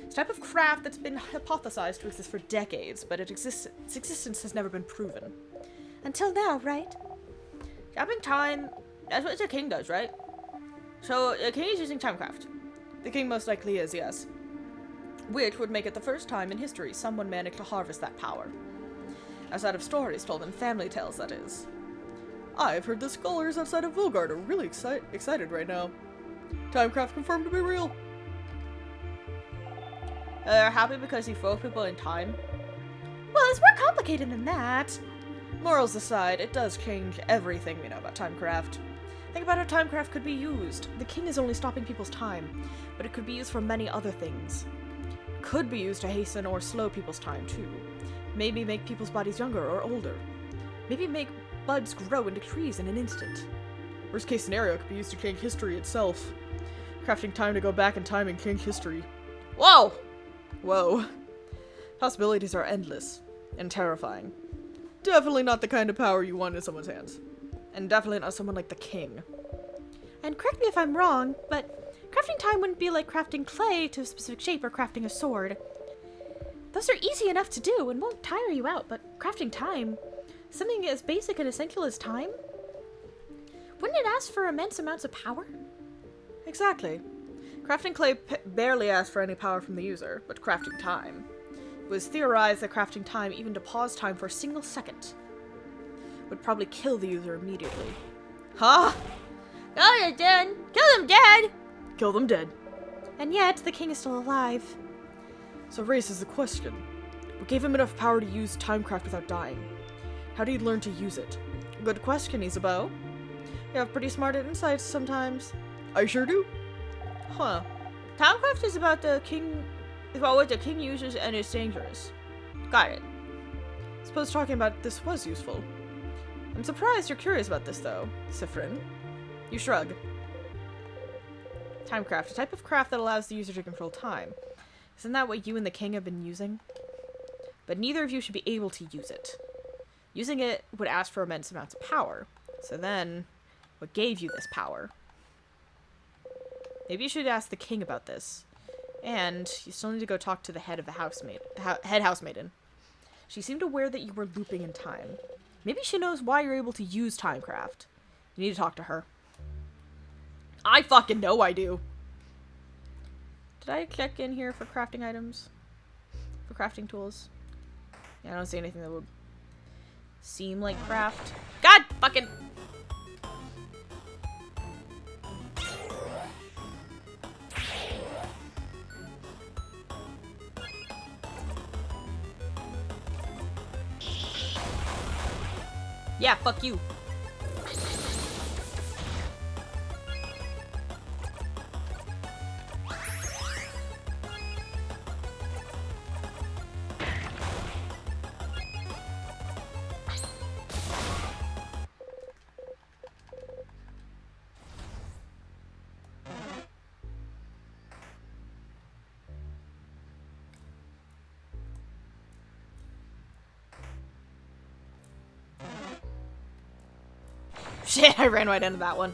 It's a type of craft that's been hypothesized to exist for decades, but its existence has never been proven. Until now, right? Stopping time, that's what the king does, right? So, the king is using timecraft. The king most likely is, yes. Which would make it the first time in history someone managed to harvest that power. Outside of stories told in family tales, that is. I've heard the scholars outside of Vilgard are really excited right now. Timecraft confirmed to be real. They're happy because he froze people in time. Well, it's more complicated than that. Morals aside, it does change everything we know about timecraft. Think about how timecraft could be used. The king is only stopping people's time, but it could be used for many other things. Could be used to hasten or slow people's time, too. Maybe make people's bodies younger or older. Maybe make buds grow into trees in an instant. Worst case scenario, it could be used to change history itself. Crafting time to go back in time and change history. Whoa! Whoa. Possibilities are endless and terrifying. Definitely not the kind of power you want in someone's hands. And definitely not someone like the king. And correct me if I'm wrong, but crafting time wouldn't be like crafting clay to a specific shape or crafting a sword. Those are easy enough to do and won't tire you out, but crafting time, something as basic and essential as time, wouldn't it ask for immense amounts of power? Exactly. Crafting clay barely asks for any power from the user, but crafting time. It was theorized that crafting time, even to pause time for a single second, would probably kill the user immediately. Huh? Kill them dead! Kill them dead! Kill them dead. And yet, the king is still alive. So raises the question. What gave him enough power to use timecraft without dying? How did he learn to use it? Good question, Isabeau. You have pretty smart insights sometimes. I sure do. Huh. Timecraft is about what the king uses and is dangerous. Got it. Suppose talking about this was useful. I'm surprised you're curious about this, though, Sifrin. You shrug. Timecraft, a type of craft that allows the user to control time. Isn't that what you and the king have been using? But neither of you should be able to use it. Using it would ask for immense amounts of power. So then, what gave you this power? Maybe you should ask the king about this. And you still need to go talk to the head of the head housemaiden. She seemed aware that you were looping in time. Maybe she knows why you're able to use Timecraft. You need to talk to her. I fucking know I do. Did I check in here for crafting items? For crafting tools? Yeah, I don't see anything that would seem like craft. God fucking... Yeah, fuck you. Shit, I ran right into that one.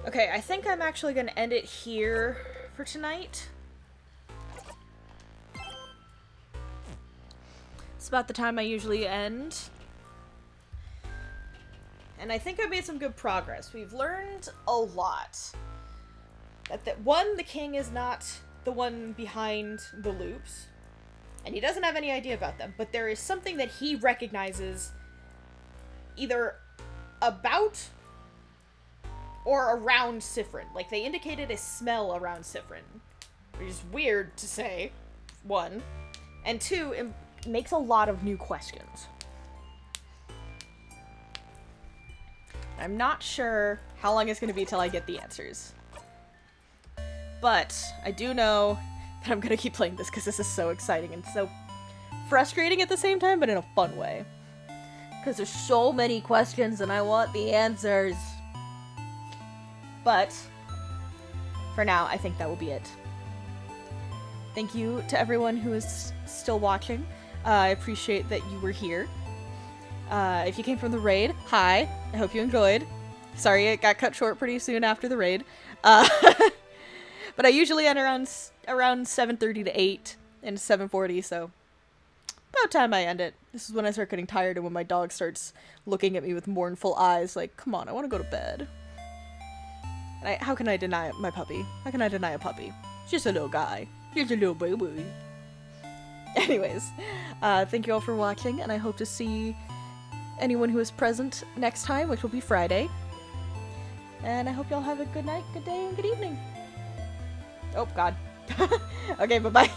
Okay, I think I'm actually gonna end it here for tonight. It's about the time I usually end. And I think I made some good progress. We've learned a lot. That one, the king is not the one behind the loops. And he doesn't have any idea about them. But there is something that he recognizes either about or around Sifrin. Like, they indicated a smell around Sifrin. Which is weird to say, one. And two, it makes a lot of new questions. I'm not sure how long it's going to be till I get the answers. But I do know that I'm going to keep playing this because this is so exciting and so frustrating at the same time, but in a fun way. Because there's so many questions and I want the answers. But for now, I think that will be it. Thank you to everyone who is still watching. I appreciate that you were here. If you came from the raid, hi. I hope you enjoyed. Sorry it got cut short pretty soon after the raid. But I usually end around 7:30 to 8 and 7:40, so about time I end it. This is when I start getting tired and when my dog starts looking at me with mournful eyes like, come on, I want to go to bed. And how can I deny my puppy? How can I deny a puppy? Just a little guy. Just a little baby. Anyways, thank you all for watching, and I hope to see anyone who is present next time, which will be Friday. And I hope y'all have a good night, good day, and good evening. Oh, God. Okay, bye-bye.